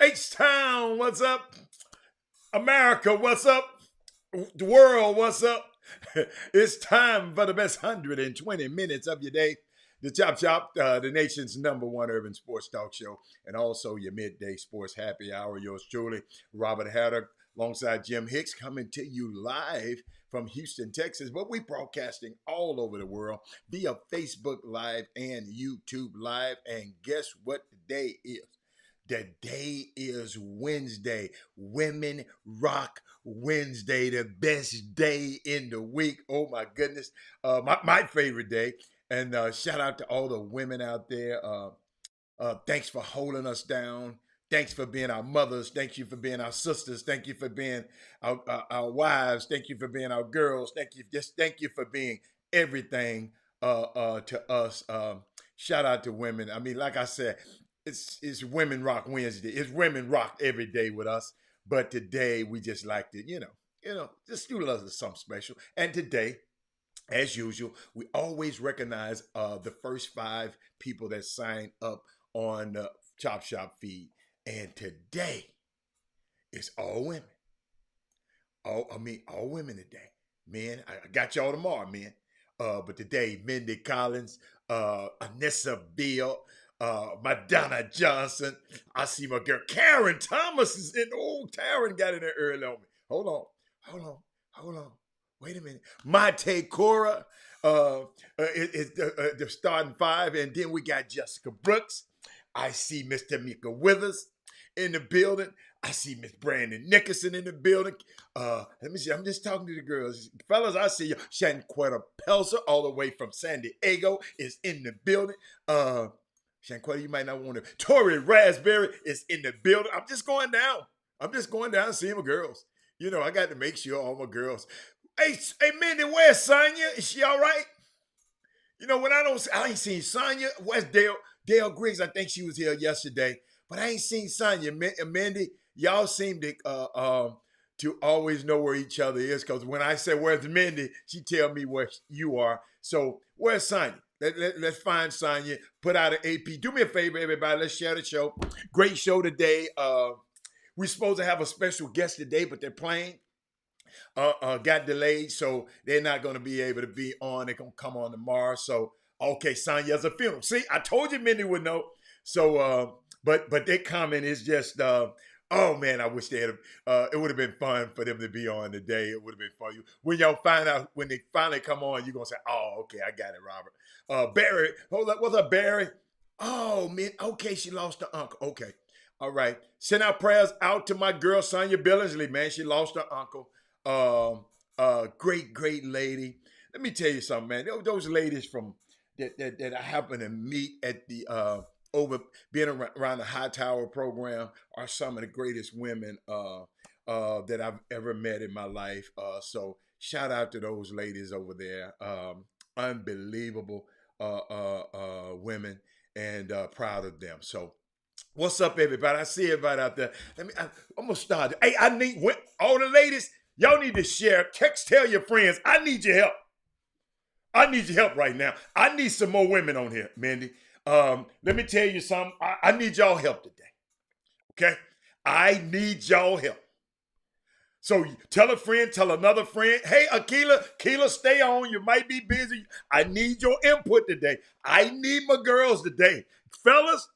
H-Town, what's up? America, what's up? The world, what's up? It's time for the best 120 minutes of your day. The Chop Chop, the nation's number one urban sports talk show, and also your midday sports happy hour. Yours truly, Robert Hatter, alongside Jim Hicks, coming to you live from Houston, Texas. But we broadcasting all over the world via Facebook Live and YouTube Live. And guess what the day is? The day is Wednesday, Women Rock Wednesday, the best day in the week. Oh my goodness, my favorite day. And shout out to all the women out there. Thanks for holding us down. Thanks for being our mothers. Thank you for being our sisters. Thank you for being our wives. Thank you for being our girls. Thank you for being everything to us. Shout out to women. I mean, like I said, it's Women Rock Wednesday. It's Women Rock every day with us. But today we just like to, just do a little something special. And today, as usual, we always recognize the first 5 people that sign up on the Chop Shop feed. And today, it's all women. All women today. Man, I got y'all tomorrow, man. But today, Mindy Collins, Anissa Bill, Madonna Johnson. I see my girl Karen Thomas is in. Oh, Karen got in there early on me. Hold on. Wait a minute. Mate Cora is the starting 5. And then we got Jessica Brooks. I see Mr. Mika Withers in the building. I see Miss Brandon Nickerson in the building. Let me see. I'm just talking to the girls. Fellas, I see you. Shanquetta Pelzer, all the way from San Diego, is in the building. Shanquetta, you might not want to. Tori Raspberry is in the building. I'm just going down and seeing my girls. I got to make sure all my girls. Hey, Mindy, where's Sonya? Is she all right? When I ain't seen Sonya. Where's Dale? Dale Griggs, I think she was here yesterday. But I ain't seen Sonya. Mindy, y'all seem to always know where each other is. Because when I say, where's Mindy, she tell me where you are. So, where's Sonya? Let's find Sonya. Put out an AP. Do me a favor, everybody. Let's share the show. Great show today. We're supposed to have a special guest today, but they're playing. Got delayed, so they're not going to be able to be on. They're going to come on tomorrow. So, okay, Sonya's a funeral. See, I told you Mindy would know. So, but their comment is just, oh man, I wish they had. It would have been fun for them to be on today. It would have been fun. When y'all find out, when they finally come on, you're gonna say, oh, okay, I got it, Robert. Barry, hold up, what's up, Barry? Oh man, okay, she lost her uncle. Okay, all right. Send our prayers out to my girl Sonya Billingsley, man. She lost her uncle. Great lady. Let me tell you something, man. Those ladies from that I happen to meet at the over being around the High Tower program are some of the greatest women that I've ever met in my life. So shout out to those ladies over there. unbelievable women, and proud of them. So what's up, everybody? I see everybody out there. I'm gonna start. Hey, I need all the ladies. Y'all need to share. Text, tell your friends. I need your help. I need your help right now. I need some more women on here, Mindy. Let me tell you something. I need y'all help today. Okay, I need y'all help. So tell a friend, tell another friend. Hey, Akila, stay on. You might be busy. I need your input today. I need my girls today, fellas.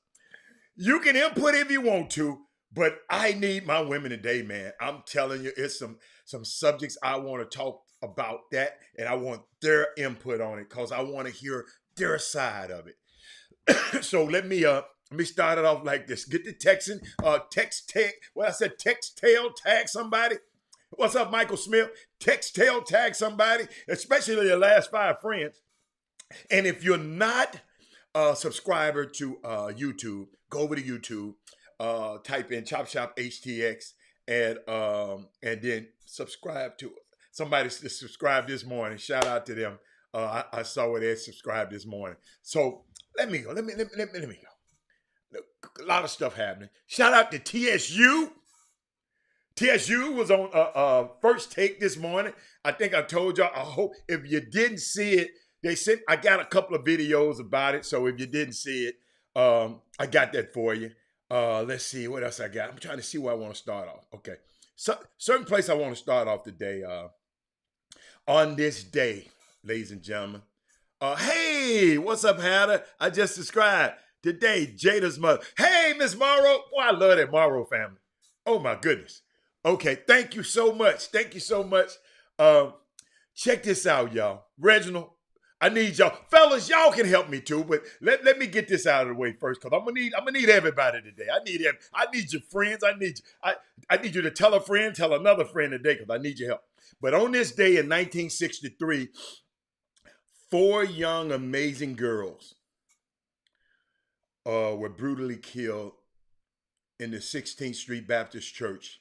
You can input if you want to, but I need my women today, man. I'm telling you, it's some subjects I want to talk about that, and I want their input on it because I want to hear their side of it. So let me start it off like this. Get the texting, text tag. Well, I said text tail tag somebody. What's up, Michael Smith? Text tail tag somebody, especially your last 5 friends. And if you're not a subscriber to YouTube, go over to YouTube, type in Chop Shop HTX, and then subscribe to it. Somebody subscribed this morning. Shout out to them. I saw where they subscribed this morning. So let me go. Let me go. A lot of stuff happening. Shout out to TSU. TSU was on First Take this morning. I think I told y'all. I hope if you didn't see it, they sent. I got a couple of videos about it. So if you didn't see it, I got that for you. Let's see what else I got. I'm trying to see where I want to start off. Okay, so certain place I want to start off today. On this day, ladies and gentlemen. Hey, what's up, Hannah? I just subscribed today. Jada's mother. Hey, Miss Morrow. Boy, I love that Morrow family. Oh my goodness. Okay, thank you so much. Thank you so much. Check this out, y'all. Reginald, I need y'all. Fellas, y'all can help me too, but let me get this out of the way first, because I'm gonna need everybody today. I need your friends. I need you to tell a friend, tell another friend today, because I need your help. But on this day in 1963, 4 young, amazing girls were brutally killed in the 16th Street Baptist Church.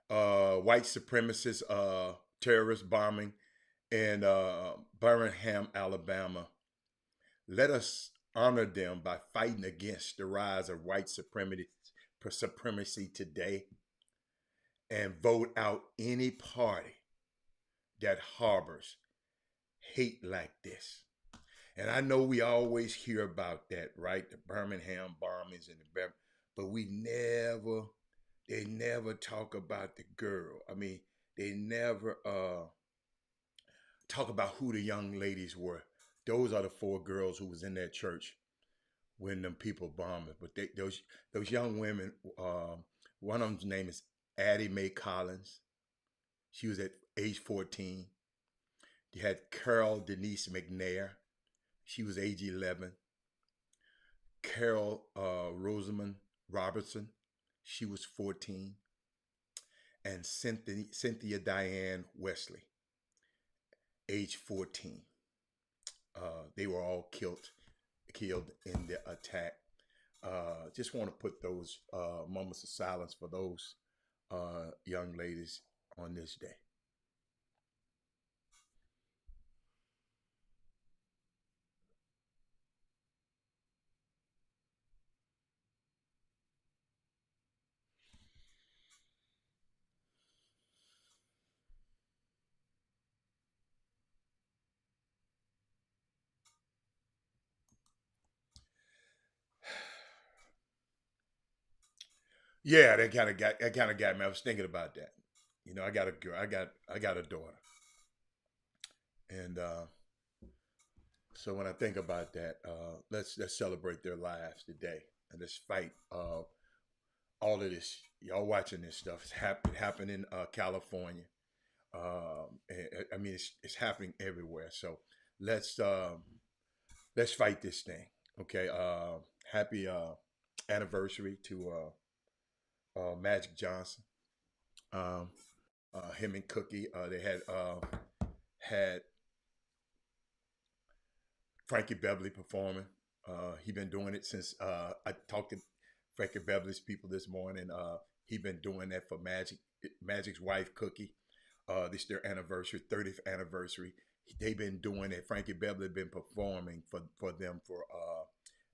White supremacist terrorist bombing in Birmingham, Alabama. Let us honor them by fighting against the rise of white supremacy today, and vote out any party that harbors hate like this. And I know we always hear about that, right? The Birmingham bombings and but they never talk about the girl. I mean, they never talk about who the young ladies were. Those are the 4 girls who was in that church when them people bombed it. But those young women, one of them's name is Addie Mae Collins. She was at age 14. You had Carol Denise McNair. She was age 11. Carol Rosamond Robertson. She was 14. And Cynthia Diane Wesley, age 14. They were all killed in the attack. Just want to put those moments of silence for those young ladies on this day. Yeah, that kind of got me. I was thinking about that. You know, I got a girl. I got a daughter, and so when I think about that, let's celebrate their lives today, and let's fight all of this. Y'all watching this stuff? It's happening in California. I mean, it's happening everywhere. So let's let's fight this thing. Okay. Happy anniversary to Magic Johnson. Um, him and Cookie. They had Frankie Beverly performing. He been doing it since I talked to Frankie Beverly's people this morning. He been doing that for Magic's wife Cookie. This is their anniversary, 30th anniversary. they've been doing it. Frankie Beverly been performing for them for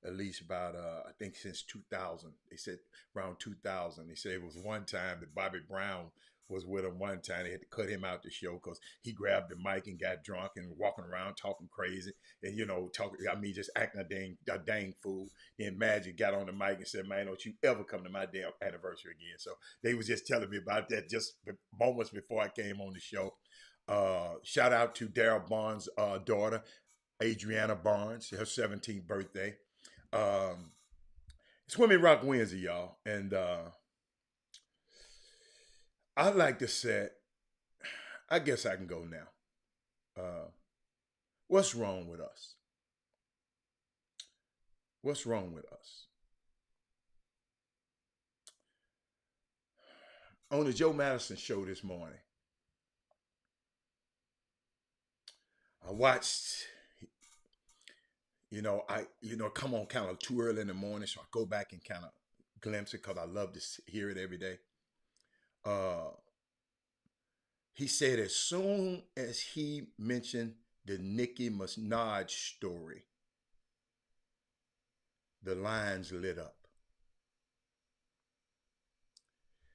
at least about I think since 2000. They said around 2000. They said it was one time that Bobby Brown was with him one time. They had to cut him out the show because he grabbed the mic and got drunk and walking around talking crazy and talking. I mean, just acting a dang fool. Then Magic got on the mic and said, "Man, don't you ever come to my damn anniversary again." So they was just telling me about that just moments before I came on the show. Shout out to Daryl Barnes' daughter, Adriana Barnes, her 17th birthday. Um, it's Women Rock Wednesday, y'all. And I'd like to say, I guess I can go now. What's wrong with us? What's wrong with us? On the Joe Madison show this morning, I watched, come on kind of too early in the morning, so I go back and kind of glimpse it because I love to hear it every day. Uh, he said as soon as he mentioned the Nicki Minaj story, the lines lit up.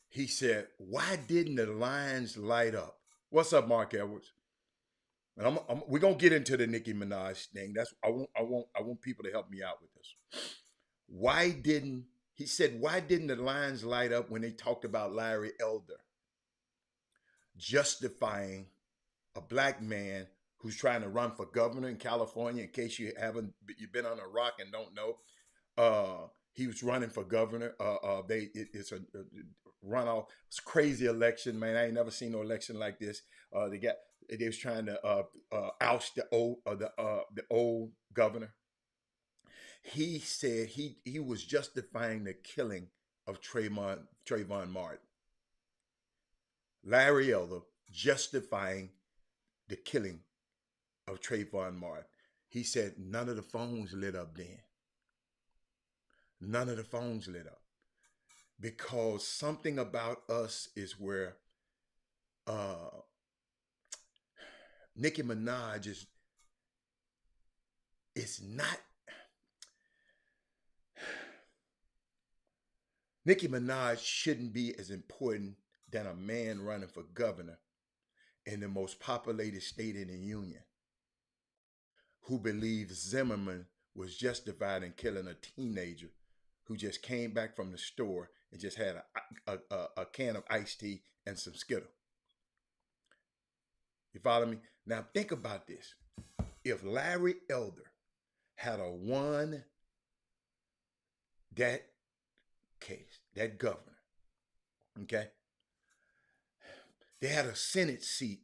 He said, "Why didn't the lines light up?" What's up, Mark Edwards? And we're gonna get into the Nicki Minaj thing. I want people to help me out with this. Why didn't he said? Why didn't the lines light up when they talked about Larry Elder justifying a black man who's trying to run for governor in California? In case you've been on a rock and don't know, he was running for governor. It's a runoff. It's a crazy election, man. I ain't never seen no election like this. They was trying to oust the old governor. He said he was justifying the killing of Trayvon Martin. Larry Elder justifying the killing of Trayvon Martin. He said none of the phones lit up then. None of the phones lit up. Because something about us is where Nicki Minaj is not. Nicki Minaj shouldn't be as important than a man running for governor in the most populated state in the union who believes Zimmerman was justified in killing a teenager who just came back from the store and just had a can of iced tea and some Skittle. You follow me? Now think about this. If Larry Elder had won that case, that governor, okay, they had a Senate seat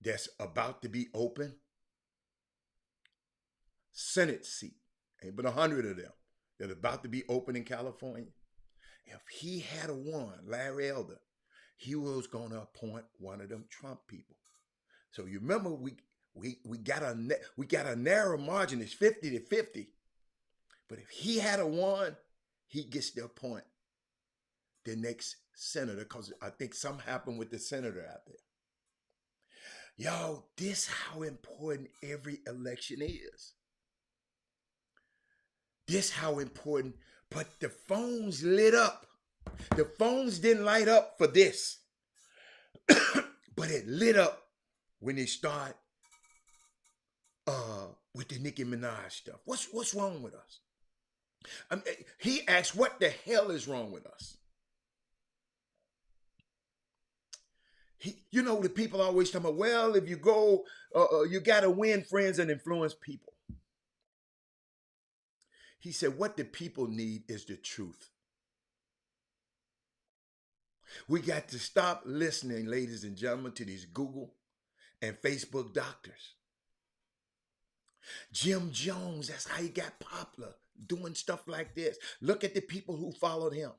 that's about to be open. Senate seat, ain't but 100 of them that are about to be open in California. If he had won, Larry Elder, he was going to appoint one of them Trump people. So you remember we got a narrow margin. It's 50-50. But if he had won, he gets to appoint the next senator because I think something happened with the senator out there. Y'all, this how important every election is. This how important, but the phones lit up. The phones didn't light up for this, but it lit up when they start with the Nicki Minaj stuff. What's wrong with us? He asked, "What the hell is wrong with us?" The people always talk about, well, if you go, you got to win friends and influence people. He said, what the people need is the truth. We got to stop listening, ladies and gentlemen, to these Google and Facebook doctors. Jim Jones, that's how he got popular, doing stuff like this. Look at the people who followed him.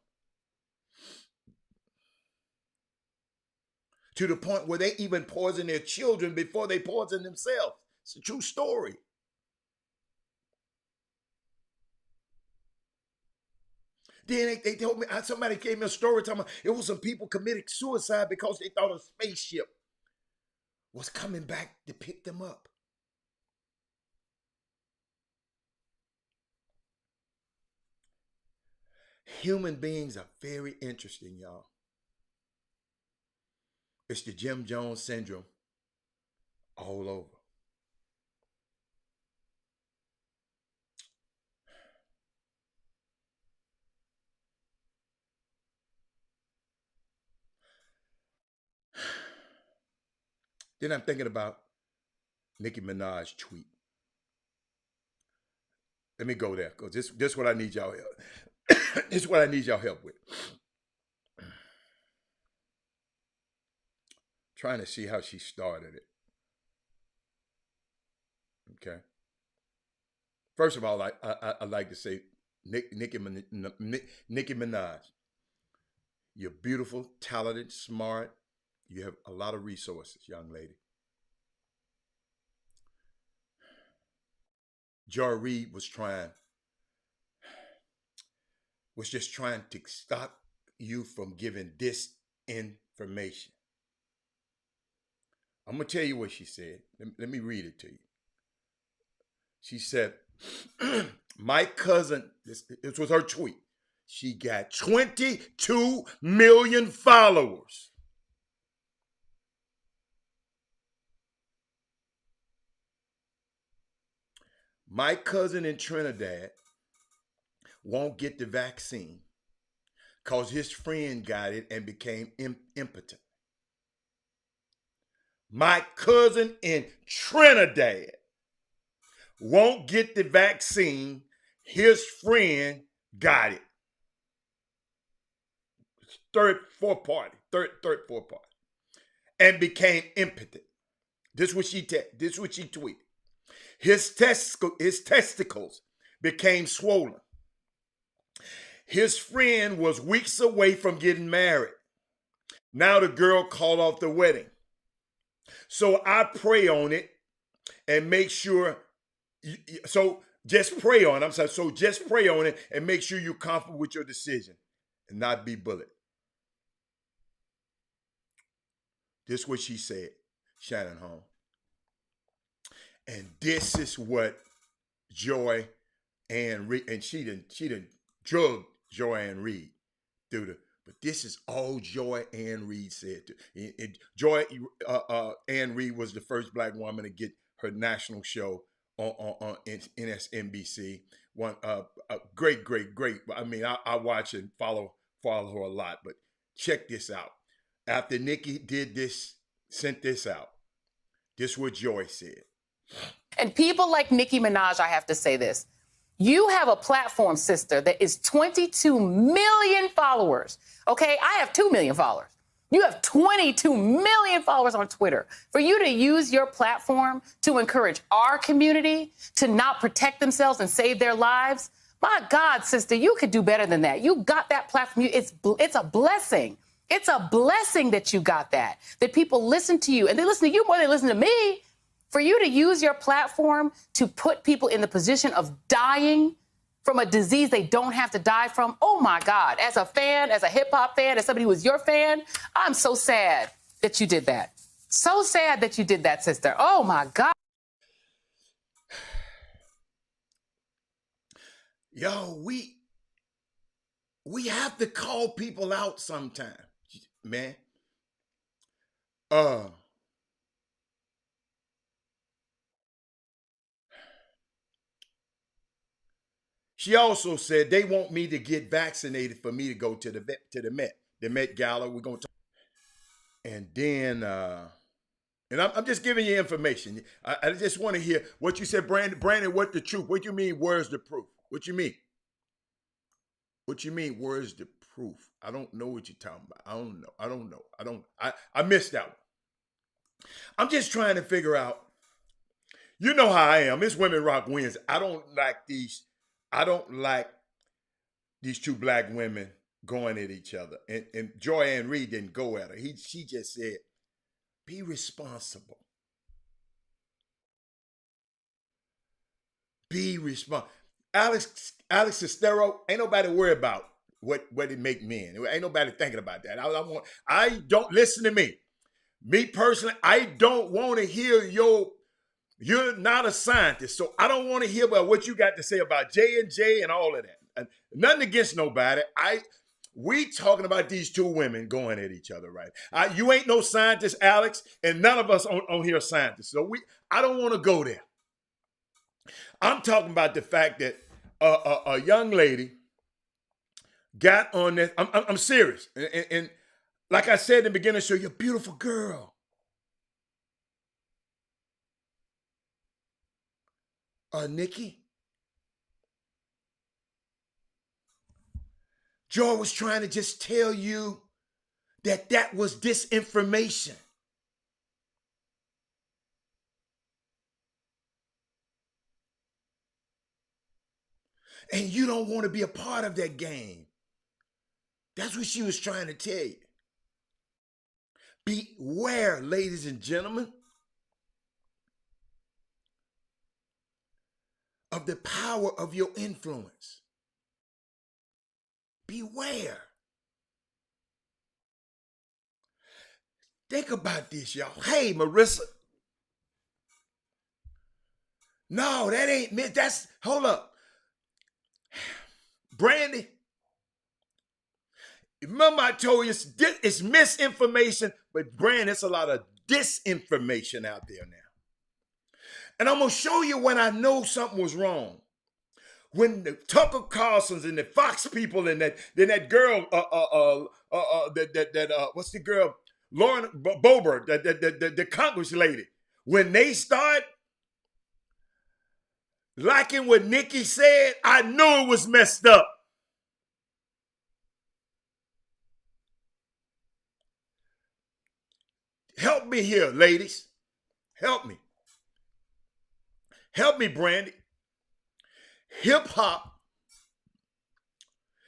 To the point where they even poison their children before they poison themselves. It's a true story. Then they told me, somebody gave me a story talking about it was some people committed suicide because they thought a spaceship was coming back to pick them up. Human beings are very interesting, y'all. It's the Jim Jones syndrome all over. Then I'm thinking about Nicki Minaj's tweet. Let me go there because this what I need y'all help. This is what I need y'all help with. Trying to see how she started it. Okay. First of all, I like to say, Nicki Minaj, you're beautiful, talented, smart. You have a lot of resources, young lady. Joy Reid was just trying to stop you from giving this information. I'm gonna tell you what she said. Let me read it to you. She said, "My cousin." This was her tweet. She got 22 million followers. My cousin in Trinidad won't get the vaccine because his friend got it and became impotent. My cousin in Trinidad won't get the vaccine. His friend got it. Third, fourth party, and became impotent. This is what she tweeted. His testicles became swollen. His friend was weeks away from getting married. Now the girl called off the wedding. So I pray on it and make sure. So just pray on it. I'm sorry. So just pray on it and make sure you're confident with your decision and not be bullied. This is what she said, Shannon Home. And this is what Joy Ann Reid, and she didn't drug Joy Ann Reid through the. But this is all Joy Ann Reid said. Joy Ann Reid was the first black woman to get her national show on NSNBC. One great. I mean, I watch and follow her a lot. But check this out. After Nicki did this, sent this out, this is what Joy said. And people like Nicki Minaj, I have to say this. You have a platform, sister, that is 22 million followers. Okay, I have 2 million followers. You have 22 million followers on Twitter. For you to use your platform to encourage our community to not protect themselves and save their lives, my God, sister, you could do better than that. You got that platform. It's a blessing. It's a blessing that you got that people listen to you. And they listen to you more than they listen to me. For you to use your platform to put people in the position of dying from a disease they don't have to die from, oh my God, as a fan, as a hip hop fan, as somebody who was your fan, I'm so sad that you did that. So sad that you did that, sister. Oh my God. Yo, we have to call people out sometime, man. She also said they want me to get vaccinated for me to go to the Met Gala. We're going to, and then, and I'm just giving you information. I just want to hear what you said, Brandon. Brandon, what the truth? What you mean? Where's the proof? What you mean? What you mean? Where's the proof? I don't know what you're talking about. I don't know. I missed that one. I'm just trying to figure out. You know how I am. It's Women Rock Wins. I don't like these two black women going at each other. And Joy Ann Reid didn't go at her. She just said, be responsible. Be responsible. Alex Sestero, ain't nobody worried about what it make men. Ain't nobody thinking about that. I don't listen to me. Me personally, I don't want to hear you're not a scientist, so I don't want to hear about what you got to say about J&J and all of that. And nothing against nobody. We talking about these two women going at each other, right? You ain't no scientist, Alex, and none of us on here are scientists. So I don't want to go there. I'm talking about the fact that a young lady got on this. I'm serious, and like I said in the beginning of the show, you're a beautiful girl. Nikki. Joy was trying to just tell you that was disinformation. And you don't want to be a part of that game. That's what she was trying to tell you. Beware, ladies and gentlemen, of the power of your influence. Beware. Think about this, y'all. Hey, Marissa. No, that ain't me. Hold up. Brandy. Remember I told you it's misinformation, but Brandy, it's a lot of disinformation out there now. And I'm going to show you when I know something was wrong. When the Tucker Carlsons and the Fox people and that girl, what's the girl? Lauren Boebert, the Congress lady, when they start liking what Nikki said, I knew it was messed up. Help me here, ladies. Help me. Help me, Brandy. Hip hop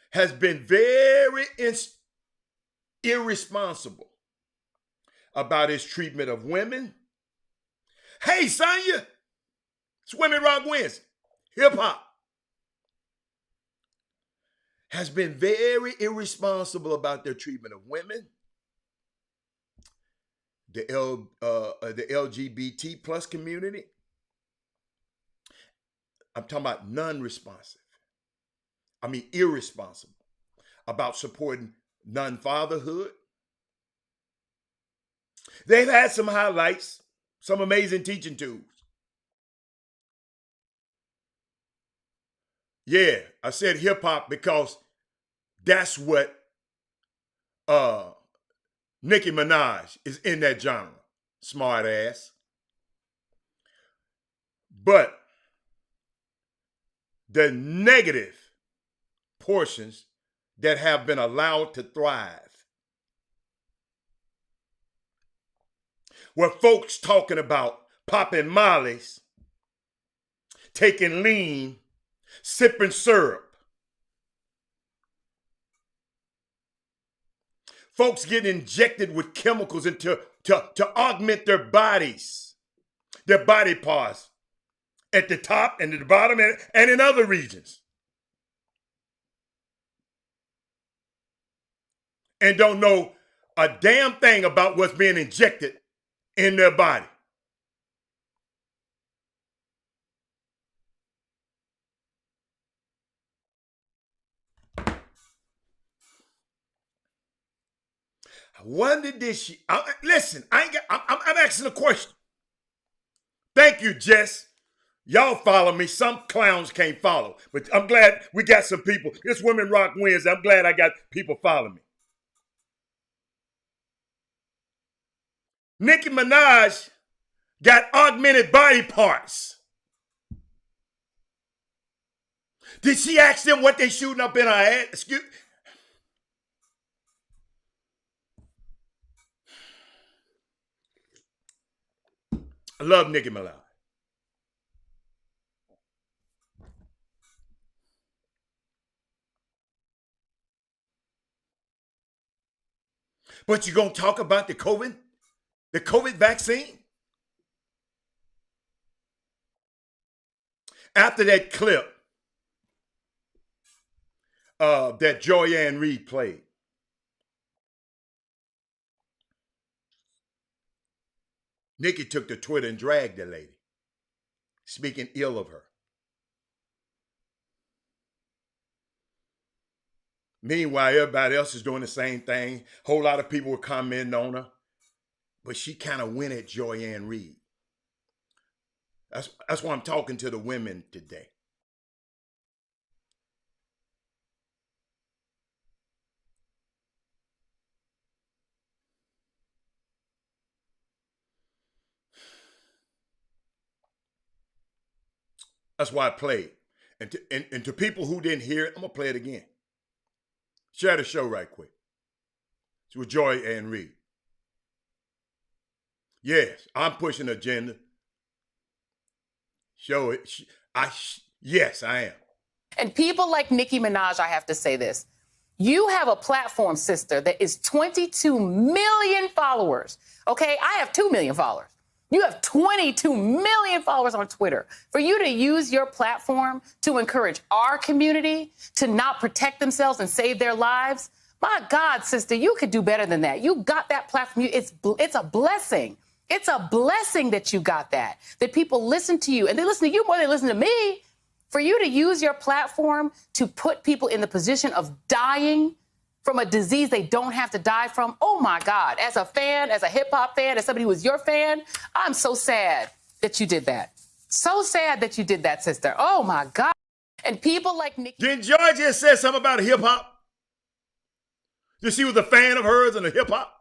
has been very irresponsible about its treatment of women. Hey, Sonya, it's Women Rock Wednesday. Hip hop has been very irresponsible about their treatment of women, the LGBT plus community. I'm talking about non-responsive. I mean, irresponsible about supporting non-fatherhood. They've had some highlights, some amazing teaching tools. Yeah, I said hip hop because that's what Nicki Minaj is in that genre. Smart ass. But the negative portions that have been allowed to thrive, where folks talking about popping mollies, taking lean, sipping syrup, folks getting injected with chemicals to augment their bodies, their body parts at the top and at the bottom and in other regions. And don't know a damn thing about what's being injected in their body. I wondered listen, I'm asking a question. Thank you, Jess. Y'all follow me. Some clowns can't follow. But I'm glad we got some people. It's Women Rock Wednesday. I'm glad I got people following me. Nicki Minaj got augmented body parts. Did she ask them what they shooting up in her head? Excuse. I love Nicki Minaj. But you gonna talk about the COVID vaccine? After that clip that Joy-Ann Reid played, Nikki took to Twitter and dragged the lady, speaking ill of her. Meanwhile, everybody else is doing the same thing. A whole lot of people were commenting on her, but she kind of went at Joy-Ann Reid. That's why I'm talking to the women today. That's why I played. And to people who didn't hear it, I'm going to play it again. Share the show right quick. It's with Joy-Ann Reid. Yes, I'm pushing the agenda. Show it. Yes, I am. And people like Nicki Minaj, I have to say this. You have a platform, sister, that is 22 million followers. Okay, I have 2 million followers. You have 22 million followers on Twitter. For you to use your platform to encourage our community to not protect themselves and save their lives, my God, sister, you could do better than that. You got that platform. It's a blessing. It's a blessing that you got that people listen to you. And they listen to you more than they listen to me. For you to use your platform to put people in the position of dying from a disease they don't have to die from, oh, my God. As a fan, as a hip-hop fan, as somebody who was your fan, I'm so sad that you did that. So sad that you did that, sister. Oh, my God. And people like Nicki... Didn't George just say something about hip-hop? That she was a fan of hers and the hip-hop?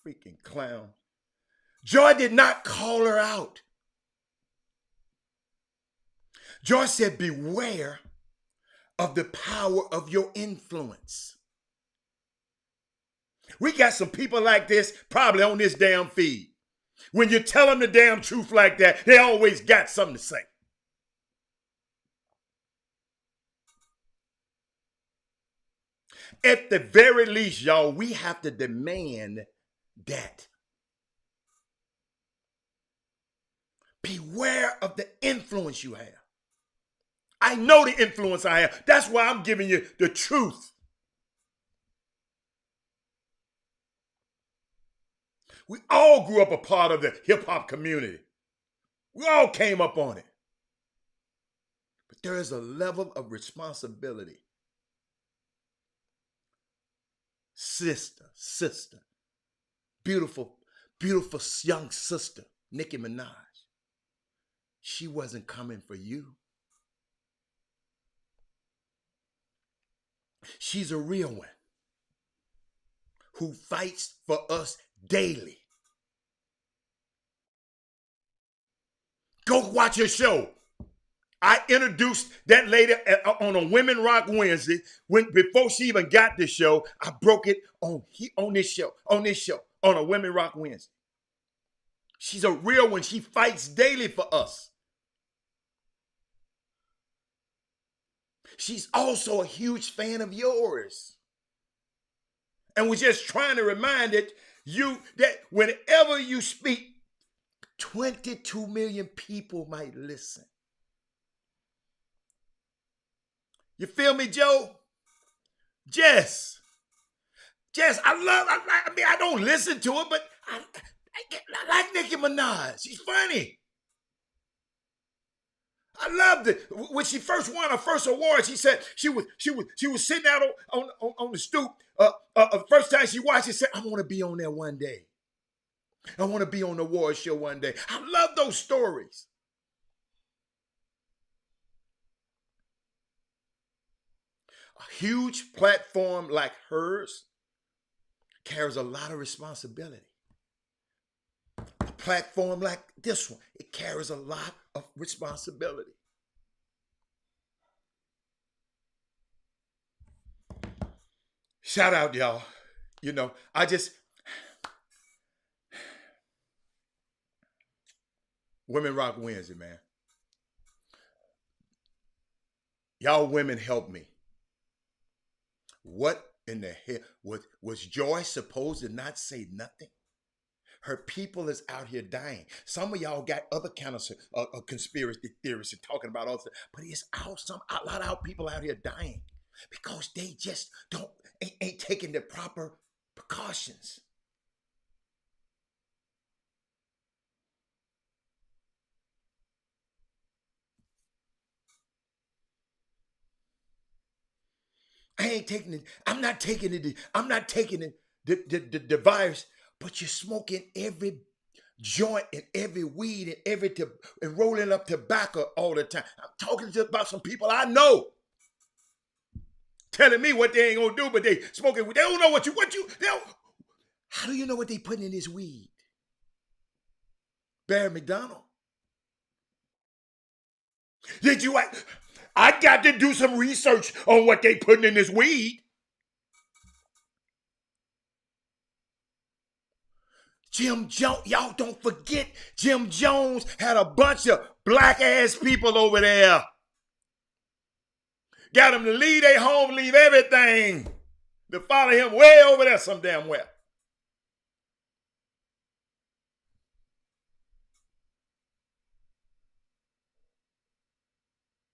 Freaking clown. Joy did not call her out. Joy said, beware of the power of your influence. We got some people like this probably on this damn feed. When you tell them the damn truth like that, they always got something to say. At the very least, y'all, we have to demand that. Beware of the influence you have. I know the influence I have. That's why I'm giving you the truth. We all grew up a part of the hip-hop community. We all came up on it. But there is a level of responsibility. Sister, beautiful young sister, Nicki Minaj. She wasn't coming for you. She's a real one who fights for us daily. Go watch her show. I introduced that lady on a Women Rock Wednesday. Before she even got the show, I broke it on this show, on a Women Rock Wednesday. She's a real one. She fights daily for us. She's also a huge fan of yours. And we're just trying to remind you that whenever you speak, 22 million people might listen. You feel me, Joe? Jess, I don't listen to her, but I like Nicki Minaj. She's funny. I loved it. When she first won her first award, she said she was sitting out on the stoop. First time she watched it, said, I want to be on there one day. I want to be on the award show one day. I love those stories. A huge platform like hers carries a lot of responsibility. A platform like this one, it carries a lot of responsibility. Shout out, y'all. You know, Women Rock Wednesday, man. Y'all women help me. What in the hell? Was Joy supposed to not say nothing? Her people is out here dying. Some of y'all got other kind of conspiracy theorists and talking about all this, but it's a lot of people out here dying because they just ain't taking the proper Precautions. I ain't taking it. I'm not taking it. I'm not taking it, the virus, but you're smoking every joint and every weed and and rolling up tobacco all the time. I'm talking just about some people I know telling me what they ain't gonna do, but they smoking. They don't know what you they don't. How do you know what they putting in this weed? Barry McDonald. Did you? I got to do some research on what they putting in this weed. Jim Jones, y'all don't forget, Jim Jones had a bunch of black ass people over there. Got them to leave their home, leave everything to follow him way over there some damn well.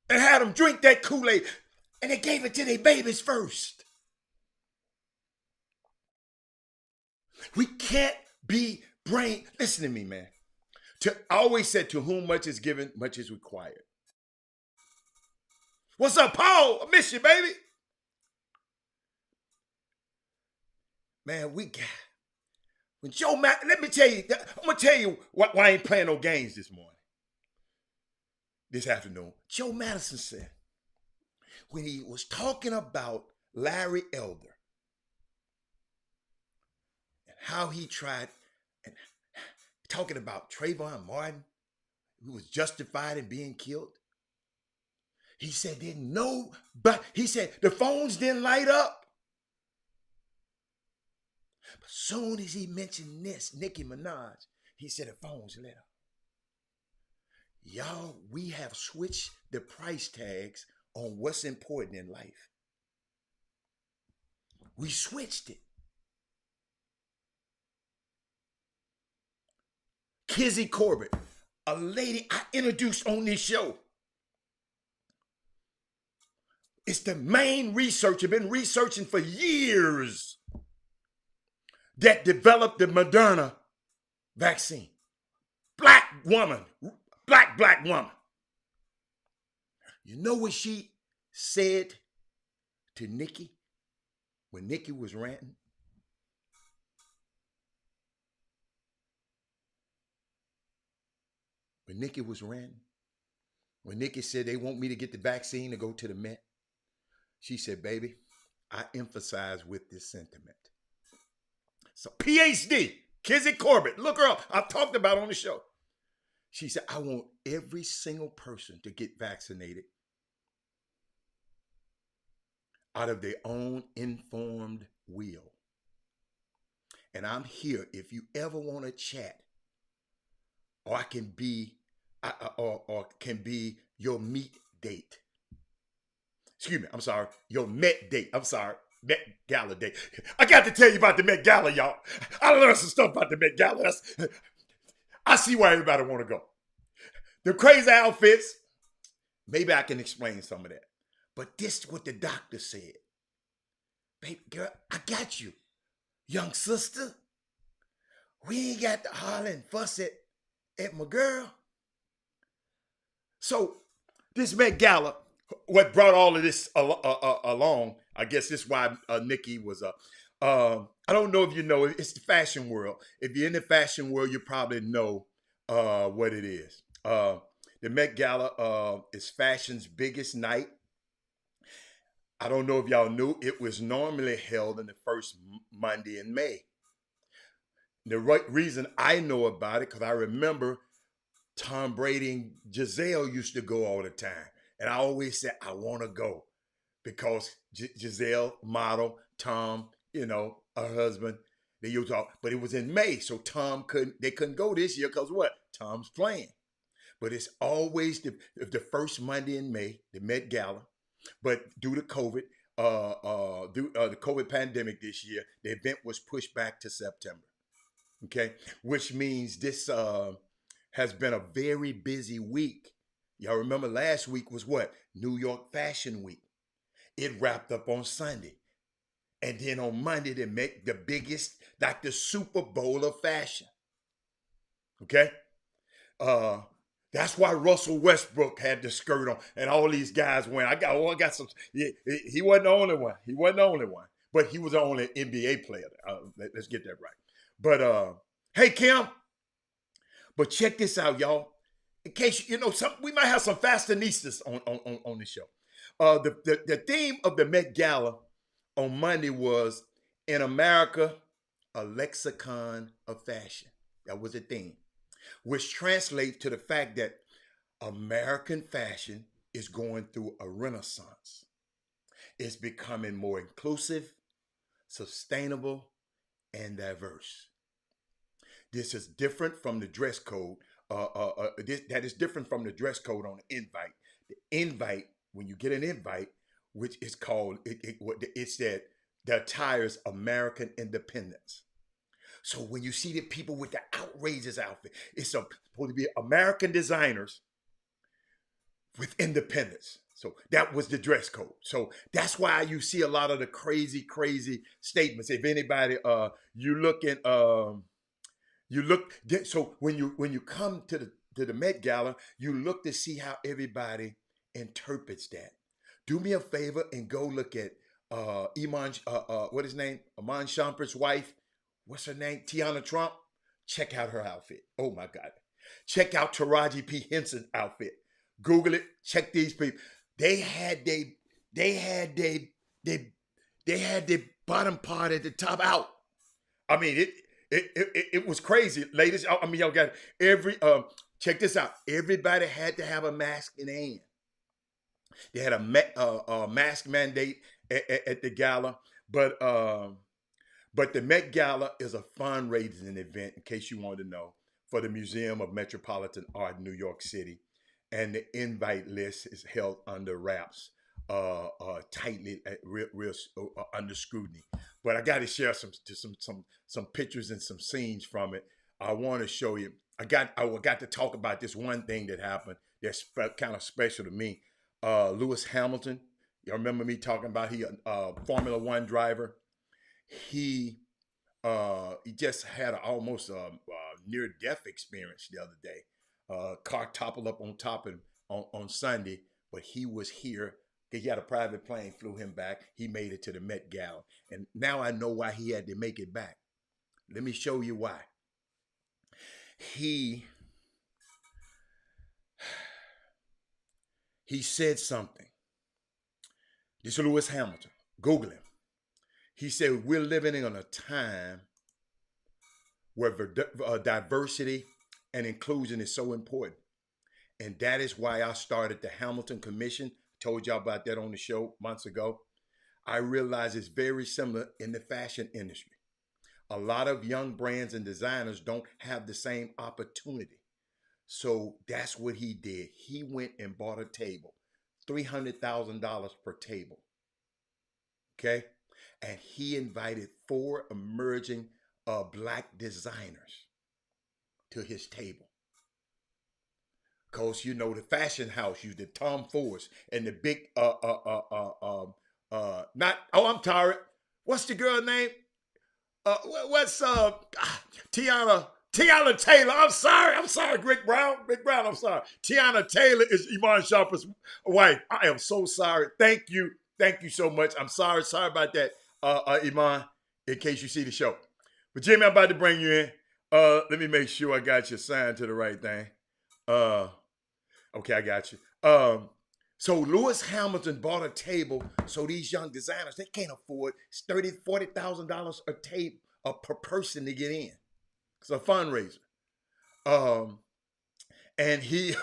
And had them drink that Kool-Aid, and they gave it to their babies first. We can't be brain. Listen to me, man. I always said, to whom much is given, much is required. What's up, Paul? I miss you, baby. Man, when Joe Madison, let me tell you, I'm gonna tell you why I ain't playing no games this afternoon. Joe Madison said, when he was talking about Larry Elder and how he tried, and talking about Trayvon Martin, who was justified in being killed, he said but he said the phones didn't light up. But soon as he mentioned this, Nicki Minaj, he said the phones lit up. Y'all, we have switched the price tags on what's important in life. We switched it. Kizzy Corbett, a lady I introduced on this show. It's the main researcher, been researching for years, that developed the Moderna vaccine. Black woman. You know what she said to Nicki when Nicki was ranting? When Nicki said they want me to get the vaccine to go to the Met, she said, baby, I emphasize with this sentiment. So PhD, Kizzy Corbett, look her up. I've talked about it on the show. She said, I want every single person to get vaccinated out of their own informed will. And I'm here if you ever want to chat, or I can be, or can be your meet date. Excuse me, I'm sorry, your Met date. I'm sorry, Met Gala date. I got to tell you about the Met Gala, y'all. I learned some stuff about the Met Gala. I see why everybody want to go. The crazy outfits, maybe I can explain some of that. But this is what the doctor said. Baby girl, I got you. Young sister, we ain't got to holler and fuss at my girl. So this Met Gala, what brought all of this along, I guess this is why Nicki was I don't know if you know, it's the fashion world. If you're in the fashion world, you probably know what it is. The Met Gala is fashion's biggest night. I don't know if y'all knew, it was normally held in the first Monday in May. The reason I know about it, because I remember Tom Brady and Giselle used to go all the time. And I always said, I want to go. Because Giselle, model, Tom, her husband, they used to talk. But it was in May, so they couldn't go this year because what? Tom's playing. But it's always the first Monday in May, the Met Gala. But due to COVID, the COVID pandemic this year, the event was pushed back to September. Okay, which means this has been a very busy week. Y'all remember last week was what? New York Fashion Week. It wrapped up on Sunday. And then on Monday, they make the biggest, like the Super Bowl of fashion. Okay? Uh, that's why Russell Westbrook had the skirt on, and all these guys went. I got some. He wasn't the only one. He wasn't the only one, but he was the only NBA player. Let's get that right. But hey, Kim. But check this out, y'all. In case we might have some fashionistas on the show. The theme of the Met Gala on Monday was "In America, a lexicon of fashion." That was the theme, which translates to the fact that American fashion is going through a renaissance. It's becoming more inclusive, sustainable, and diverse. This is different from the dress code. That is different from the dress code on the invite. The invite, when you get an invite, which is called, it's that the attire is American independence. So when you see the people with the outrageous outfit, it's supposed to be American designers with independence. So that was the dress code. So that's why you see a lot of the crazy, crazy statements. If anybody, so when you come to the Met Gala, you look to see how everybody interprets that. Do me a favor and go look at what his name? Iman Shumpert's wife. What's her name? Tiana Trump. Check out her outfit. Oh my God. Check out Taraji P. Henson's outfit. Google it. Check these people. They had their bottom part at the top out. I mean, it was crazy, ladies. I mean, y'all got check this out. Everybody had to have a mask in hand. They had a mask mandate at the gala, but the Met Gala is a fundraising event, in case you want to know, for the Museum of Metropolitan Art in New York City, and the invite list is held under wraps, tightly, real under scrutiny. But I got to share some pictures and some scenes from it. I want to show you. I got to talk about this one thing that happened that's kind of special to me. Lewis Hamilton. You remember me talking about he Formula One driver. He just had almost a near death experience the other day. Car toppled up on top of him on Sunday, but he was here. He had a private plane, flew him back. He made it to the Met Gala. And now I know why he had to make it back. Let me show you why. He said something. This is Lewis Hamilton. Google him. He said, we're living in a time where diversity and inclusion is so important. And that is why I started the Hamilton Commission. Told y'all about that on the show months ago. I realize it's very similar in the fashion industry. A lot of young brands and designers don't have the same opportunity. So that's what he did. He went and bought a table, $300,000 per table. Okay? And he invited 4 emerging Black designers to his table. Because, the fashion house, you did Tom Ford and the big, I'm tired. What's the girl name? Tiana Taylor. I'm sorry, Rick Brown, I'm sorry. Tiana Taylor is Iman Shumpert's wife. I am so sorry. Thank you so much. I'm sorry about that, Iman, in case you see the show. But Jimmy, I'm about to bring you in. Let me make sure I got you signed to the right thing. Okay, I got you. So Lewis Hamilton bought a table so these young designers, they can't afford $30,000, $40,000 a table per person to get in. It's a fundraiser. And he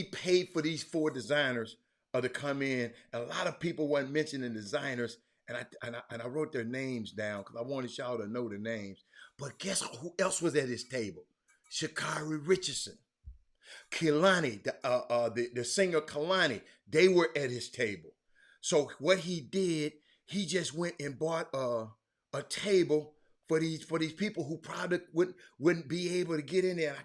paid for these 4 designers to come in. And a lot of people weren't mentioning designers, and I wrote their names down because I wanted y'all to know the names. But guess who else was at his table? Sha'Carri Richardson, Kehlani, the singer Kehlani, they were at his table. So what he did, he just went and bought a table for these people who probably wouldn't be able to get in there. I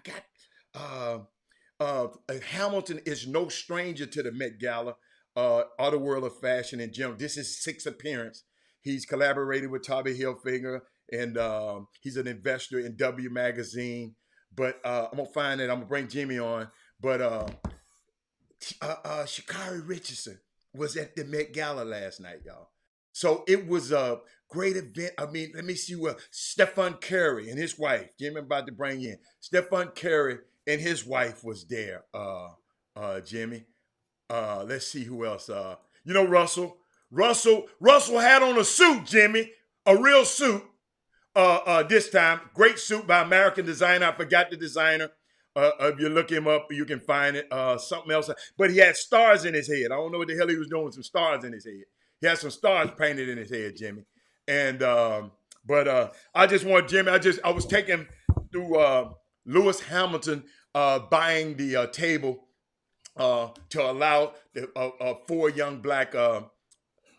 got Hamilton is no stranger to the Met Gala, or the world of fashion in general. This is 6th appearance. He's collaborated with Tommy Hilfiger, and he's an investor in W Magazine. But I'm gonna find it. I'm gonna bring Jimmy on. But Sha'Carri Richardson was at the Met Gala last night, y'all. So it was a great event. I mean, let me see what Stephen Curry and his wife, Jimmy, I'm about to bring in. Stephen Curry and his wife was there, Jimmy. Let's see who else. You know, Russell. Russell had on a suit, Jimmy, a real suit. This time, great suit by American designer. I forgot the designer. If you look him up, you can find it. Something else. But he had stars in his head. I don't know what the hell he was doing with some stars in his head. He had some stars painted in his head, Jimmy. And but I just want Jimmy. I was taking through Lewis Hamilton buying the table to allow the 4 young black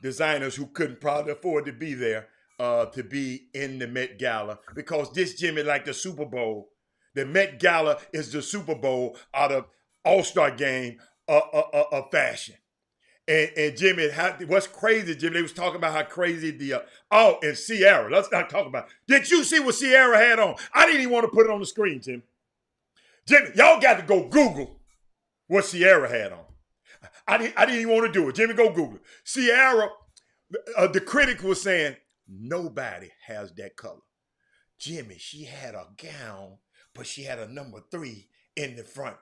designers who couldn't probably afford to be there to be in the Met Gala, because this, Jimmy, like the Super Bowl. The Met Gala is the Super Bowl out of All-Star game of fashion. And Jimmy, what's crazy, Jimmy, they was talking about how crazy and Ciara. Let's not talk about it. Did you see what Ciara had on? I didn't even want to put it on the screen, Jimmy. Jimmy, y'all got to go Google what Ciara had on. I didn't even want to do it. Jimmy, go Google it. Ciara, the critic was saying, nobody has that color. Jimmy, she had a gown, but she had a number 3 in the front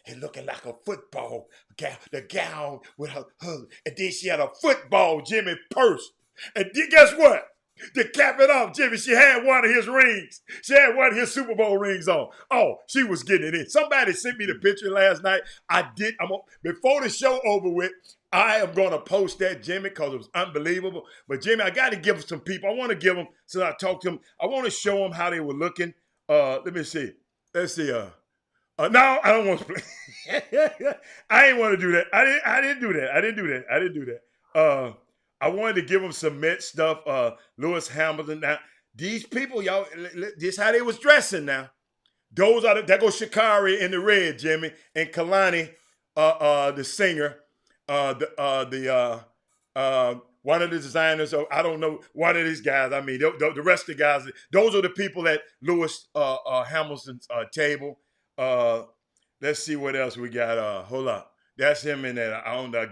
and looking like a football gown. The gown with her, and then she had a football, Jimmy, purse. And guess what? To cap it off, Jimmy, she had one of his rings. She had one of his Super Bowl rings on. Oh, she was getting it in. Somebody sent me the picture last night. Before the show over with, I am going to post that, Jimmy, because it was unbelievable. But, Jimmy, I got to give some people. I want to give them, since I talked to them, I want to show them how they were looking. Let me see. Let's see. No, I don't want to play. I didn't want to do that. I didn't do that. I wanted to give them some Met stuff. Lewis Hamilton. Now, these people, y'all, this how they was dressing now. There goes Sha'Carri in the red, Jimmy, and Kalani, the singer, one of the designers, I don't know, one of these guys. I mean, the rest of the guys, those are the people at Lewis Hamilton's table. Let's see what else we got. Hold up. That's him in there. I don't know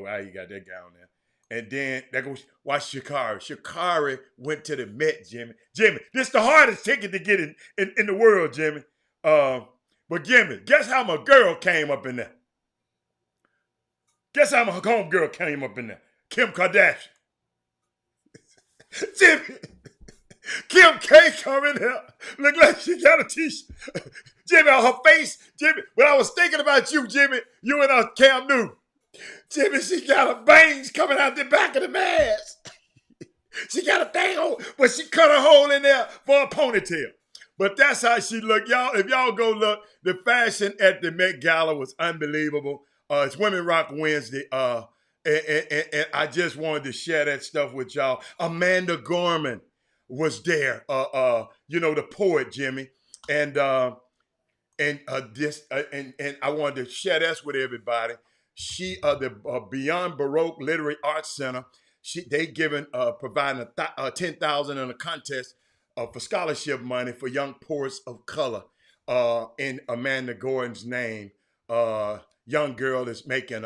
how he got that guy on there. And then there goes, watch Sha'Carri. Sha'Carri went to the Met, Jimmy. Jimmy, this is the hardest ticket to get in the world, Jimmy. But Jimmy, guess how my girl came up in there? Guess how my homegirl came up in there? Kim Kardashian. Jimmy, Kim K coming here. Look like she got a t-shirt. Jimmy, on her face, Jimmy, when I was thinking about you, Jimmy, you and Cam Newton. Jimmy, she got her bangs coming out the back of the mask. She got a thing on, but she cut a hole in there for a ponytail. But that's how she looked. Y'all, if y'all go look, the fashion at the Met Gala was unbelievable. It's Women Rock Wednesday. And I just wanted to share that stuff with y'all. Amanda Gorman was there. The poet, Jimmy. And I wanted to share this with everybody. She, the Beyond Baroque Literary Arts Center, they providing $10,000 in a contest for scholarship money for young poets of color in Amanda Gordon's name. Young girl is making,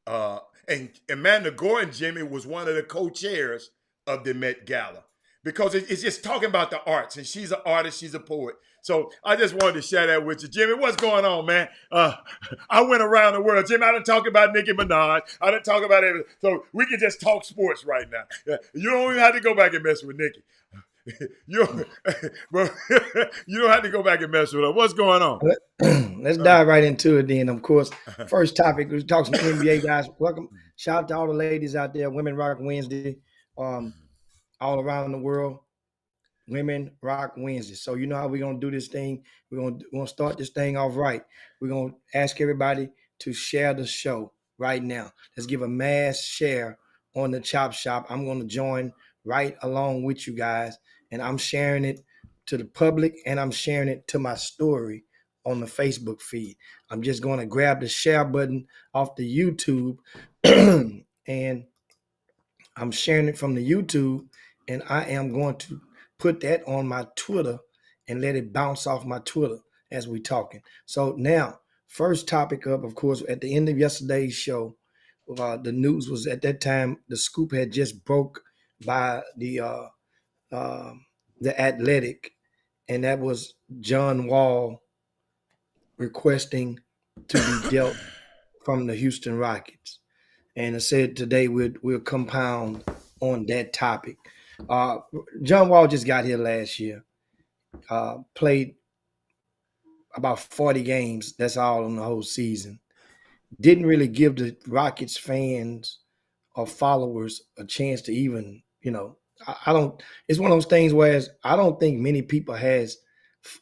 and Amanda Gordon, Jimmy, was one of the co-chairs of the Met Gala, because it's just talking about the arts, and she's an artist, she's a poet. So I just wanted to share that with you. Jimmy, what's going on, man? I went around the world. Jimmy, I didn't talk about Nicki Minaj. I didn't talk about everything. So we can just talk sports right now. You don't even have to go back and mess with Nicki. You don't have to go back and mess with her. What's going on? Let's dive right into it then. Of course, first topic, we talk some NBA guys. Welcome. Shout out to all the ladies out there. Women Rock Wednesday. All around the world. Women Rock Wednesday. So you know how we're gonna do this thing. We're gonna start this thing off right. We're gonna ask everybody to share the show right now. Let's give a mass share on the Chop Shop. I'm gonna join right along with you guys, and I'm sharing it to the public, and I'm sharing it to my story on the Facebook feed. I'm just gonna grab the share button off the YouTube and I'm sharing it from the YouTube, and I am going to put that on my Twitter and let it bounce off my Twitter as we talking. So now, first topic up, of course, at the end of yesterday's show, the news was at that time the scoop had just broke by uh, the Athletic, and that was John Wall requesting to be dealt from the Houston Rockets. And I said today we'll compound on that topic. Uh, John Wall just got here last year, played about 40 games. That's all on the whole season. Didn't really give the Rockets fans or followers a chance to even, I don't. It's one of those things where I don't think many people has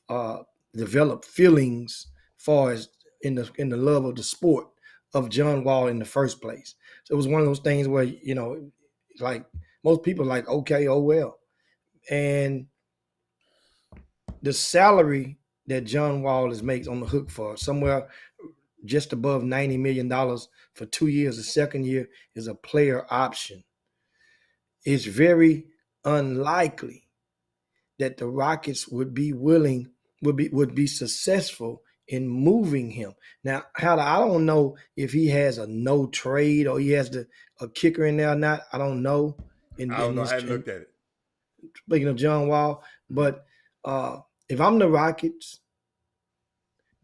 uh, developed feelings far as in the love of the sport of John Wall in the first place. So it was one of those things where like most people are like, okay, oh well. And the salary that John Wall is makes on the hook for somewhere just above $90 million for 2 years. The second year is a player option. It's very unlikely that the Rockets would be successful in moving him. Now, I don't know if he has a no trade or he has a kicker in there or not. I don't know. I don't know. I hadn't looked at it. Speaking of John Wall, but if I'm the Rockets,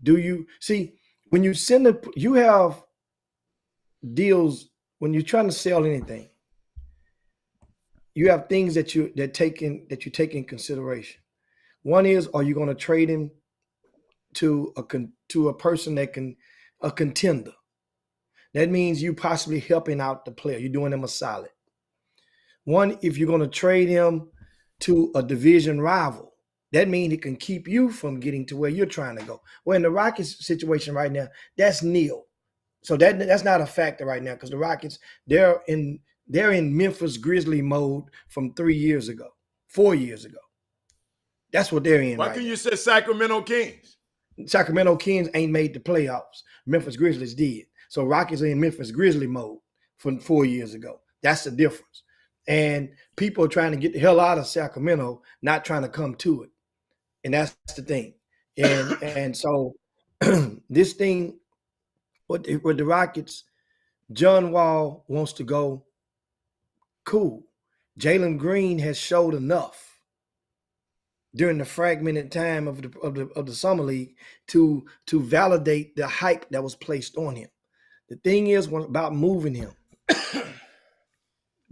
do you see when you you have deals when you're trying to sell anything? You have things that you take in consideration. One is, are you going to trade him to a person that a contender? That means you possibly helping out the player. You're doing them a solid. One, if you're going to trade him to a division rival, that means it can keep you from getting to where you're trying to go. Well, in the Rockets situation right now, that's nil. So that's not a factor right now because the Rockets, they're in Memphis Grizzly mode from 4 years ago. That's what they're in. Why right can now. you say Sacramento Kings? Sacramento Kings ain't made the playoffs. Memphis Grizzlies did. So Rockets are in Memphis Grizzly mode from 4 years ago. That's the difference. And people are trying to get the hell out of Sacramento, not trying to come to it. And that's the thing. And so this thing, with the Rockets, John Wall wants to go. Cool. Jalen Green has showed enough during the fragmented time of the summer league to validate the hype that was placed on him. The thing is about moving him.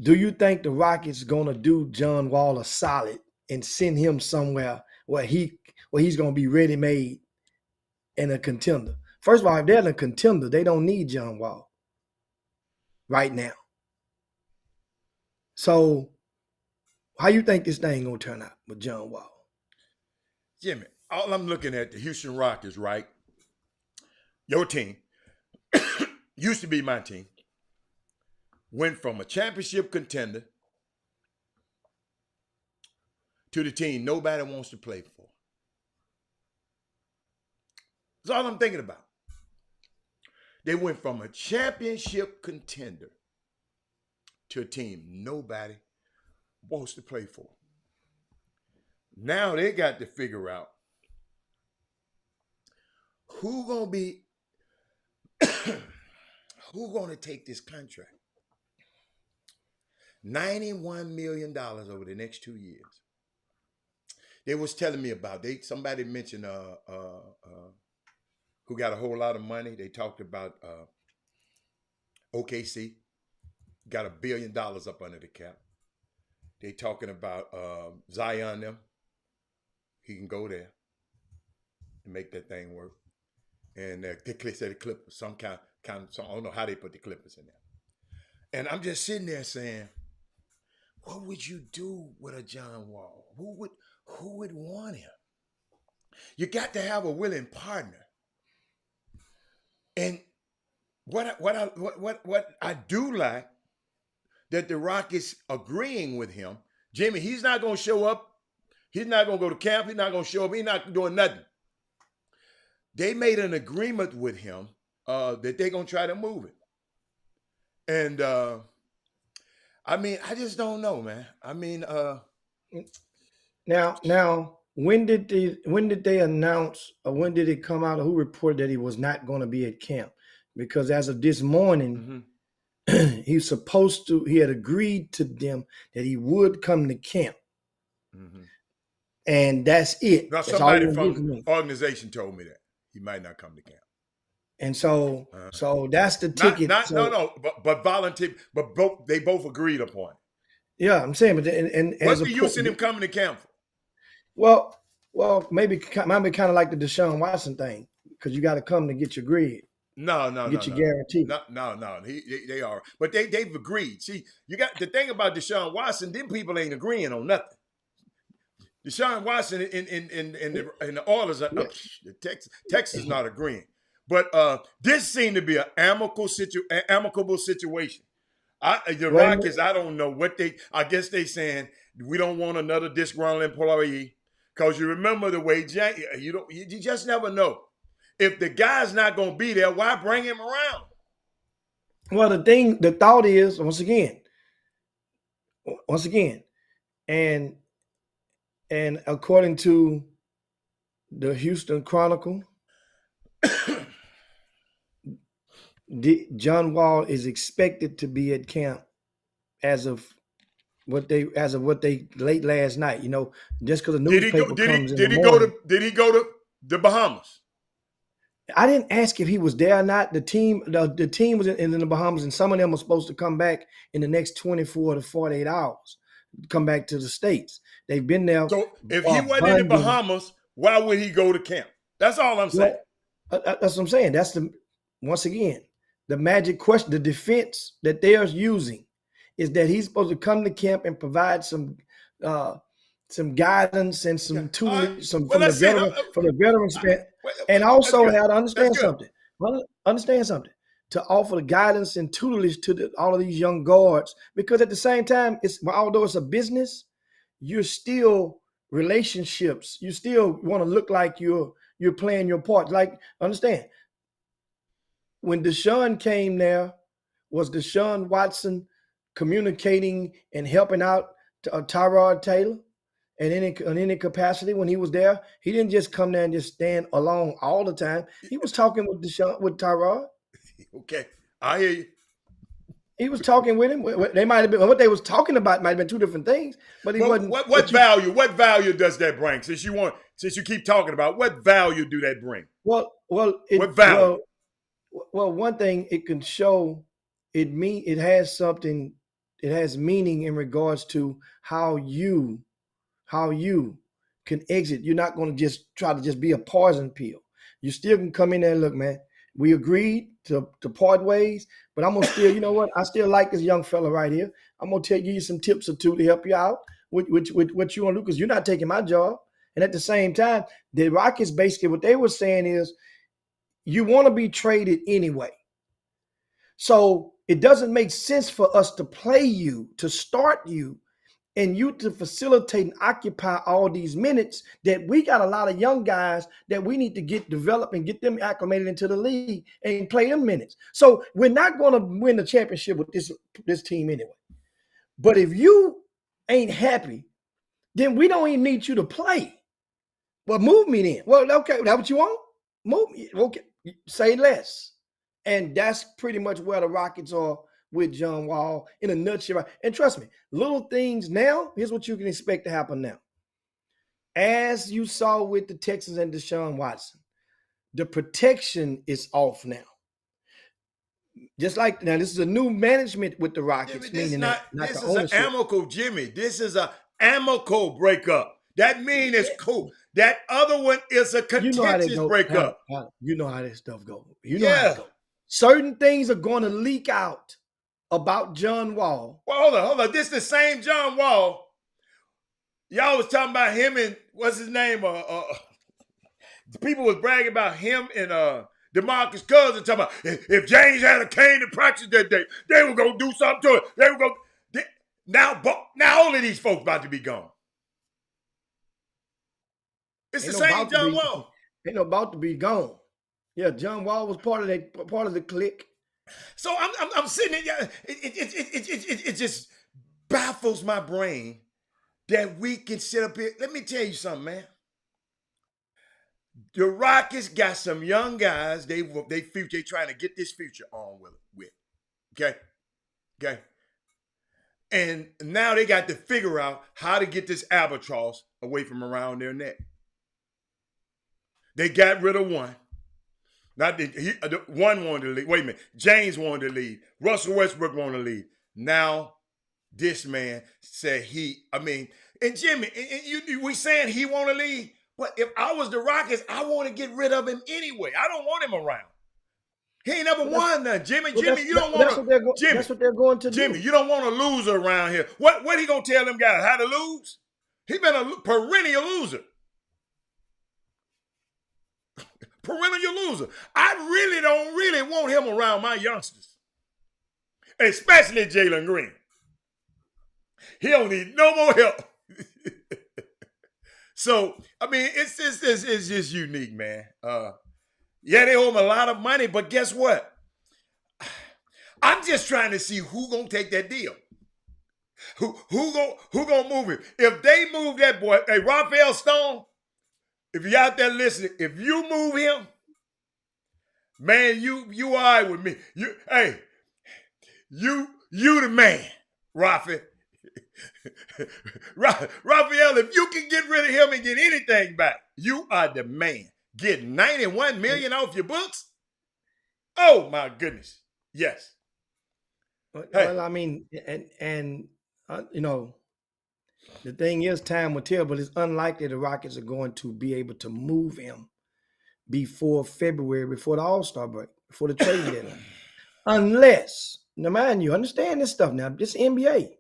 Do you think the Rockets gonna do John Wall a solid and send him somewhere where he's gonna be ready made and a contender? First of all, if they're a contender, they don't need John Wall right now. So how you think this thing gonna turn out with John Wall? Jimmy, all I'm looking at the Houston Rockets, right? Your team used to be my team. Went from a championship contender to the team nobody wants to play for. That's all I'm thinking about. They went from a championship contender to a team nobody wants to play for. Now they got to figure out who gonna take this contract. $91 million over the next 2 years. They was telling me about, somebody mentioned who got a whole lot of money. They talked about OKC, got $1 billion up under the cap. They talking about Zion them. He can go there and make that thing work. And they said the Clippers, some kind of, I don't know how they put the Clippers in there. And I'm just sitting there saying, what would you do with a John Wall? Who would want him? You got to have a willing partner. And what I do like that the Rockets agreeing with him, Jimmy, he's not going to show up. He's not going to go to camp. He's not going to show up. He's not doing nothing. They made an agreement with him that they're going to try to move it. And I mean, I just don't know, man. I mean, Now, when did they announce, or when did it come out, or who reported that he was not going to be at camp? Because as of this morning, mhm, he had agreed to them that he would come to camp, mhm. and that's it. Now That's all somebody he gonna do for from me. the organization told me that he might not come to camp. And so, Uh, that's the not ticket. not no So no, but volunteer, but they both agreed upon it. yeah, I'm saying, but and as What's a the use in him coming to camp for? well, maybe might be kind of like the Deshaun Watson thing, because you got to come to get your grid, No, no, no, get your no, no. guarantee. No, no, no. They are, but they've agreed. See, you got the thing about Deshaun Watson. Them people ain't agreeing on nothing. Deshaun Watson in the Oilers, Yeah. Texas is not agreeing. But this seemed to be an amicable situation. The Well, Rockets, I don't know what I guess they saying we don't want another disgruntled employee, because you remember the way you just never know. If the guy's not going to be there, why bring him around? well, the thought is once again, and according to the Houston Chronicle, John Wall is expected to be at camp as of what they late last night. Just because the Did he go? newspaper comes in the Did he go morning. to? Did he go to the Bahamas? I didn't ask if he was there or not. The team was in the Bahamas, and some of them were supposed to come back in the next 24 to 48 hours, come back to the States. They've been there. So if he wasn't in the Bahamas, why would he go to camp? That's all I'm saying. That's what I'm saying. That's once again, the magic question, the defense that they are using is that he's supposed to come to camp and provide some guidance and some tools, from the veteran span, and also how to understand something. To offer the guidance and tutelage to all of these young guards, because at the same time, although it's a business, you're still relationships. You still want to look like you're playing your part. Like, understand, when Deshaun came there, was Deshaun Watson communicating and helping out Tyrod Taylor in any capacity when he was there? He didn't just come there and just stand alone all the time. He was talking with Tyrod. Okay, I hear you. He was talking with him. They might have been, what they was talking about might have been two different things, but he wasn't. What value does that bring? Since you keep talking about, what value do that bring? What value? Well, one thing it can show, it has something, it has meaning in regards to how you can exit. You're not going to just try to just be a poison pill. You still can come in there and look, man, we agreed to part ways, but I'm gonna still, you know what? I still like this young fella right here. I'm gonna give you some tips or two to help you out with what you want to do, because you're not taking my job. And at the same time, the Rockets, basically what they were saying is, you want to be traded anyway. So it doesn't make sense for us to play you, to start you, and you to facilitate and occupy all these minutes, that we got a lot of young guys that we need to get developed and get them acclimated into the league and play them minutes. So we're not going to win the championship with this team anyway. But if you ain't happy, then we don't even need you to play. Well, move me then. Well, okay, that's what you want? Move me. Okay, say less. And that's pretty much where the Rockets are with John Wall in a nutshell. And trust me, little things now, here's what you can expect to happen now. As you saw with the Texans and Deshaun Watson, the protection is off now. Just like now, this is a new management with the Rockets. Jimmy, this is ownership. an amicable, Jimmy. This is an amicable breakup. That means it's cool. That other one is a contentious breakup. You know how this stuff goes. You know how it goes. Certain things are going to leak out about John Wall. Well, hold on. This is the same John Wall. Y'all was talking about him and what's his name? People was bragging about him and DeMarcus Cousins, talking about if James had came to practice that day, they were gonna do something to it. They were gonna now all of these folks about to be gone. It's the same John Wall. Ain't no about to be gone. Yeah, John Wall was part of the clique. So I'm sitting there. It's just baffles my brain that we can sit up here. Let me tell you something, man. The Rockets got some young guys. They trying to get this future on with. Okay. And now they got to figure out how to get this albatross away from around their neck. They got rid of one. One wanted to leave. Wait a minute. James wanted to leave. Russell Westbrook wanted to leave. Now, this man said and Jimmy, we saying he want to leave, but if I was the Rockets, I want to get rid of him anyway. I don't want him around. He ain't never won nothing. Jimmy, you don't want to. Jimmy, that's what they're going to do. Jimmy, you don't want a loser around here. What he gonna tell them guys? How to lose? He been a perennial loser. Perennial loser. I don't want him around my youngsters, especially Jalen Green. He don't need no more help. So it's just unique, man. Yeah, they owe him a lot of money, but guess what? I'm just trying to see who gonna take that deal. Who gonna move him? If they move that boy, hey, Rafael Stone, if you're out there listening, if you move him, man, you all right with me. You the man, Rafa. Rafael, if you can get rid of him and get anything back, you are the man. Get $91 million off your books? Oh my goodness. Yes. Well, and the thing is, time will tell, but it's unlikely the Rockets are going to be able to move him before February, before the All-Star break, before the trade deadline. Unless, now mind you, understand this stuff now, this NBA.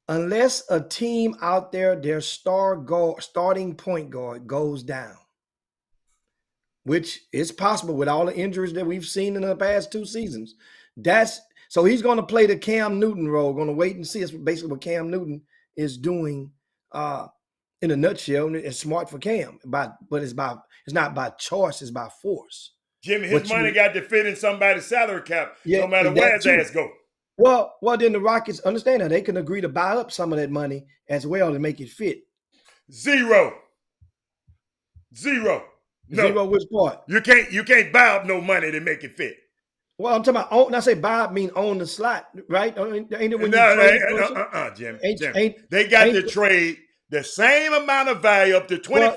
Unless a team out there, their starting point guard goes down, which is possible with all the injuries that we've seen in the past 2 seasons. So he's going to play the Cam Newton role. Going to wait and see. That's basically what Cam Newton is doing. In a nutshell, it's smart for Cam, but it's not by choice. It's by force. Jimmy, his money got to fit in somebody's salary cap, no matter where his ass go. Well, then the Rockets understand that they can agree to buy up some of that money as well to make it fit. Zero. No. Zero which part? You can't buy up no money to make it fit. Well, I'm talking about own. When I say buy up, mean own the slot, right? Ain't it when Jim. They got to trade the same amount of value up to 25%.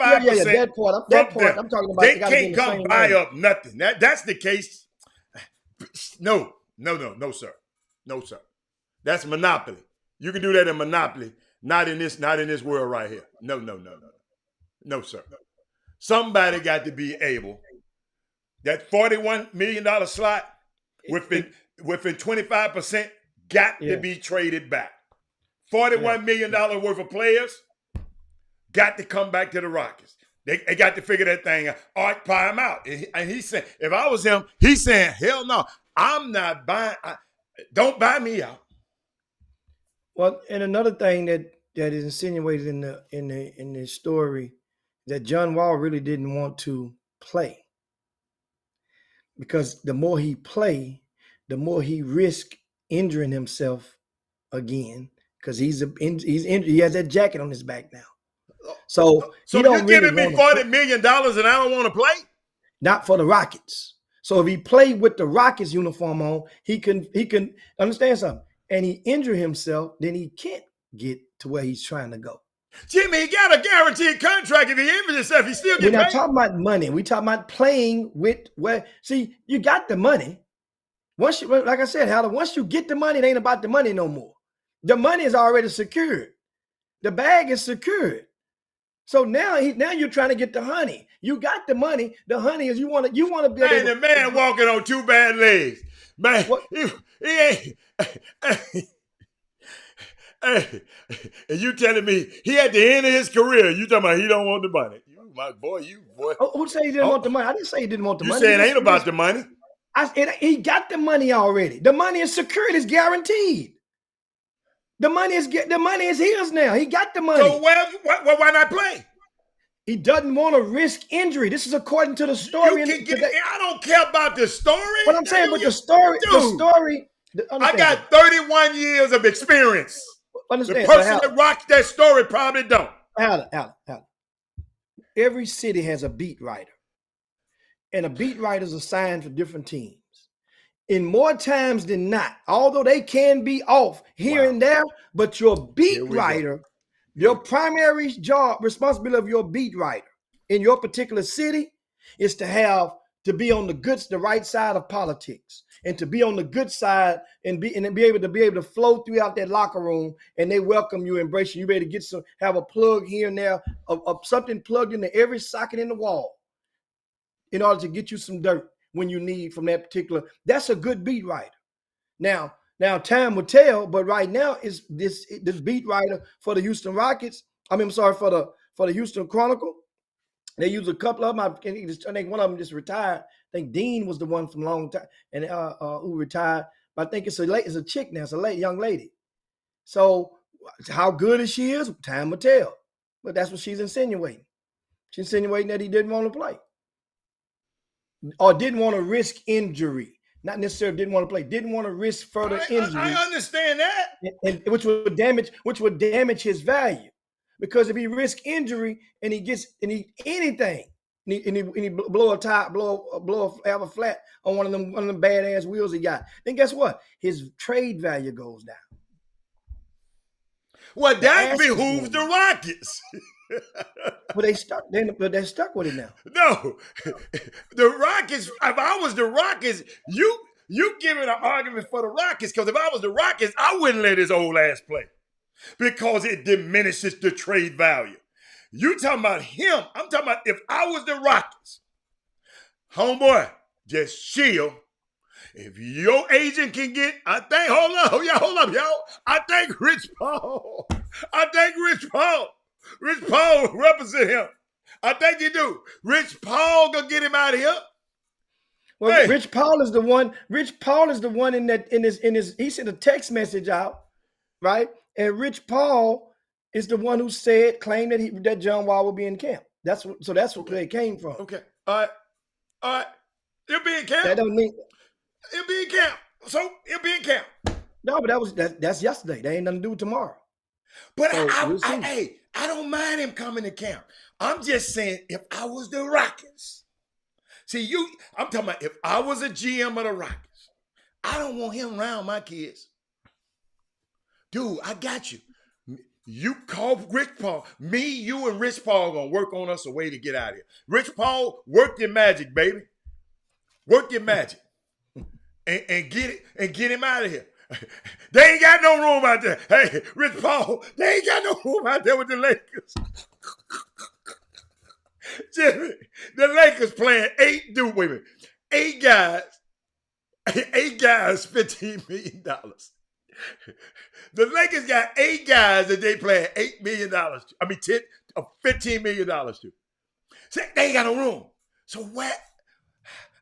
That part. I'm talking about. They can't come buy up nothing. That's the case. No, sir. No, sir. That's monopoly. You can do that in monopoly, not in this world right here. No, sir. Somebody got to be able. That $41 million slot within 25% got to be traded back. $41 million worth of players got to come back to the Rockets. They got to figure that thing out. Art buy him out. And he said, if I was him, he's saying, hell no, I'm not buying. Don't buy me out. Well, and another thing that is insinuated in the story that John Wall really didn't want to play, because the more he play, the more he risk injuring himself again, because he's injured. He has that jacket on his back now. So you're giving me $40 million and I don't want to play? Not for the Rockets. So if he played with the Rockets uniform on, he can understand something. And he injure himself, then he can't get to where he's trying to go. Jimmy, he got a guaranteed contract. If he injures himself, he still get paid. We're not talking about money. We're talking about playing with see, you got the money. Like I said, Howard, once you get the money, it ain't about the money no more. The money is already secured. The bag is secured. So now you're trying to get the honey. You got the money. The honey is you want to be able to. The man walking on 2 bad legs. Man, he ain't. Hey, and you telling me he at the end of his career, you talking about he don't want the money. You boy. Who said he didn't want the money? I didn't say he didn't want the money. You saying it ain't about the money. He got the money already. The money is secured. It's guaranteed. The money is his now. He got the money. So why not play? He doesn't want to risk injury. This is according to the story. I don't care about the story. What I'm saying, but the story. I got 31 years of experience. The person that rocks that story probably don't. Alan. Every city has a beat writer. And a beat writer is assigned for different teams. In more times than not, although they can be off here and there, but your beat writer, your primary job, responsibility of your beat writer in your particular city is to be on the right side of politics, and to be on the good side and be able to flow throughout that locker room, and they welcome you, embrace you. You better have a plug here and there of something plugged into every socket in the wall in order to get you some dirt when you need from that particular. That's a good beat writer. Now time will tell, but right now is this beat writer for the Houston Rockets. For the Houston Chronicle. They use a couple of them. I think one of them just retired. I think Dean was the one from a long time and who retired. But I think it's a chick now. It's a young lady. So how good as she is, time will tell. But that's what she's insinuating. She's insinuating that he didn't want to play. Or didn't want to risk injury. Not necessarily didn't want to play. Didn't want to risk further injury. I understand that. And which would damage his value. Because if he risks injury and he blow a tire, have a flat on one of them badass wheels he got, then guess what? His trade value goes down. Well, that behooves the Rockets. But they're stuck with it now. No, the Rockets. If I was the Rockets, you giving an argument for the Rockets, because if I was the Rockets, I wouldn't let his old ass play. Because it diminishes the trade value. You talking about him. I'm talking about if I was the Rockets. Homeboy, just chill. If your agent can get, hold up, y'all. I think Rich Paul represent him. I think you do. Rich Paul gonna get him out of here. Well, hey. Rich Paul is the one in his he sent a text message out, right? And Rich Paul is the one who claimed that John Wall will be in camp. That's what they came from. Okay. All right. He'll be in camp. That don't mean he'll be in camp. So he'll be in camp. No, but that's yesterday. That ain't nothing to do with tomorrow. But so I don't mind him coming to camp. I'm just saying, if I was the Rockets, I'm talking about if I was a GM of the Rockets, I don't want him around my kids. Dude, I got you. You call Rich Paul. Me, you, and Rich Paul gonna work on us a way to get out of here. Rich Paul, work your magic, baby. Work your magic. And get him out of here. They ain't got no room out there. Hey, Rich Paul, they ain't got no room out there with the Lakers. Jimmy, the Lakers playing 8 guys, $15 million. The Lakers got 8 guys that they playing $8 million. $15 million to. So they ain't got no room. So what?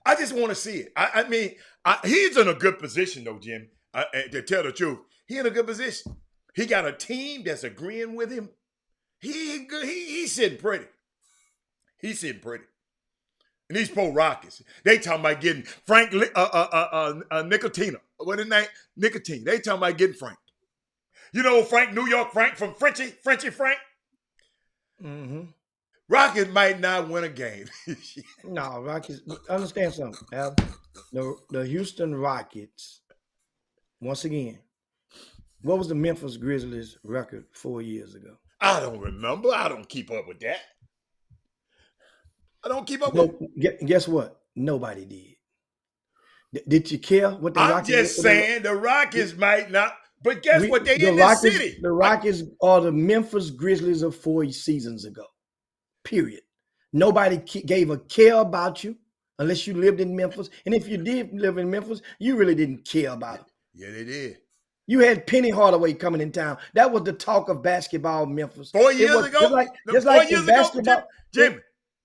I just want to see it. He's in a good position though, Jim. To tell the truth, he in a good position. He got a team that's agreeing with him. He's sitting pretty. He's sitting pretty. And these poor Rockets, they talking about getting Frank Nicotina. What his name? Nicotine. They talking about getting Frank. You know Frank, New York Frank from Frenchie Frank? Mm-hmm. Rockets might not win a game. No, Rockets, understand something, Al. The Houston Rockets, once again, what was the Memphis Grizzlies record 4 years ago? I don't remember. I don't keep up with that. I don't keep up with it. Guess what? Nobody did. Did you care what the Rockets did? I'm just saying the Rockets might not, but guess what? They in the city. The Rockets are the Memphis Grizzlies of 4 seasons ago. Period. Nobody gave a care about you unless you lived in Memphis. And if you did live in Memphis, you really didn't care about it. Yeah, they did. You had Penny Hardaway coming in town. That was the talk of basketball in Memphis. 4 years ago? Just like 4 years ago,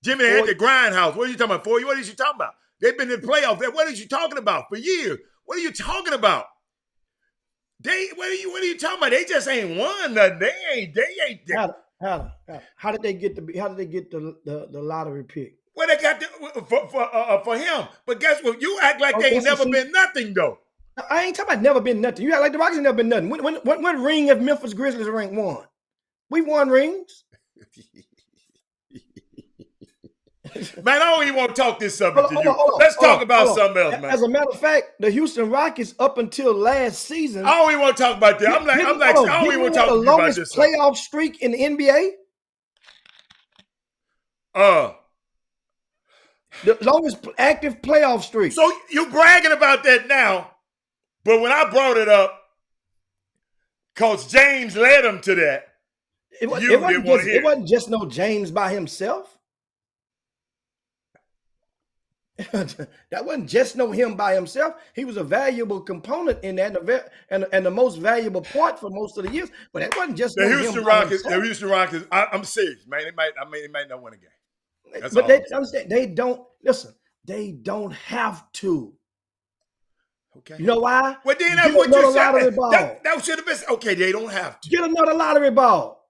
Jimmy, they had the Grindhouse. What are you talking about? 4 years? What are you talking about? They've been in the playoffs. What are you talking about for years? What are you talking about? What are you talking about? They just ain't won nothing. They ain't. How did they get the lottery pick? Well, they got for him. But guess what? You act like they ain't never been nothing though. I ain't talking about never been nothing. You act like the Rockets ain't never been nothing. When ring have Memphis Grizzlies ring won? We won rings. Man, I don't even want to talk this subject to you. Hold on, Let's talk about something else, man. As a matter of fact, the Houston Rockets up until last season. I don't even want to talk about that. I don't even want to talk to you about this. The longest playoff streak in the NBA. The longest active playoff streak. So you bragging about that now, but when I brought it up, Coach James led them to that. It wasn't just no James by himself. That wasn't just no him by himself. He was a valuable component in that, and the most valuable part for most of the years. But that wasn't just the Houston Rockets. The Houston Rockets. I'm serious, man. They might not win a game. That's but they don't listen. They don't have to. Okay. You know why? Well, then that's what you said. That should have been okay. They don't have to get another lottery ball,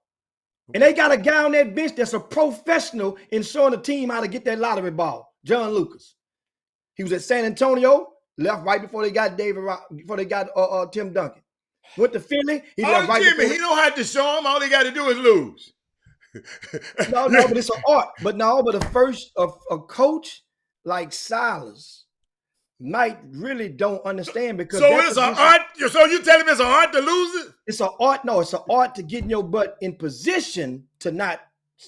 and they got a guy on that bench that's a professional in showing the team how to get that lottery ball. John Lucas. He was at San Antonio, left right before they got Tim Duncan. Went to Philly. He left right Jimmy, he don't have to show them. All they got to do is lose. No, but it's an art. But the first a coach like Silas might really don't understand because it's an art. So you telling me it's an art to lose it? It's an art. No, it's an art to getting your butt in position to not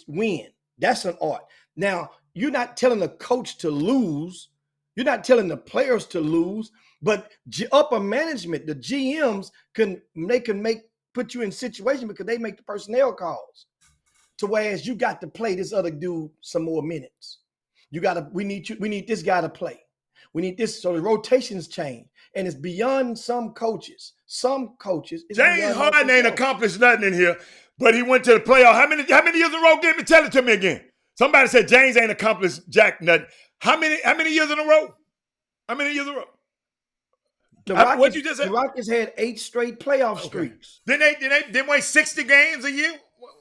win. That's an art. Now you're not telling the coach to lose. You're not telling the players to lose, but upper management, the GMs can put you in situation because they make the personnel calls. To whereas you got to play this other dude some more minutes. We need this guy to play. We need this. So the rotations change. And it's beyond some coaches. James Harden ain't accomplished nothing in here, but he went to the playoff. How many years in a row? Tell it to me again. Somebody said James ain't accomplished jack nothing. How many years in a row? How many years in a row? What you just said? The Rockets had 8 straight playoff streaks. Then they win 60 games a year?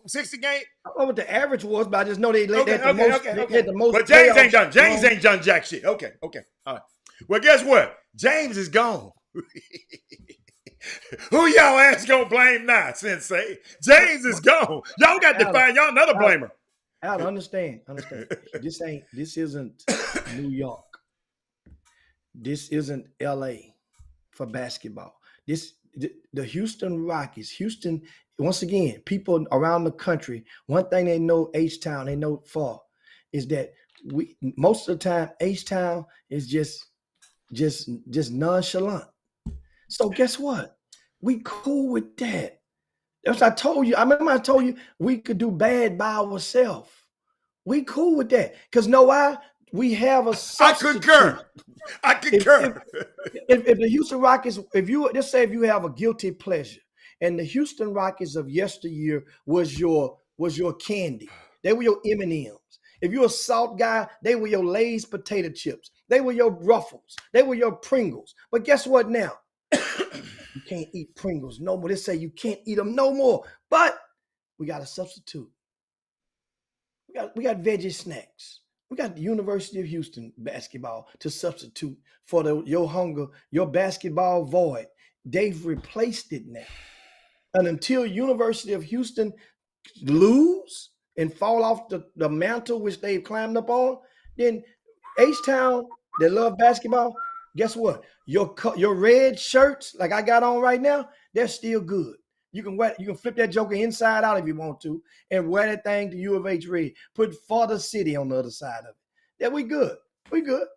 60 games? I don't know what the average was, but I just know they had the most. But James ain't done. James ain't done jack shit. Okay. All right. Well, guess what? James is gone. Who y'all ass gonna blame now, Sensei? James is gone. Y'all got to find y'all another blamer. Al, understand. This isn't New York. This isn't LA for basketball. The Houston Rockets, once again, people around the country, one thing they know H-Town, they know for is that most of the time, H-Town is just nonchalant. So guess what? We cool with that. That's what I told you. I remember I told you we could do bad by ourselves. We cool with that. Because know why? We have a substitute. I concur. If the Houston Rockets, let's say if you have a guilty pleasure, and the Houston Rockets of yesteryear was your candy. They were your M&Ms. If you're a salt guy, they were your Lay's potato chips. They were your Ruffles. They were your Pringles. But guess what now? You can't eat Pringles no more. They say you can't eat them no more. But we got a substitute. We got veggie snacks. We got the University of Houston basketball to substitute for your hunger, your basketball void. They've replaced it now. And until University of Houston lose and fall off the mantle which they've climbed up on, then H-Town, they love basketball. Guess what? Your red shirts, like I got on right now, they're still good. You can flip that joker inside out if you want to, and wear that thing to U of H red. Put For the City on the other side of it. Yeah, we good. We good.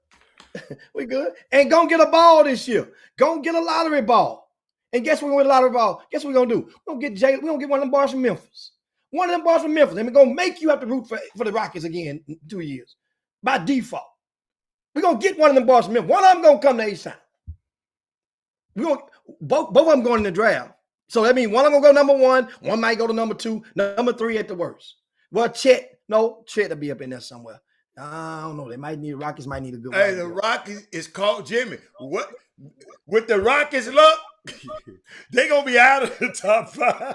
We good. And go get a ball this year. Go get a lottery ball. And guess what we're going to win a lottery ball? Guess what we're going to do? We're going to get one of them bars from Memphis. One of them bars from Memphis. And we're going to make you have to root for the Rockets again in 2 years. By default. We're going to get one of them bars from Memphis. One of them going to come to H-Town. Both of them going in the draft. So that means one of them going to go number 1. One might go to number 2. Number 3 at the worst. Well, Chet will be up in there somewhere. I don't know. Rockets might need a good one. Hey, the Rockets is called Jimmy. What? With the Rockets luck, they going to be out of the top 5.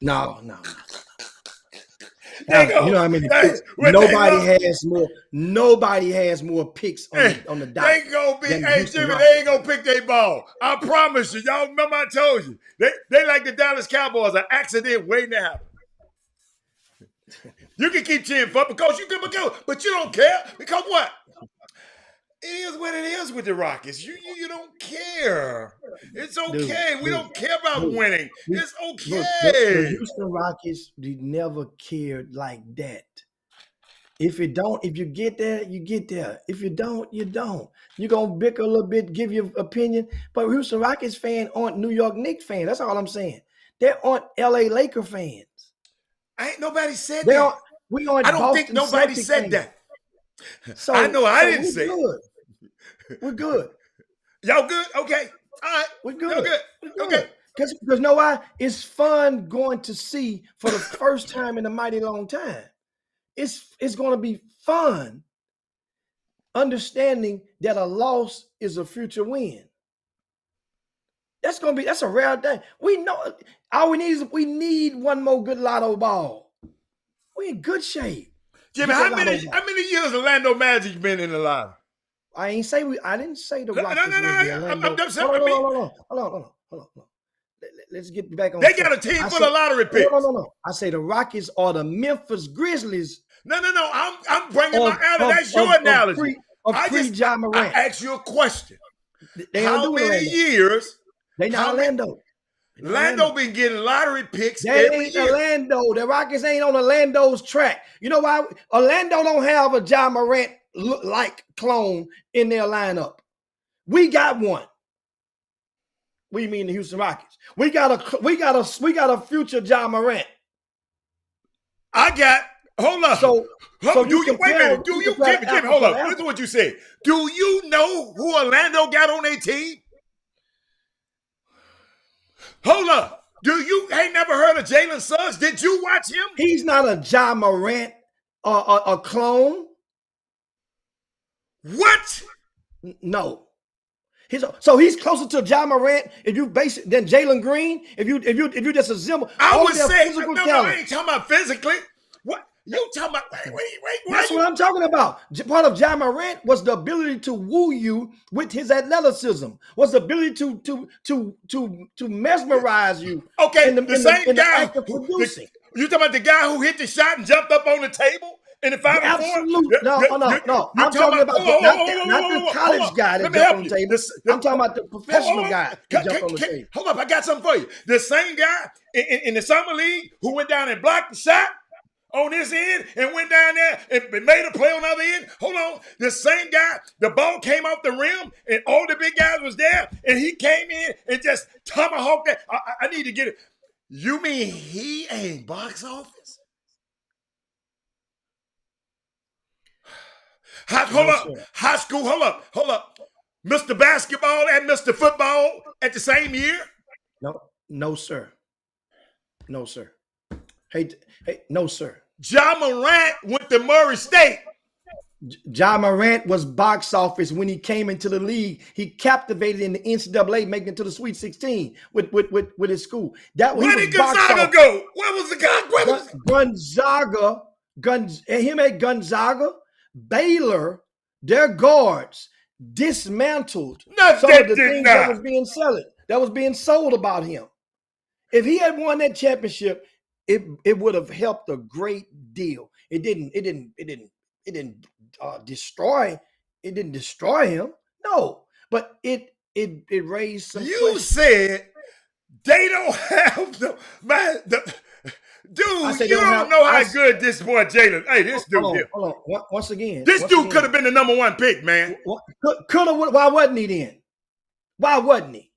No. They You know go, how many they, picks? when they go, Nobody has more picks on the dot. they gonna be, than the hey Houston Jimmy, Rockets. they ain't gonna pick their ball. I promise you. Y'all remember I told you. They like the Dallas Cowboys, an accident waiting to happen. You can keep cheering for it because you can go, but you don't care because what? It is what it is with the Rockets. You don't care. It's okay. We don't care about winning. It's The okay. Houston Rockets never cared like that. If you get there, you get there. If you don't, you don't. You're gonna bicker a little bit, give your opinion. But Houston Rockets fans aren't New York Knicks fans. That's all I'm saying. They aren't LA Laker fans. Ain't nobody said They that. aren't. We aren't. I don't Boston think nobody Celtics said fans. that. So I know I didn't we're say it. good. We're good. Y'all good? Okay. All right. We're good. Y'all good? We're good. Okay. Because you know why? It's fun going to see for the first time in a mighty long time. It's going to be fun understanding that a loss is a future win. That's a rare thing. We know all we need one more good lotto ball. We in good shape. Jimmy, how many years Orlando Magic been in the line? I didn't say the Rockets. No. I'm just saying. Hold on. Let's get back on. They got a team full of lottery picks. No. I say the Rockets are the Memphis Grizzlies. No. I'm bringing my analogy. That's your analogy. Ja Morant. I asked you a question. How many years? They not Orlando. Orlando been getting lottery picks They every ain't year. Orlando. The Rockets ain't on Orlando's track. You know why? Orlando don't have a Ja Morant like clone in their lineup. We got one. What do you mean the Houston Rockets? We got a future Ja Morant. Hold up. So wait a minute. Jimmy, hold up. Listen to what you said. Do you know who Orlando got on their team? Hold up. You ain't never heard of Jalen Suggs? Did you watch him? He's not a Ja Morant a clone. What? No. So he's closer to Ja Morant if you base it than Jalen Green. If you just assemble I all would their say physical no, talent. I ain't talking about physically. What you talking about? Wait. That's what I'm talking about. Part of Ja Morant was the ability to woo you with his athleticism. Was the ability to mesmerize you. Okay, the same guy act of producing. You talking about the guy who hit the shot and jumped up on the table in the Final Four? Absolutely. No. I'm talking about not the college guy that jumped on the table. I'm talking about the professional guy that jumped on the table. Hold up, I got something for you. The same guy in the summer league who went down and blocked the shot on this end and went down there and made a play on the other end. Hold on. The same guy, the ball came off the rim and all the big guys was there and he came in and just tomahawked that. I need to get it. You mean he ain't box office? Hold up. Mr. Basketball and Mr. Football at the same year? No, sir. Hey, no, sir. Ja Morant went to Murray State. Ja Morant was box office when he came into the league. He captivated in the NCAA, making it to the Sweet 16 with his school. Where did Gonzaga go? Where was the guy? Gonzaga, Baylor, their guards dismantled some of the things that was being sold about him. If he had won that championship, it would have helped a great deal. It didn't destroy him. No, but it raised some questions. Said they don't have dude, you don't know how good this boy Jalen. Hey, this dude here. Hold on. Once again. This dude could have been the number one pick, man. Could have. Why wasn't he then? Why wasn't he?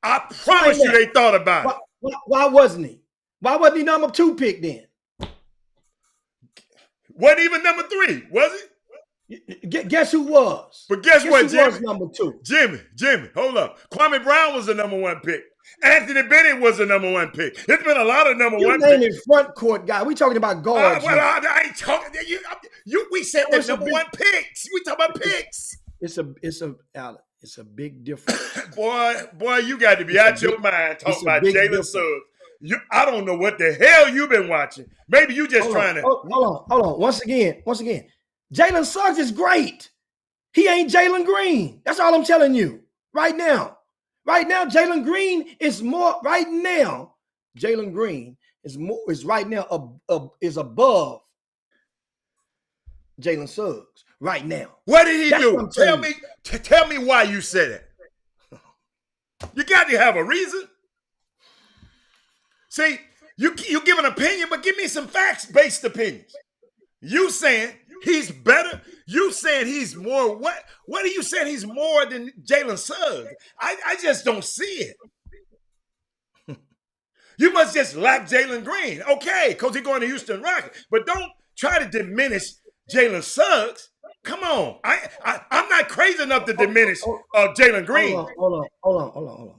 I promise you they thought about it. Why wasn't he? Why wasn't he number 2 pick then? Wasn't even number 3, was he? Guess who was? But guess what, Jimmy? Was number 2. Jimmy, hold up. Kwame Brown was the number 1 pick. Anthony Bennett was the number 1 pick. There's been a lot of number 1 picks. You front court guy. We talking about guards. I ain't talking. We said that number 1 picks. We talking about picks. It's a big difference. boy, you got to be out your mind talking about Jalen Suggs. I don't know what the hell you've been watching. Maybe you just trying to. Hold on. Once again, Jalen Suggs is great. He ain't Jalen Green. That's all I'm telling you right now. Right now, Jalen Green is more. Right now, Jalen Green is more. Is right now is above Jalen Suggs. Right now. What did he do? Tell me why you said it. You got to have a reason. See, you give an opinion, but give me some facts-based opinions. You saying he's better? You saying he's more? What are you saying he's more than Jalen Suggs? I just don't see it. You must just lack Jalen Green. Okay, because he's going to Houston Rockets. But don't try to diminish Jalen Suggs. Come on. I'm not crazy enough to diminish Jalen Green. Hold on.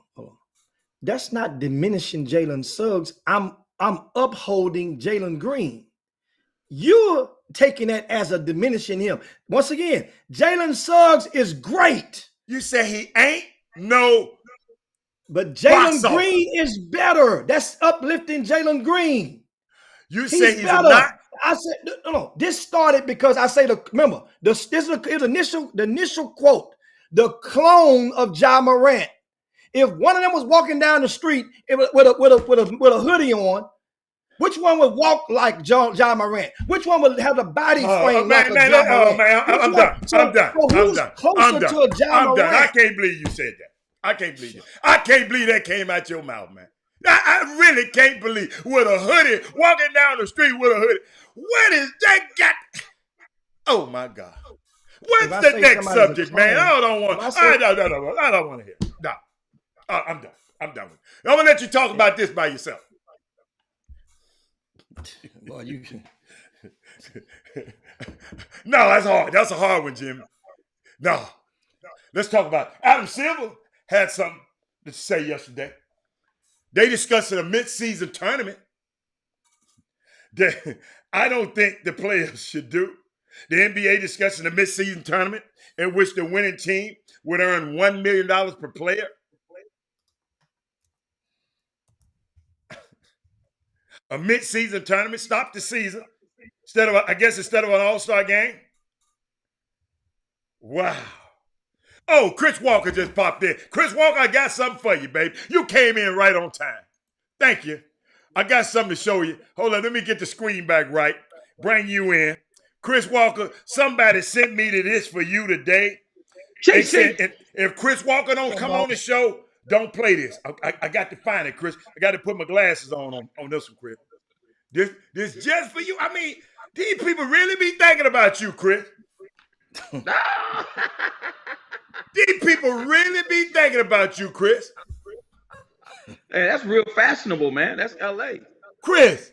That's not diminishing Jalen Suggs. I'm upholding Jalen Green. You're taking that as a diminishing him. Once again, Jalen Suggs is great. You say he ain't? No. But Jalen Green is better. That's uplifting Jalen Green. You say he's not? I said no. This started because I say remember this is the initial quote, the clone of Ja Morant. If one of them was walking down the street with a hoodie on, which one would walk like Ja Morant? Which one would have the body frame like a Ja Morant? I'm done. I'm done. I can't believe you said that. I can't believe it. I can't believe that came out your mouth, man. I really can't believe with a hoodie, walking down the street with a hoodie. What is that got? Oh my God. What's the next subject, man? I don't want to hear it. No. I'm done. I'm done with it. I'm gonna let you talk about this by yourself. Well, you can. No, that's hard. That's a hard one, Jimmy. No. Let's talk about it. Adam Silver had something to say yesterday. They discussed a mid-season tournament that I don't think the players should do. The NBA discussing a mid-season tournament in which the winning team would earn $1 million per player. A mid-season tournament, stop the season instead of an all-star game. Wow. Oh, Chris Walker just popped in. Chris Walker, I got something for you, baby. You came in right on time. Thank you. I got something to show you. Hold on, let me get the screen back right. Bring you in. Chris Walker, somebody sent me to this for you today. They said if Chris Walker don't come on the show, don't play this. I got to find it, Chris. I got to put my glasses on this one, Chris. This just for you. I mean, these people really be thinking about you, Chris. These people really be thinking about you, Chris. Hey, that's real fashionable, man. That's LA. Chris,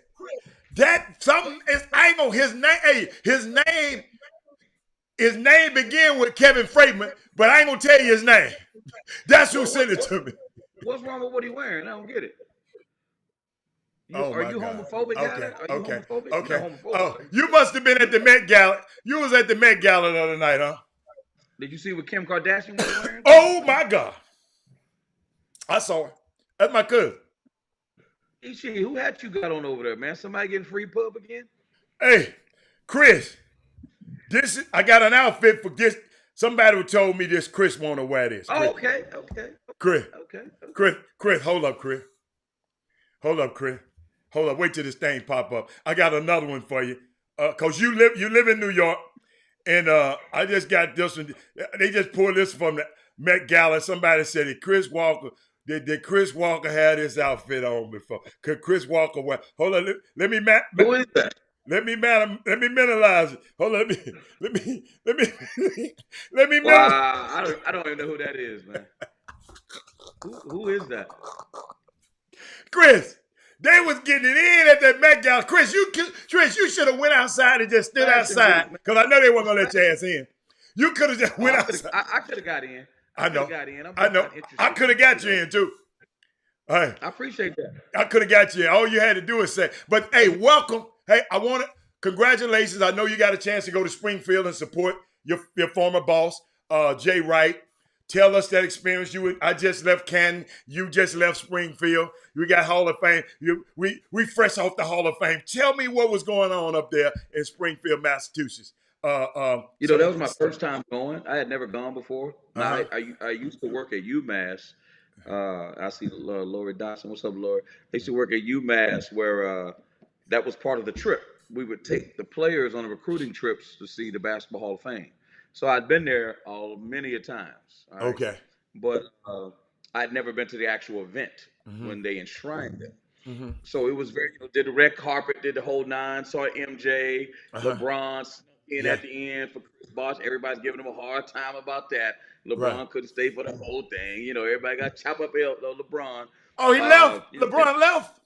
that something is I ain't gonna his name. Hey, his name begin with Kevin Freeman, but I ain't gonna tell you his name. That's who sent it to me. What's wrong with what he wearing? I don't get it. Are you homophobic? Okay. Oh, you must have been at the Met Gala. You was at the Met Gala the other night, huh? Did you see what Kim Kardashian was wearing? Oh my God! I saw her. That's my cousin. Who hat you got on over there, man? Somebody getting free pub again? Hey, Chris, I got an outfit for this. Somebody told me this. Chris want to wear this. Oh, okay. Chris. Chris, hold up, Chris. Hold up. Wait till this thing pop up. I got another one for you. Cause you live in New York, and I just got this one. They just pulled this from the Met Gala. Somebody said that Chris Walker. Did Chris Walker have this outfit on before? Could Chris Walker wear? Hold on, let me Who is that? Let me mentalize it. Hold on, let me. Wow, I don't even know who that is, man. Who is that? Chris, they was getting it in at that Met Gala. Chris, you should have went outside and just stood outside because I know they weren't gonna let your ass in. You could have just went outside. I could have got in. I know. I could have got you in too. All right. I appreciate that. I could have got you in. All you had to do is say, but hey, welcome. Hey, congratulations. I know you got a chance to go to Springfield and support your former boss, Jay Wright, Tell us that experience. I just left Canton. You just left Springfield. We got Hall of Fame. We fresh off the Hall of Fame. Tell me what was going on up there in Springfield, Massachusetts. That was my first time going. I had never gone before. Now, I used to work at UMass. I see Lori Dodson. What's up, Lori? I used to work at UMass where that was part of the trip. We would take the players on recruiting trips to see the Basketball Hall of Fame. So I'd been there many a times. Right? Okay. But I'd never been to the actual event when they enshrined it. Mm-hmm. So it was very, did the red carpet, did the whole nine, saw MJ, LeBron at the end for Chris Bosh. Everybody's giving him a hard time about that. LeBron couldn't stay for the whole thing. Everybody got chopped up at LeBron. Oh, he left? LeBron left?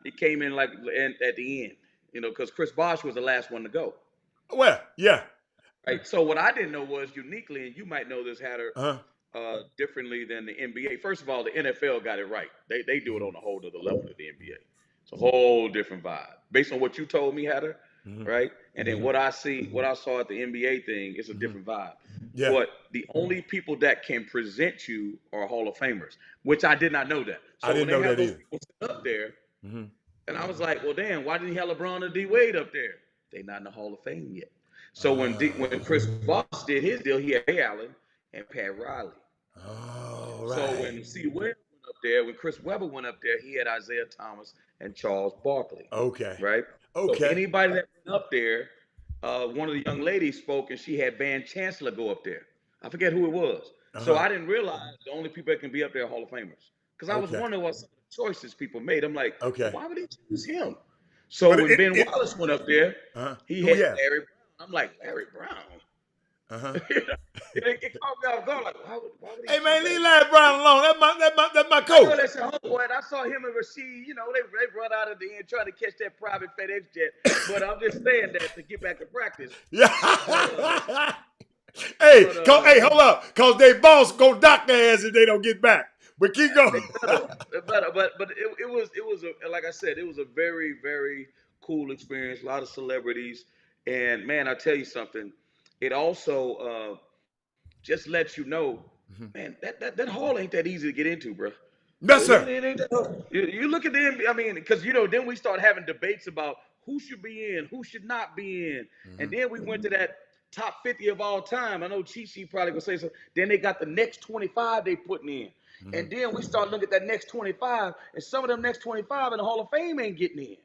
He came in at the end, because Chris Bosh was the last one to go. Well, yeah. Right. So what I didn't know was uniquely, and you might know this, Hatter, differently than the NBA. First of all, the NFL got it right. They do it on a whole other level than the NBA. It's a whole different vibe. Based on what you told me, Hatter, right? And then what I saw at the NBA thing is a different vibe. Yeah. But the only people that can present you are Hall of Famers, which I did not know that. So I didn't know that either. People up there, and I was like, well, damn, why didn't he have LeBron and D Wade up there? They not in the Hall of Fame yet. So when Chris Bosh did his deal, he had Ray Allen and Pat Riley. Oh, right. So when C. Webb went up there, when Chris Webber went up there, he had Isaiah Thomas and Charles Barkley. Okay. Right? Okay. So anybody that went up there, one of the young ladies spoke, and she had Van Chancellor go up there. I forget who it was. So I didn't realize the only people that can be up there are Hall of Famers. Because I was wondering what some of the choices people made. I'm like, why would they choose him? So when Ben Wallace went up there, he had Larry Brown. I'm like, Larry Brown? It caught me off guard. Like, why would he? Hey, man, leave Larry Brown alone. That's my coach. I said, homeboy, and I saw him and Rasheed, they run out of the end trying to catch that private FedEx jet. But I'm just saying that to get back to practice. Yeah. Hey, hold up. Because they boss go dock their ass if they don't get back. But keep going. But it was like I said, it was a very, very cool experience. A lot of celebrities. And, man, I'll tell you something. It also just lets you know, man, that hall ain't that easy to get into, bro. No, sir. You look at them, I mean, because, then we start having debates about who should be in, who should not be in. And then we went to that top 50 of all time. I know Chi probably going to say something. Then they got the next 25 they putting in. And then we start looking at that next 25, and some of them next 25 in the Hall of Fame ain't getting in.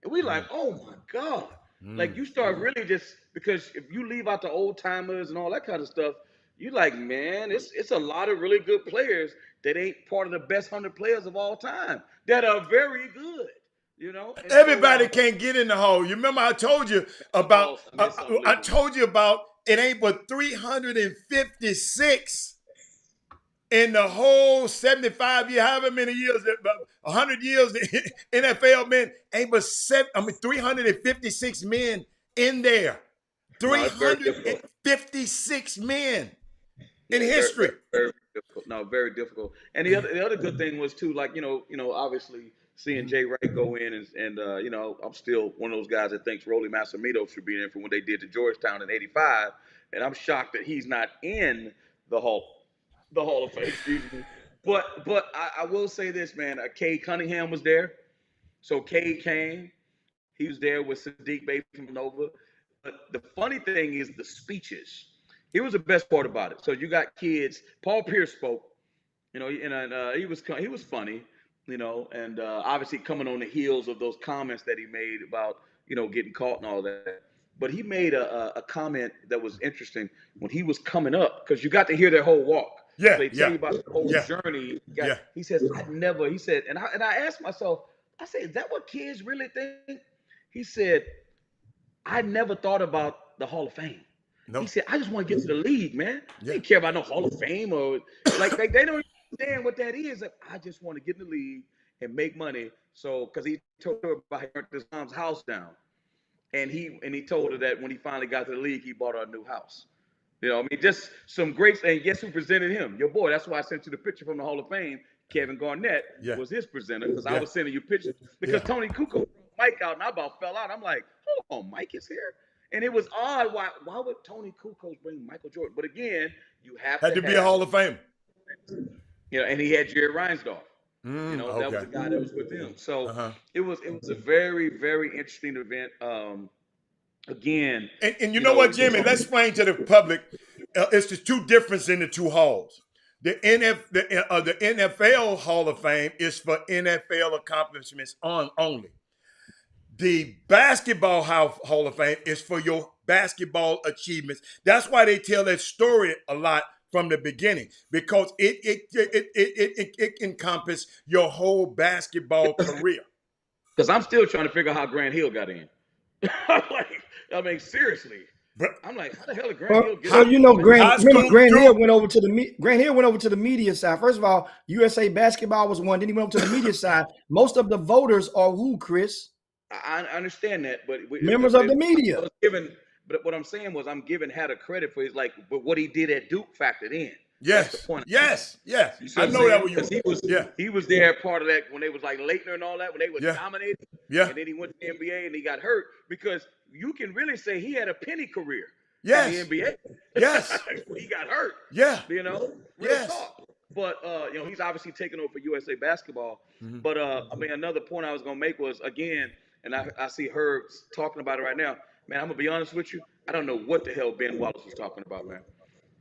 And we like, oh, my God. Like, you start really just, because if you leave out the old timers and all that kind of stuff, you like, man, it's a lot of really good players that ain't part of the best 100 players of all time that are very good, And everybody can't get in the hall. You remember I told you about, it ain't but 356 in the whole 75 years, however many years, 100 years, the NFL, man, ain't but 356 men in there. 356 men in history. Very difficult. No, very difficult. And the other good thing was too, like, obviously seeing Jay Wright go in and I'm still one of those guys that thinks Rolly Massimito should be in for when they did to Georgetown in '85, and I'm shocked that he's not in the Hall of Fame, excuse me. But I will say this, man. Cade Cunningham was there. So Cade came. He was there with Sadiq Bey from Nova. But the funny thing is the speeches. Here was the best part about it. So you got kids. Paul Pierce spoke. He was funny, and obviously coming on the heels of those comments that he made about, getting caught and all that. But he made a comment that was interesting when he was coming up, because you got to hear their whole walk. Yeah, so they tell you about the whole journey. He says, and I asked myself, I said, is that what kids really think? He said, I never thought about the Hall of Fame. Nope. He said, I just want to get to the league, man. They don't care about no Hall of Fame or like they don't understand what that is. Like, I just want to get in the league and make money. So, because he told her about he burnt his mom's house down. And he told her that when he finally got to the league, he bought her a new house. Just some great things. Guess who presented him? Your boy. That's why I sent you the picture from the Hall of Fame. Kevin Garnett was his presenter, because I was sending you pictures. Because Tony Kukoc brought Mike out, and I about fell out. I'm like, hold on, Mike is here? And it was odd. Why would Tony Kukoc bring Michael Jordan? But again, you have Had to to be a have, Hall of Famer. and he had Jerry Reinsdorf. That was Okay. the guy that was with him. So Uh-huh. it was a very, very interesting event. Again, And you know what, Jimmy? Let's explain to the public. It's the two differences in the two halls. The NFL Hall of Fame is for NFL accomplishments only. The Basketball Hall of Fame is for your basketball achievements. That's why they tell that story a lot from the beginning, because it encompasses your whole basketball career. Because I'm still trying to figure out how Grant Hill got in. Seriously. But I'm like, how the hell did Grant Hill get So in? you know, High school Grant Hill dude. went over to the media side. First of all, USA Basketball was one. Then he went over to the media side. Most of the voters are who, Chris? I understand that, but Members of the media. But what I'm saying was, I'm giving Hatter credit for but what he did at Duke factored in. Yes. That's the point. Yes. Yes. You see I what know I'm that saying? was you. 'Cause he was there part of that when they was like Leitner and all that, when they were dominating. Yeah. And then he went to the NBA and he got hurt, because you can really say he had a penny career Yes. in the NBA. Yes. He got hurt. Yeah. Real Yes. talk. But he's obviously taking over for USA Basketball. But another point I was gonna make was, again, and I see Herb talking about it right now. Man, I'm gonna be honest with you. I don't know what the hell Ben Wallace was talking about, man.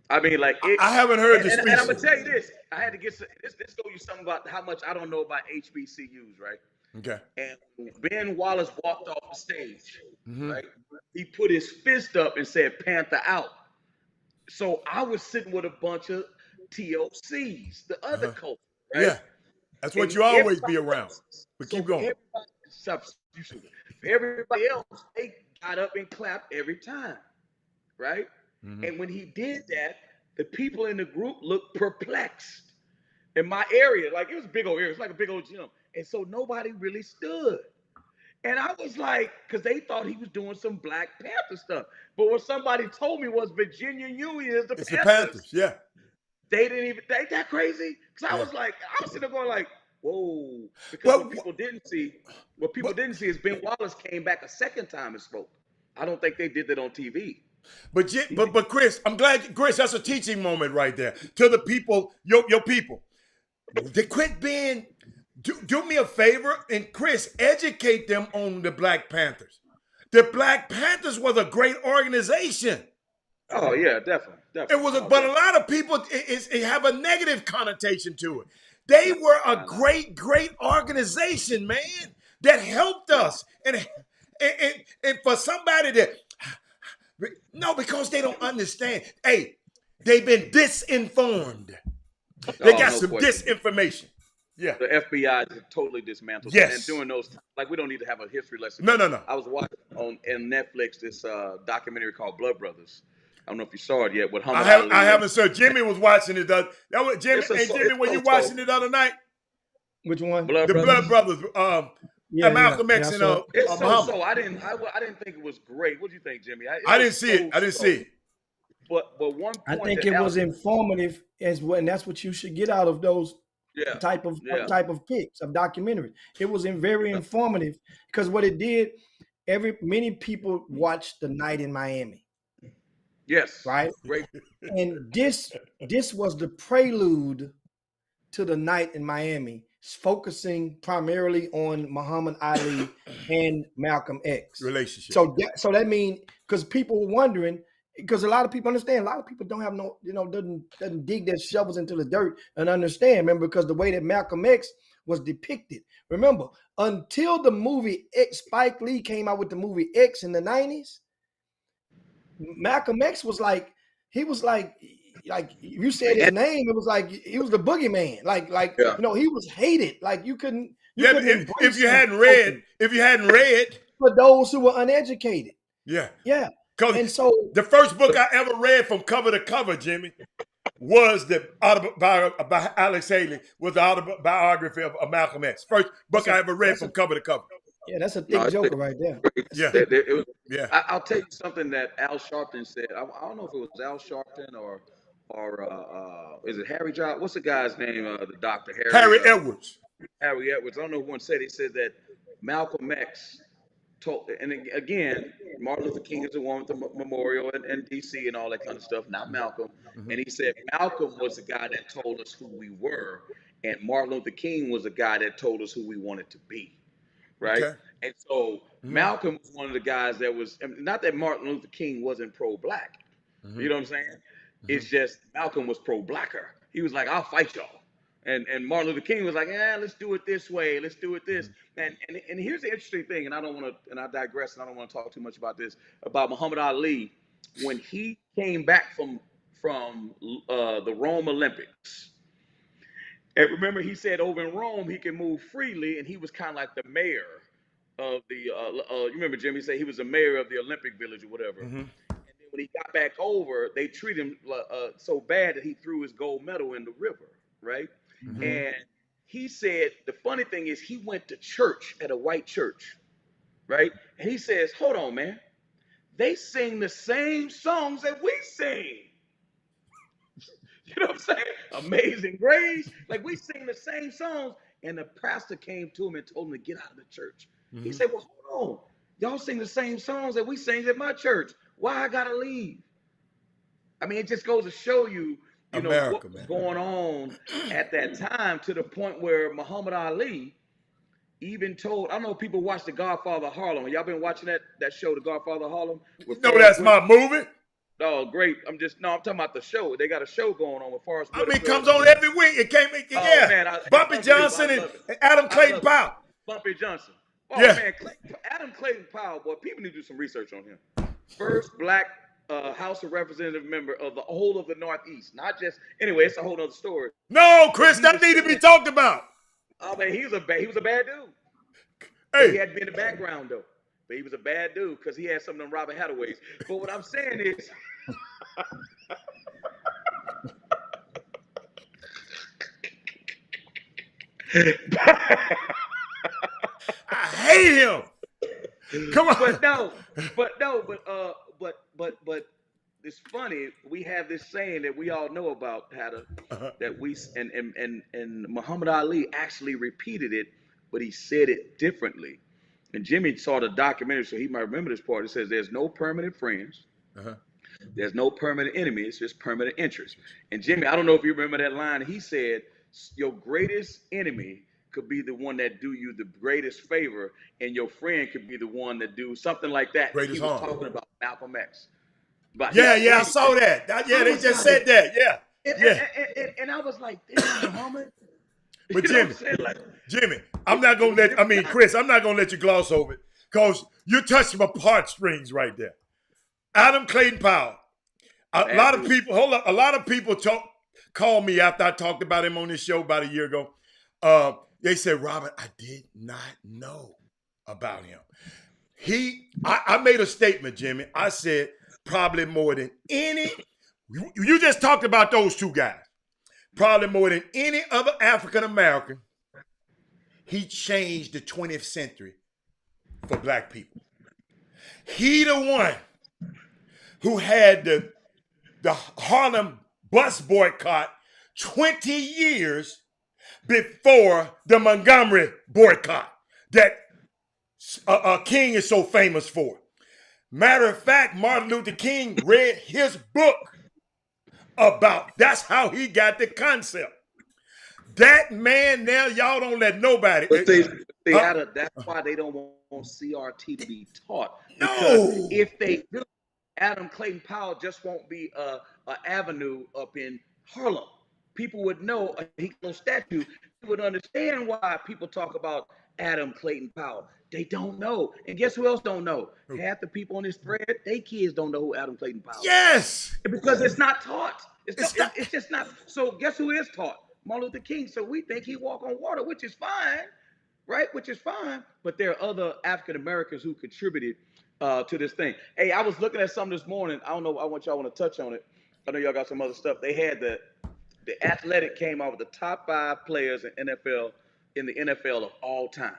I mean, like, I haven't heard the and speech. I'm gonna tell you this. I had to get this show you something about how much I don't know about HBCUs, right? Okay. And Ben Wallace walked off the stage, right? He put his fist up and said, "Panther out." So I was sitting with a bunch of TOCs, the other coach, right? Yeah. That's what And you always be everybody around. else- But so keep going. Everybody else, they got up and clapped every time, right? Mm-hmm. And when he did that, the people in the group looked perplexed. In my area, like, it was a big old area, it's like a big old gym. And so nobody really stood. And I was like, because they thought he was doing some Black Panther stuff. But what somebody told me was Virginia Union is the It's Panthers. the Panthers, yeah. They didn't even think that crazy. Because I was sitting there going like, whoa. Because what people didn't see is Ben Wallace came back a second time and spoke. I don't think they did that on TV. But Chris, I'm glad, Chris, that's a teaching moment right there. To the people, your people. They quit being, do me a favor, and Chris, educate them on the Black Panthers. The Black Panthers was a great organization. Oh yeah, definitely. It was, but a lot of people it have a negative connotation to it. They were a great organization, man, that helped us, and for somebody that because they don't understand. Hey, they've been disinformed. They got some disinformation. Yeah. The FBI is totally dismantled. Yes. And doing those, like, we don't need to have a history lesson. No. I was watching on Netflix this documentary called Blood Brothers. I don't know if you saw it yet. With I haven't, sir. Jimmy was watching it. That was Jimmy. Jimmy, were you watching it the other night? Which one? Blood Brothers. Malcolm X and Muhammad. I didn't think it was great. What do you think, Jimmy? I didn't see it. I didn't see it. But one point I think it was informative as well, and that's what you should get out of those type of picks of documentaries. It was very informative, because what it did, many people watched The Night in Miami. Yes. Right. Great. And this was the prelude to The Night in Miami, focusing primarily on Muhammad Ali and Malcolm X relationship. So that means, because people were wondering, because a lot of people understand, a lot of people don't have doesn't dig their shovels into the dirt and understand. Remember, because the way that Malcolm X was depicted. Remember, until the movie X, Spike Lee came out with the movie X in the 90s, Malcolm X was like, he was like you said his name, it was like he was the boogeyman. He was hated. Like you couldn't. If you hadn't read, for those who were uneducated. Yeah. And so the first book I ever read from cover to cover, Jimmy, was the autobiography by Alex Haley, was the autobiography of Malcolm X. First book I ever read from cover to cover. Yeah, that's a thick joker right there. Yeah. I'll tell you something that Al Sharpton said. I don't know if it was Al Sharpton or is it Harry John? What's the guy's name? The doctor Harry Edwards. Harry Edwards. I don't know who one said. He said that Malcolm X and again, Martin Luther King is the one with the memorial and DC and all that kind of stuff, not Malcolm. And he said Malcolm was the guy that told us who we were, and Martin Luther King was the guy that told us who we wanted to be, right? Okay. And so Malcolm was one of the guys that was, I mean, not that Martin Luther King wasn't pro-black, you know what I'm saying? It's just Malcolm was pro-blacker. He was like, I'll fight y'all. And Martin Luther King was like, yeah, let's do it this way. Let's do it this. And here's the interesting thing, and I don't want to, and I digress, and I don't want to talk too much about this, about Muhammad Ali. When he came back from the Rome Olympics, and remember he said over in Rome he can move freely, and he was kind of like the mayor of the, you remember Jimmy said he was the mayor of the Olympic Village or whatever. And then when he got back over, they treated him so bad that he threw his gold medal in the river, right? And he said, the funny thing is he went to church at a white church, right? And he says, hold on, man. They sing the same songs that we sing. You know what I'm saying? Amazing Grace. Like we sing the same songs. And the pastor came to him and told him to get out of the church. He said, well, hold on. Y'all sing the same songs that we sing at my church. Why I gotta leave? I mean, it just goes to show you, you know, America, what was man. going on at that time, to the point where Muhammad Ali even told, I don't know if people watch The Godfather of Harlem. Y'all been watching that show, The Godfather of Harlem? You know that's my movie. Oh, great. I'm talking about the show. They got a show going on with Forrest I mean, Whitaker. it comes on every week. It came, yeah. Man, Bumpy Johnson and Adam Clayton Powell. Bumpy Johnson. Oh, Yeah. man, Adam Clayton Powell, boy, people need to do some research on him. First black House of Representative member of the whole of the Northeast. Not just, anyway, it's a whole other story. No, Chris, that need to be talked about. Oh, man, he was a bad dude. Hey. He had to be in the background, though. But he was a bad dude because he had some of them Robert Hathaways. But what I'm saying is, I hate him. Come on. But it's funny. We have this saying that we all know about, that we and Muhammad Ali actually repeated it, but he said it differently. And Jimmy saw the documentary, so he might remember this part. It says, "There's no permanent friends. There's no permanent enemies. Just permanent interests." And Jimmy, I don't know if you remember that line. He said, "Your greatest enemy could be the one that do you the greatest favor, and your friend could be the one that do something like that." Greatest he was harm. talking about Malcolm X. But Yeah, I saw that. Yeah, they just said that. Yeah. And I was like, damn, Muhammad. But You know what I'm saying? Like, Jimmy, I'm not gonna let. Chris, I'm not gonna let you gloss over it because you touched my heartstrings right there. Adam Clayton Powell. A lot of people. Hold up. A lot of people called me after I talked about him on this show about a year ago. They said, Robert, I did not know about him. I made a statement, Jimmy. I said probably more than any. You just talked about those two guys. Probably more than any other African American, he changed the 20th century for black people. He the one who had the Harlem bus boycott 20 years before the Montgomery boycott that King is so famous for. Matter of fact, Martin Luther King read his book about, that's how he got the concept. That man now, y'all don't let nobody. But that's why they don't want CRT to be taught. No. If they do, Adam Clayton Powell just won't be an avenue up in Harlem. People would know he no statue. People would understand why people talk about Adam Clayton Powell. They don't know. And guess who else don't know? Half the people on this thread, they kids don't know who Adam Clayton Powell is. Yes. Because it's not taught. It's just not. So guess who is taught? Martin Luther King. So we think he walked on water, which is fine, right? Which is fine. But there are other African Americans who contributed to this thing. Hey, I was looking at something this morning. I don't know. I want to touch on it. I know y'all got some other stuff. They had the Athletic came out with the top 5 players in the NFL of all time.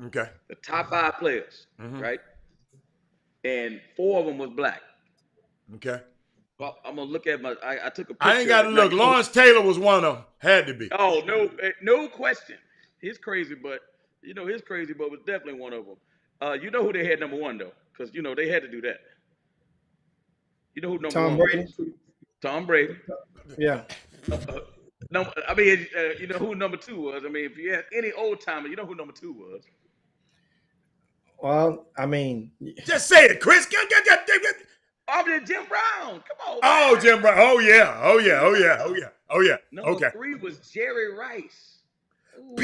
Okay. The top 5 players, right? And 4 of them was black. Okay. Well, I'm gonna look at I took a picture. I ain't got to look. Lawrence Taylor was one of them. Had to be. Oh, no question. He's crazy, but was definitely one of them. You know who they had number one though, because you know they had to do that. You know who number Tom one Brady. was? Tom Brady. Yeah. No, I mean, you know who number two was. I mean, if you had any old timer, you know who number two was. Well, I mean, Just say it, Chris. I mean, Jim Brown. Come on, Oh, man. Jim Brown. Oh yeah. Oh yeah. Oh yeah. Oh yeah. Oh yeah. Number Okay. three was Jerry Rice. Ooh.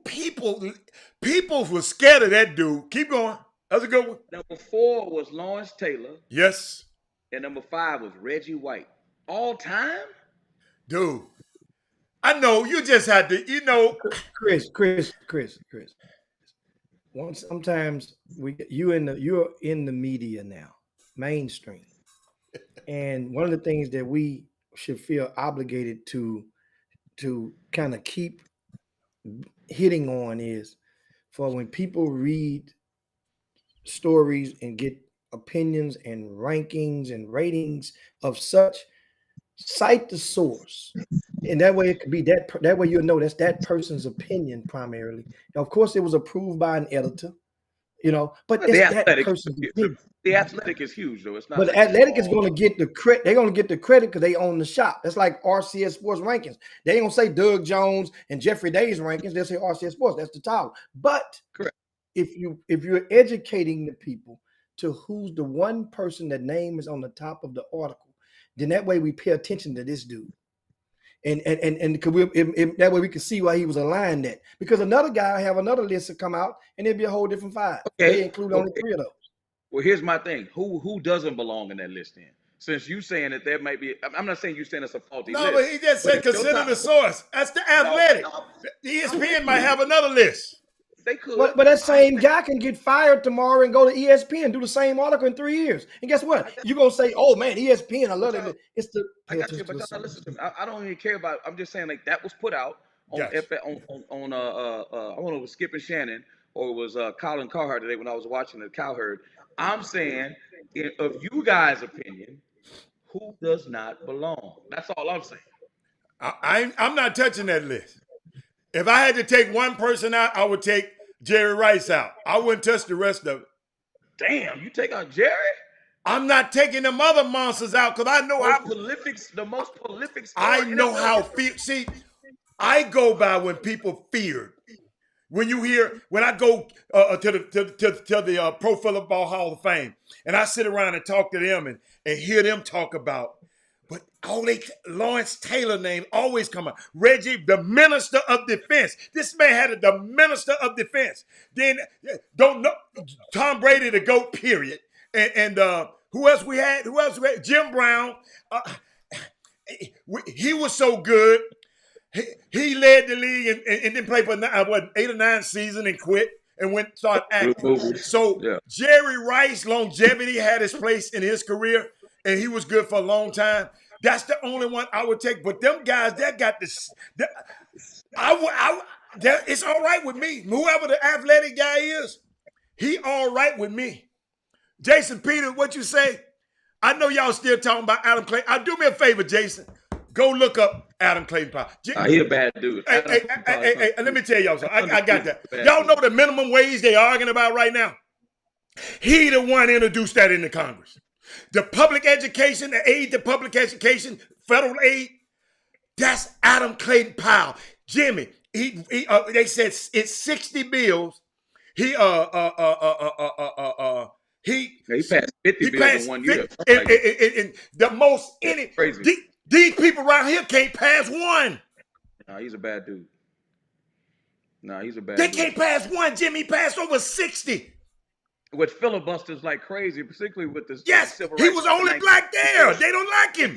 People were scared of that dude. Keep going. That's a good one. Number four was Lawrence Taylor, Yes, and number five was Reggie White. All time? dude. I know you just had to. Chris. Sometimes you're in the media now, mainstream, and one of the things that we should feel obligated to kind of keep hitting on is for when people read stories and get opinions and rankings and ratings of such, cite the source, and that way it could be that way you'll know that's that person's opinion primarily. Now, of course, it was approved by an editor, but The that's that athletic, person's opinion. the athletic is huge though. It's not. But like the Athletic is small. going to get the credit. They're going to get the credit because they own the shop. That's like RCS Sports rankings. They ain't going to say Doug Jones and Jeffrey Day's rankings. They'll say RCS Sports. That's the top. But Correct. if you're educating the people to who's the one person that name is on the top of the article, then that way we pay attention to this dude. And that way we can see why he was aligned at. Because another guy have another list to come out and it'd be a whole different five. Okay. They include only 3 of those. Well, here's my thing. Who doesn't belong in that list then? Since you saying that there might be, I'm not saying you saying it's a faulty No, list. but he just said if your consider top- the source. That's the Athletic. No, The ESPN might have another list. they could. But that same guy can get fired tomorrow and go to ESPN and do the same article in 3 years. And guess what? You're gonna say, "Oh man, ESPN, I love it." It's the I got you, but y'all listen to me. I don't even care about. I'm just saying like that was put out on Gotcha. I don't know if it was Skip and Shannon or it was Colin Cowherd today when I was watching the Cowherd. I'm saying, of you guys' opinion, who does not belong? That's all I'm saying. I'm not touching that list. If I had to take one person out, I would take Jerry Rice out. I wouldn't touch the rest of it. Damn, you take out Jerry? I'm not taking them other monsters out because I know The most prolific. I know how fear. See, I go by when people feared. When I go to the Pro Football Hall of Fame, and I sit around and talk to them and hear them talk about, but Lawrence Taylor name always come up. Reggie, the Minister of Defense. This man had the Minister of Defense. Then don't know Tom Brady, the GOAT. Period. And who else we had? Jim Brown. He was so good. He led the league and didn't play for 8 or 9 seasons and quit and started acting. So Yeah. Jerry Rice, longevity had his place in his career, and he was good for a long time. That's the only one I would take. But them guys, that got this. It's all right with me. Whoever the Athletic guy is, he all right with me. Jason Peters, what you say? I know y'all still talking about Adam Clayton. Do me a favor, Jason. Go look up Adam Clayton Powell. He a bad dude. Hey, let me tell y'all something. I got that. Y'all know the minimum wage they arguing about right now? He the one introduced that into Congress. The public education, the aid to public education, federal aid, that's Adam Clayton Powell. Jimmy, they said it's 60 bills. He passed 50 bills in 1 year. The most in it. Crazy. These people around here can't pass one. No, he's a bad dude. They can't pass one. Jimmy passed over 60. With filibusters like crazy, particularly with this. Yes, civil he rights was act of only black there. They don't like him.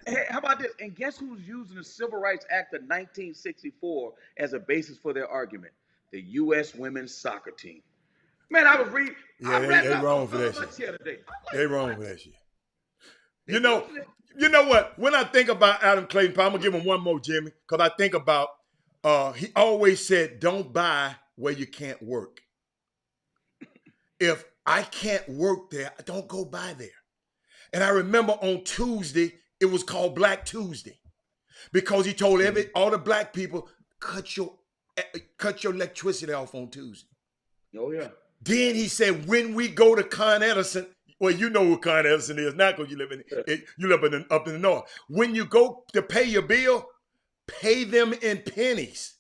Hey, how about this? And guess who's using the Civil Rights Act of 1964 as a basis for their argument? The U.S. women's soccer team. Man, I was reading. Yeah, they wrong for that shit. They wrong for that shit. You know what? When I think about Adam Clayton Powell, I'm gonna give him one more, Jimmy, because I think about he always said, "Don't buy where you can't work." If I can't work there, I don't go by there. And I remember on Tuesday, it was called Black Tuesday because he told all the black people, cut your electricity off on Tuesday. Oh, yeah. Then he said, when we go to Con Edison, well, you know what Con Edison is now because you live up in the north. When you go to pay your bill, pay them in pennies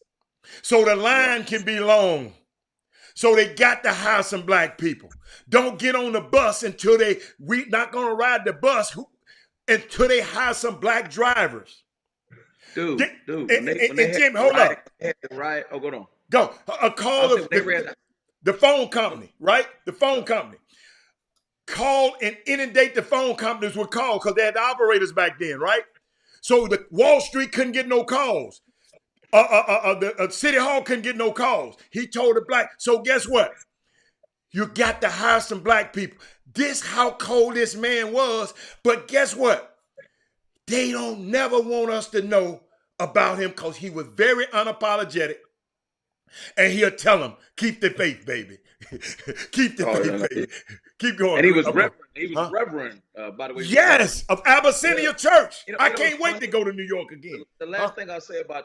so the line can be long. So they got to hire some black people. Don't get on the bus until we not gonna ride the bus until they hire some black drivers. Dude. And Jim, hold up. Right. Oh, go on. Go. A call of the phone company, right? The phone company. Call and inundate the phone companies with calls because they had the operators back then, right? So the Wall Street couldn't get no calls. The City Hall couldn't get no calls. He told the black. So guess what? You got to hire some black people. This how cold this man was. But guess what? They don't never want us to know about him because he was very unapologetic. And he'll tell them, keep the faith, baby. Keep the faith, baby. Keep going. And he was reverend. He was reverend, by the way. Yes, of Abyssinia Church. I can't wait to go to New York again. The last thing I'll say about,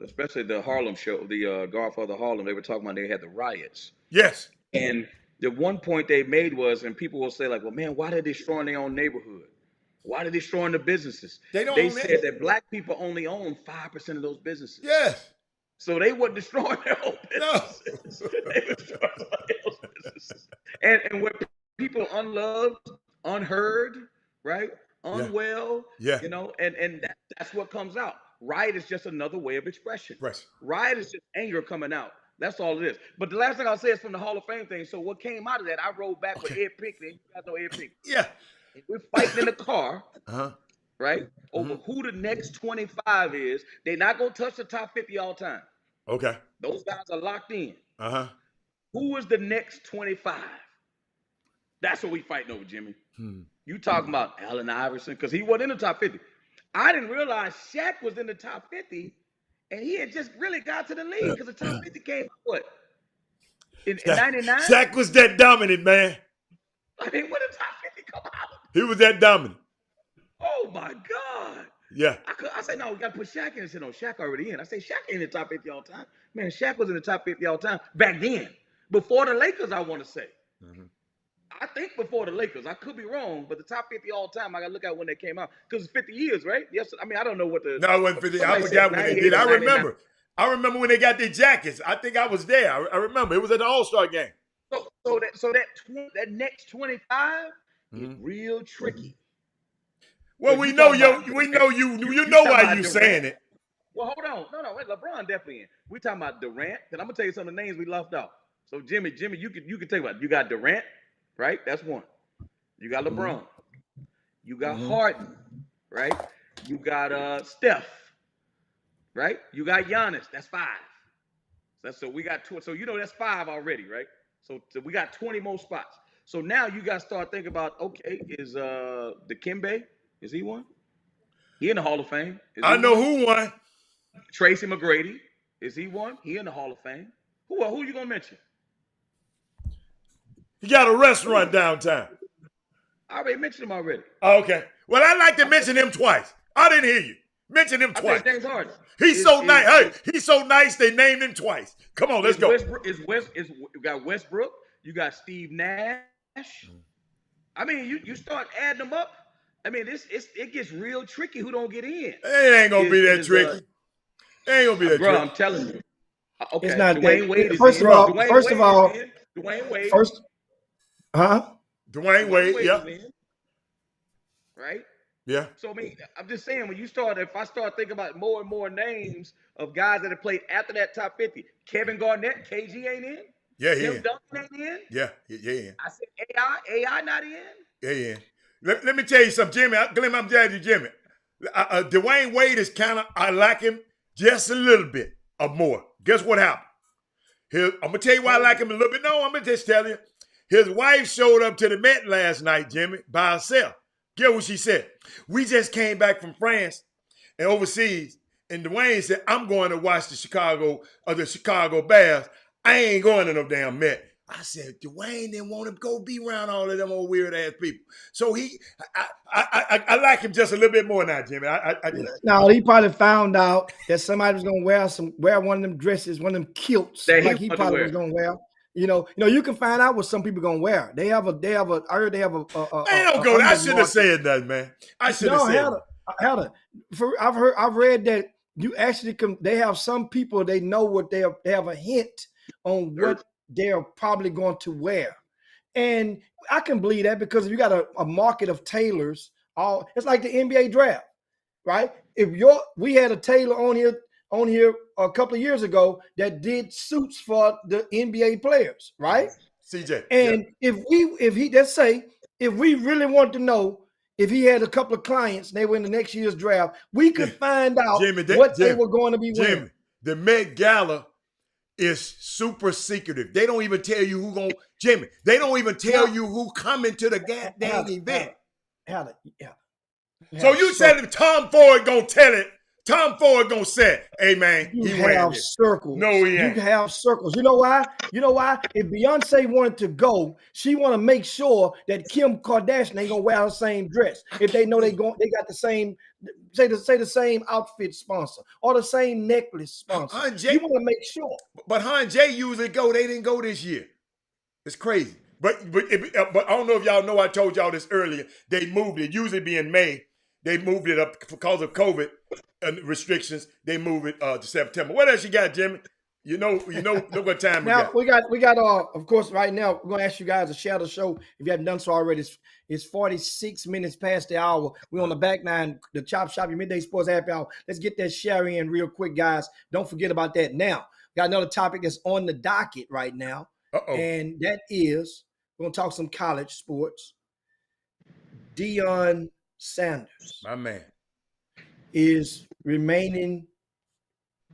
especially the Harlem show, the Godfather Harlem, they were talking about they had the riots. Yes. And the one point they made was, and people will say like, well, man, why are they destroying their own neighborhood? Why are they destroying the businesses? They said that black people only own 5% of those businesses. Yes. So they weren't destroying their own businesses. No. They were destroying somebody else's businesses. And when people unloved, unheard, right? Unwell, you know, and that's what comes out. Riot is just another way of expression. Right. Riot is just anger coming out. That's all it is. But the last thing I'll say is from the Hall of Fame thing. So what came out of that, I rode back with Ed Pinckney. You guys know Ed Pinckney. Yeah. And we're fighting in the car, right? Over who the next 25 is. They're not going to touch the top 50 all time. Okay. Those guys are locked in. Who is the next 25? That's what we fighting over, Jimmy. You talking about Allen Iverson, because he wasn't in the top 50. I didn't realize Shaq was in the top 50, and he had just really got to the league because the top 50 came out, what? In 99? Shaq was that dominant, man. I mean, when did the top 50 come out? He was that dominant. Oh, my God. Yeah. I said, no, we got to put Shaq in. I said, no, Shaq already in. I said, Shaq in the top 50 all time. Man, Shaq was in the top 50 all time back then. Before the Lakers, I want to say. I think before the Lakers. I could be wrong, but the top 50 all time, I got to look at when they came out. Because it's 50 years, right? Yes. I mean, I don't know what the... No, it wasn't 50. I forgot when they did. I remember. I remember when they got their jackets. I think I was there. I remember. It was at the All-Star game. So that next 25 is real tricky. Well, we know you know why you saying it. Well, hold on. No, wait, LeBron definitely in. We talking about Durant, and I'm gonna tell you some of the names we left out. So Jimmy, you can take about it. You got Durant, right? That's one. You got LeBron. You got Harden, right? You got Steph, right? You got Giannis. That's 5. So we got 2. So you know that's 5 already, right? So we got 20 more spots. So now you got to start thinking about, okay, is Dikembe, is he one? He in the Hall of Fame. I know who won. Tracy McGrady, is he one? He in the Hall of Fame. Who you gonna mention? He got a restaurant downtown. I already mentioned him already. Oh, okay. Well, I'd like to mention him twice. I didn't hear you. Mention him twice. James Harden. He's so nice. Hey, he's so nice. They named him twice. Come on, let's go. You got Westbrook. You got Steve Nash. I mean, you start adding them up. I mean, it gets real tricky. Who don't get in? It ain't gonna be that tricky. It ain't gonna be that tricky. I'm telling you. Okay. It's not Dwayne that. Wade First of all, Dwayne Wade. First, Dwayne Wade. Yeah. Right. Yeah. So I mean, I'm just saying, if I start thinking about more and more names of guys that have played after that top 50, Kevin Garnett, KG ain't in. Yeah, he Tim in. Duncan ain't in. Yeah, in. I said AI not in. Yeah, in. Let me tell you something, Jimmy. Glenn, I'm telling you, Jimmy. Dwayne Wade is I like him just a little bit or more. Guess what happened? I'm gonna tell you why I like him a little bit. No, I'm gonna just tell you. His wife showed up to the Met last night, Jimmy, by herself. Get what she said. We just came back from France and overseas, and Dwayne said, I'm going to watch the Chicago Bears. I ain't going to no damn Met. I said, Dwayne didn't want to go be around all of them old weird ass people. So I like him just a little bit more now, Jimmy. No, he probably found out that somebody was gonna wear one of them dresses, one of them kilts, That like he probably was gonna wear. You know, you can find out what some people gonna wear. I heard they have a They don't go. I should have said that, man. I should have said that. I've read that you actually they have some people, they know what they have a hint on what they're probably going to wear. And I can believe that, because if you got a market of tailors, it's like the NBA draft, right? We had a tailor on here a couple of years ago that did suits for the NBA players, right? CJ. And if we really want to know if he had a couple of clients and they were in the next year's draft, we could find out what they were going to be wearing. The Met Gala is super secretive. They don't even tell you they don't even tell you who coming to the goddamn event. So you said if Tom Ford gonna tell it, Tom Ford gonna say, hey man, you have circles. No, he ain't. You have circles. You know why? If Beyonce wanted to go, she want to make sure that Kim Kardashian ain't gonna wear the same dress. If they know they got the same, say the same outfit sponsor or the same necklace sponsor. You want to make sure. But Han and Jay usually go. They didn't go this year. It's crazy. But I don't know if y'all know. I told y'all this earlier. They moved it. Usually be in May. They moved it up because of COVID restrictions. They moved it to September. What else you got, Jimmy? You know what time now we got. Of course, right now we're gonna ask you guys to share the show if you haven't done so already. It's 46 minutes past the hour. We're on the back nine, the Chop Shop, your midday sports happy hour. Let's get that share in real quick, guys. Don't forget about that. Now, got another topic that's on the docket right now, and that is we're gonna talk some college sports. Deion Sanders, my man, is remaining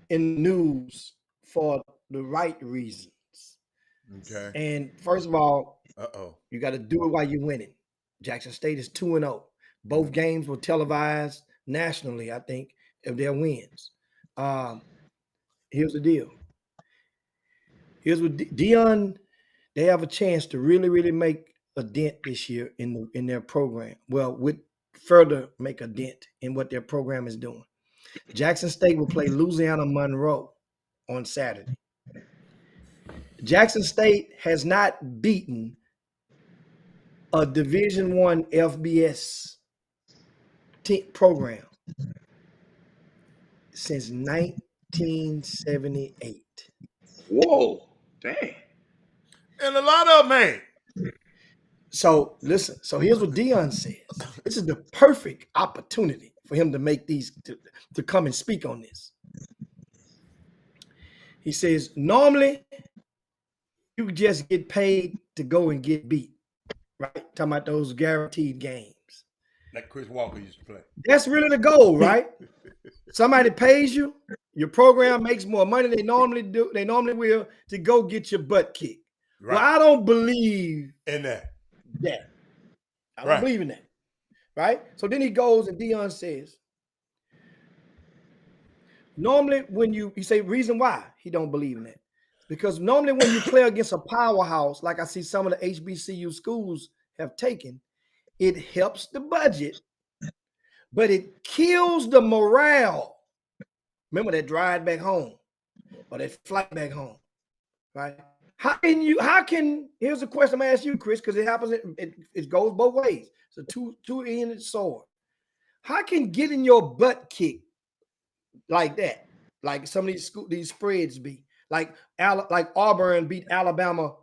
in news for the right reasons. Okay. And first of all, you got to do it while you're winning. Jackson State is 2-0. Both games were televised nationally, I think, of their wins. Here's the deal. Here's what Deion, they have a chance to really, really make a dent this year in their program. Well, further make a dent in what their program is doing. Jackson State will play Louisiana Monroe on Saturday. Jackson State has not beaten a Division I FBS program since 1978. Whoa, dang. And a lot of them ain't. So listen, here's what Deion says. This is the perfect opportunity for him to make to come and speak on this. He says, normally you just get paid to go and get beat, right? Talking about those guaranteed games. Like Chris Walker used to play. That's really the goal, right? Somebody pays you, your program makes more money than they normally will to go get your butt kicked. Right. Well, I don't believe in that. I don't believe in that. Right? So then he goes and Deion says, normally when you say reason why he don't believe in that. Because normally when you play against a powerhouse, like I see some of the HBCU schools have taken, it helps the budget, but it kills the morale. Remember that drive back home or that flight back home, right? Here's a question I'm gonna ask you, Chris, because it happens, it goes both ways. It's a two-ended sword. How can getting your butt kicked like that, like some of these spreads be, like Auburn beat Alabama,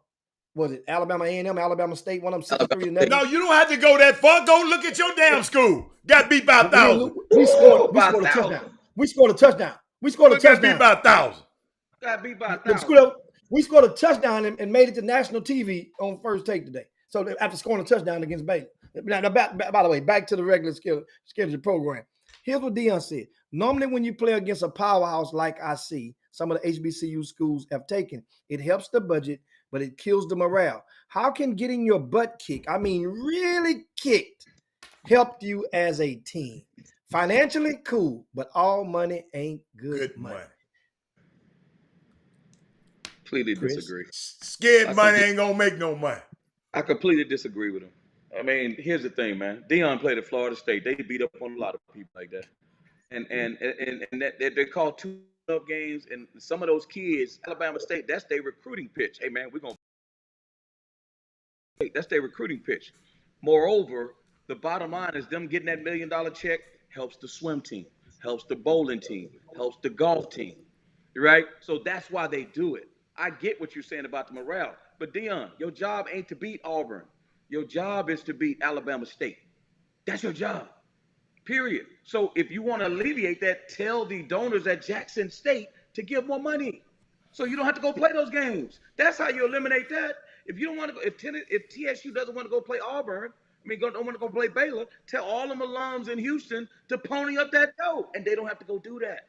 was it Alabama A&M, Alabama State, one of them 6-3? No, you don't have to go that far. Go look at your damn school. Got beat by 1,000. We scored a touchdown. We scored a touchdown. Got beat by 1,000. Got beat by 1,000. We scored a touchdown and made it to national TV on First Take today. So after scoring a touchdown against Baylor. Now, by the way, back to the regular scheduled program. Here's what Deion said. Normally when you play against a powerhouse like I see some of the HBCU schools have taken, it helps the budget, but it kills the morale. How can getting your butt kicked, I mean really kicked, help you as a team? Financially, cool, but all money ain't good money. completely Chris? disagree. Scared money ain't gonna make no money. I completely disagree with him. I mean, here's the thing, man. Deion played at Florida State. They beat up on a lot of people like that, and that they call 2 games. And some of those kids, Alabama State, that's their recruiting pitch. Hey, man, we're gonna. That's their recruiting pitch. Moreover, the bottom line is them getting that $1 million check helps the swim team, helps the bowling team, helps the golf team, right? So that's why they do it. I get what you're saying about the morale, but Deion, your job ain't to beat Auburn. Your job is to beat Alabama State. That's your job, period. So if you want to alleviate that, tell the donors at Jackson State to give more money, so you don't have to go play those games. That's how you eliminate that. If you don't want to go, if TSU doesn't want to go play Auburn, don't want to go play Baylor, tell all them alums in Houston to pony up that dough, and they don't have to go do that.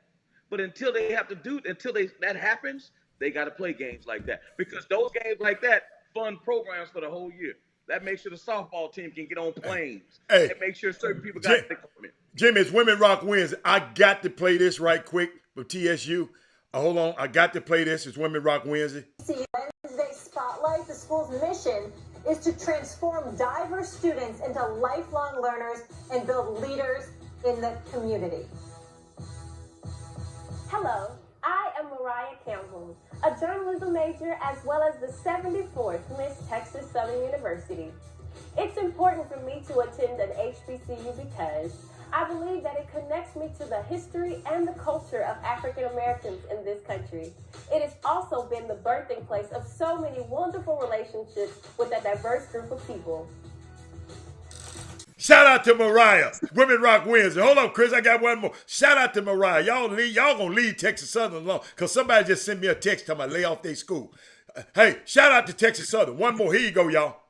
But until that happens, they got to play games like that, because those games like that fund programs for the whole year. That makes sure the softball team can get on planes. Hey, that makes sure certain people got equipment. Jimmy, it's Women Rock Wednesday. I got to play this right quick for TSU. Hold on, I got to play this. It's Women Rock Wednesday. Wednesday Spotlight, the school's mission is to transform diverse students into lifelong learners and build leaders in the community. Hello, I am Mariah Campbell, a journalism major as well as the 74th Miss Texas Southern University. It's important for me to attend an HBCU because I believe that it connects me to the history and the culture of African Americans in this country. It has also been the birthing place of so many wonderful relationships with a diverse group of people. Shout out to Mariah. Women Rock Wednesday. Hold up, Chris. I got one more. Shout out to Mariah. Y'all gonna leave Texas Southern alone, because somebody just sent me a text telling me lay off their school. Hey, shout out to Texas Southern. One more. Here you go, y'all.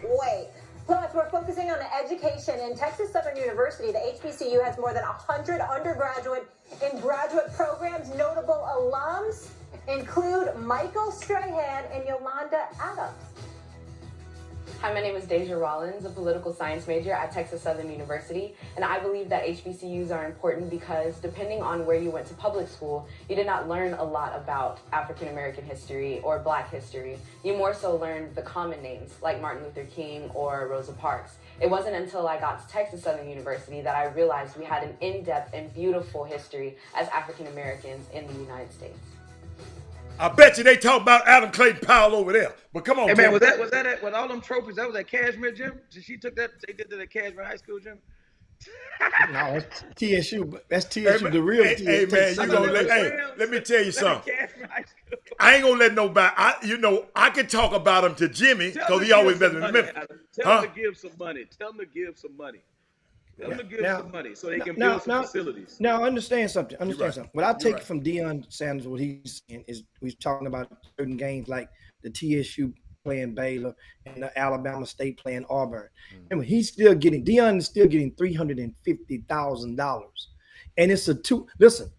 Wait. Plus, we're focusing on education. In Texas Southern University, the HBCU has more than 100 undergraduate and graduate programs. Notable alums include Michael Strahan and Yolanda Adams. Hi, my name is Deja Rollins, a political science major at Texas Southern University, and I believe that HBCUs are important because depending on where you went to public school, you did not learn a lot about African American history or Black history. You more so learned the common names like Martin Luther King or Rosa Parks. It wasn't until I got to Texas Southern University that I realized we had an in-depth and beautiful history as African Americans in the United States. I bet you they talk about Adam Clayton Powell over there. But come on, Hey, Jim. man, was that at, with all them trophies, that was at Cashmere, Jim? She took that, they did that at Cashmere High School, Jim? No, that's TSU. But that's TSU, the real TSU. Hey, man, you gonna let me tell you something. I ain't gonna let nobody. I can talk about him to Jimmy because he always better than me. Tell him to give some money. Tell him to give some money. Tell them to give some money so they can build some facilities. Now, understand something. Right. Something. What I take from Deion Sanders, what he's saying is he's talking about certain games like the TSU playing Baylor and the Alabama State playing Auburn. And Deion is still getting $350,000. And it's listen,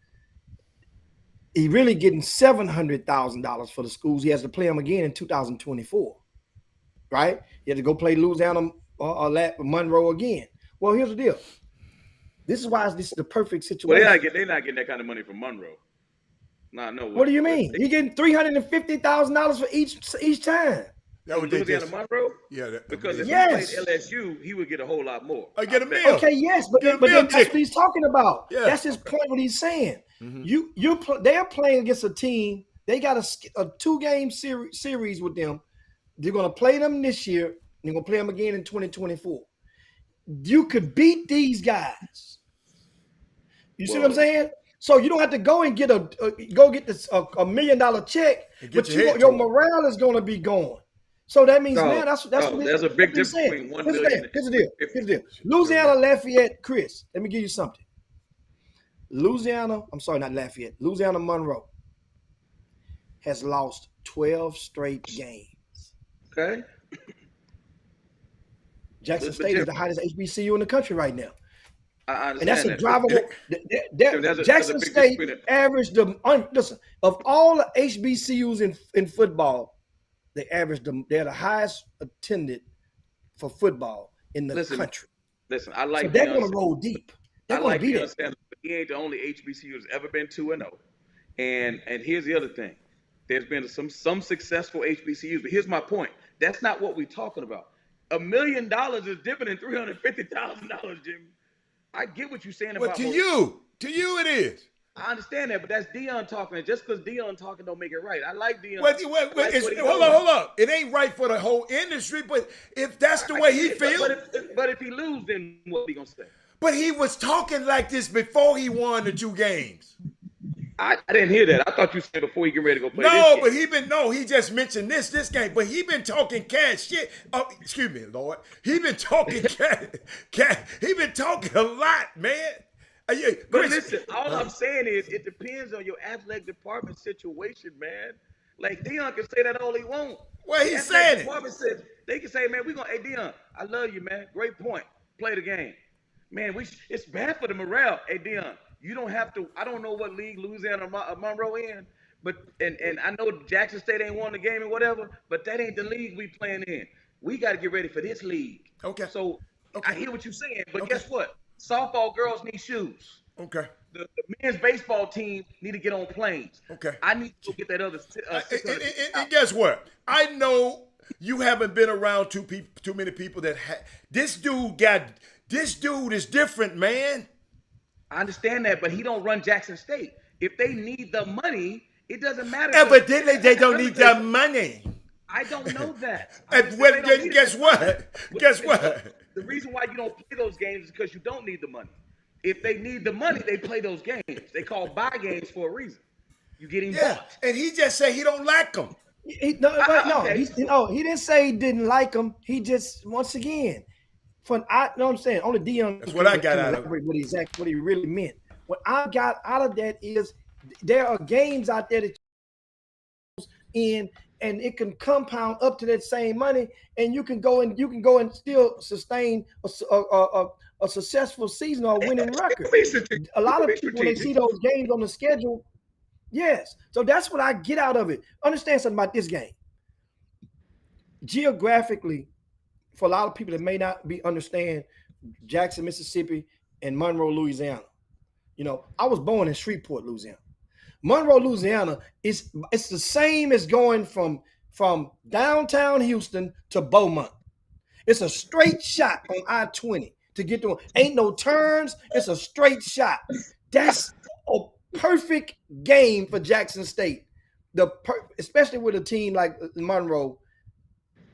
he really getting $700,000 for the schools. He has to play them again in 2024, right? He had to go play Louisiana or Monroe again. Well, here's the deal. This is why this is the perfect situation. Well, they're not getting that kind of money from Monroe. No. What do you mean? You're getting $350,000 for each time. That was Louisiana Monroe? Yeah. Because if he played LSU, he would get a whole lot more. I get a meal. Okay, yes, but that's what he's talking about. Yeah. That's his point. What he's saying. Mm-hmm. They're playing against a team. They got a 2-game series with them. They're going to play them this year. And they're going to play them again in 2024. You could beat these guys. You see what I'm saying? So you don't have to go and get a $1 million check, but your morale is going to be gone. So that means, man, that's what there's a big difference between $1 million. Here's the deal. Louisiana Lafayette, Chris. Let me give you something. Louisiana Monroe has lost 12 straight games. Okay. Jackson State is the hottest HBCU in the country right now. I understand, and that's a drivable. Jackson State averaged listen, of all the HBCUs in football, they're the highest attended for football in the country. Listen, I like. So they're going to roll deep. They're going to beat it. He ain't the only HBCU who's ever been 2-0. And here's the other thing. There's been some successful HBCUs, but here's my point. That's not what we're talking about. $1 million is different than $350,000, Jimmy. I get what you're saying Well, about to you it is. I understand that, but that's Deion talking. And just because Deion talking don't make it right. I like Deion. Well, hold on. It ain't right for the whole industry, but if that's the way he feels. But if he lose, then what he gonna say? But he was talking like this before he won the 2 games. I didn't hear that. I thought you said before he get ready to go play. No, this but he just mentioned this game, but he been talking cash shit. Oh, excuse me, Lord. He been talking cash. He been talking a lot, man. But listen, all I'm saying is it depends on your athletic department situation, man. Like Deion can say that all he wants. Well, he's saying it. They can say, man, hey Deion, I love you, man. Great point. Play the game. Man, it's bad for the morale. Hey Deion, you don't have to. I don't know what league Louisiana or Monroe in, but and I know Jackson State ain't won the game and whatever, but that ain't the league we playing in. We got to get ready for this league. Okay. So I hear what you're saying, but guess what? Softball girls need shoes. Okay. The men's baseball team need to get on planes. Okay. I need to go get that other. And guess what? I know you haven't been around too many people that this dude is different, man. I understand that, but he don't run Jackson State. If they need the money, it doesn't matter. Evidently, they don't need the money. I don't know that. Guess what? Guess what? The reason why you don't play those games is because you don't need the money. If they need the money, they play those games. They call buy games for a reason. You getting bought. And he just said he don't like them. He didn't say he didn't like them. He just, once again, know what I'm saying? Only Deion. That's what I got out of it. What he really meant. What I got out of that is there are games out there that in, and it can compound up to that same money, and you can go and still sustain a successful season or a winning record. A lot of people, when they see those games on the schedule, yes. So that's what I get out of it. Understand something about this game. Geographically, for a lot of people that may not understand Jackson, Mississippi, and Monroe, Louisiana. You know, I was born in Shreveport, Louisiana. Monroe, Louisiana it's the same as going from downtown Houston to Beaumont. It's a straight shot on I-20 to get to. Ain't no turns. It's a straight shot. That's a perfect game for Jackson State. Especially with a team like Monroe,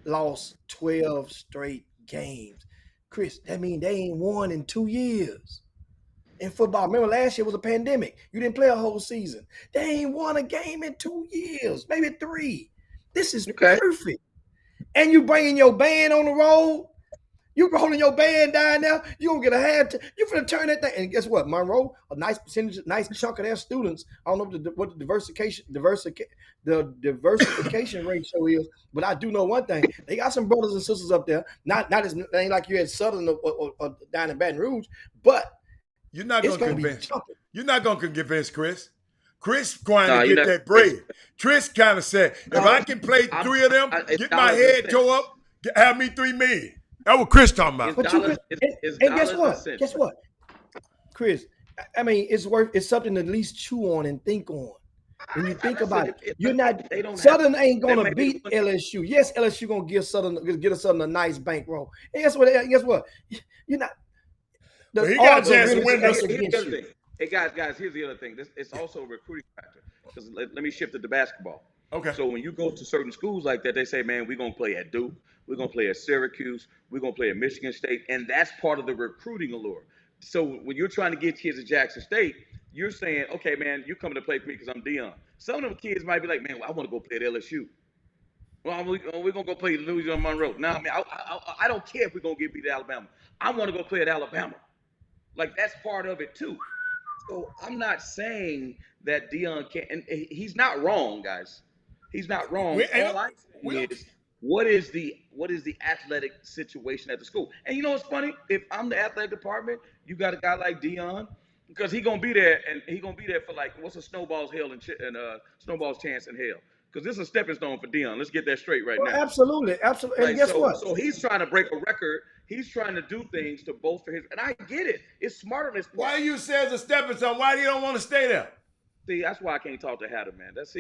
lost 12 straight games. Chris, that means they ain't won in 2 years. In football, remember last year was a pandemic. You didn't play a whole season. They ain't won a game in 2 years, maybe 3. This is perfect. And you bringing your band on the road. You holding your band down now. You gonna get a half. You finna turn that thing. And guess what? Monroe, a nice percentage, nice chunk of their students. I don't know what the diversification ratio is, but I do know one thing: they got some brothers and sisters up there. Not as ain't like you had Southern or down in Baton Rouge, but. You're not going to convince. You're not going to convince Chris. Chris trying to get that bread. Chris kind of said, if I can play 3 of them, get my head tore up, have me $3 million. That's what Chris talking about. And guess what? Guess what? Chris, I mean, it's something to at least chew on and think on. When you think about it, you're not. Southern ain't gonna beat LSU. Yes, LSU gonna get Southern a nice bankroll. And guess what? You're not. He got a chance to win this. Hey guys, here's the other thing. It's also a recruiting factor. Because let me shift it to basketball. Okay. So when you go to certain schools like that, they say, man, we're gonna play at Duke, we're gonna play at Syracuse, we're gonna play at Michigan State, and that's part of the recruiting allure. So when you're trying to get kids at Jackson State, you're saying, okay, man, you're coming to play for me because I'm Deion. Some of them kids might be like, man, I want to go play at LSU. Well, we're gonna go play Louisiana Monroe. Now, I mean, I don't care if we're gonna get beat at Alabama. I want to go play at Alabama. Like, that's part of it too. So I'm not saying that Deion can't, and he's not wrong, guys. He's not wrong. All I'm saying is, what is the athletic situation at the school? And you know what's funny? If I'm the athletic department, you got a guy like Deion, because he's gonna be there, and he's gonna be there for like, what's a snowball's chance in hell? Because this is a stepping stone for Deion. Let's get that straight now. Absolutely. And guess what? So he's trying to break a record. He's trying to do things to bolster his. And I get it. It's smart on his part. Why you say it's a stepping stone? Why do you don't want to stay there? See, that's why I can't talk to Hatter, man. That's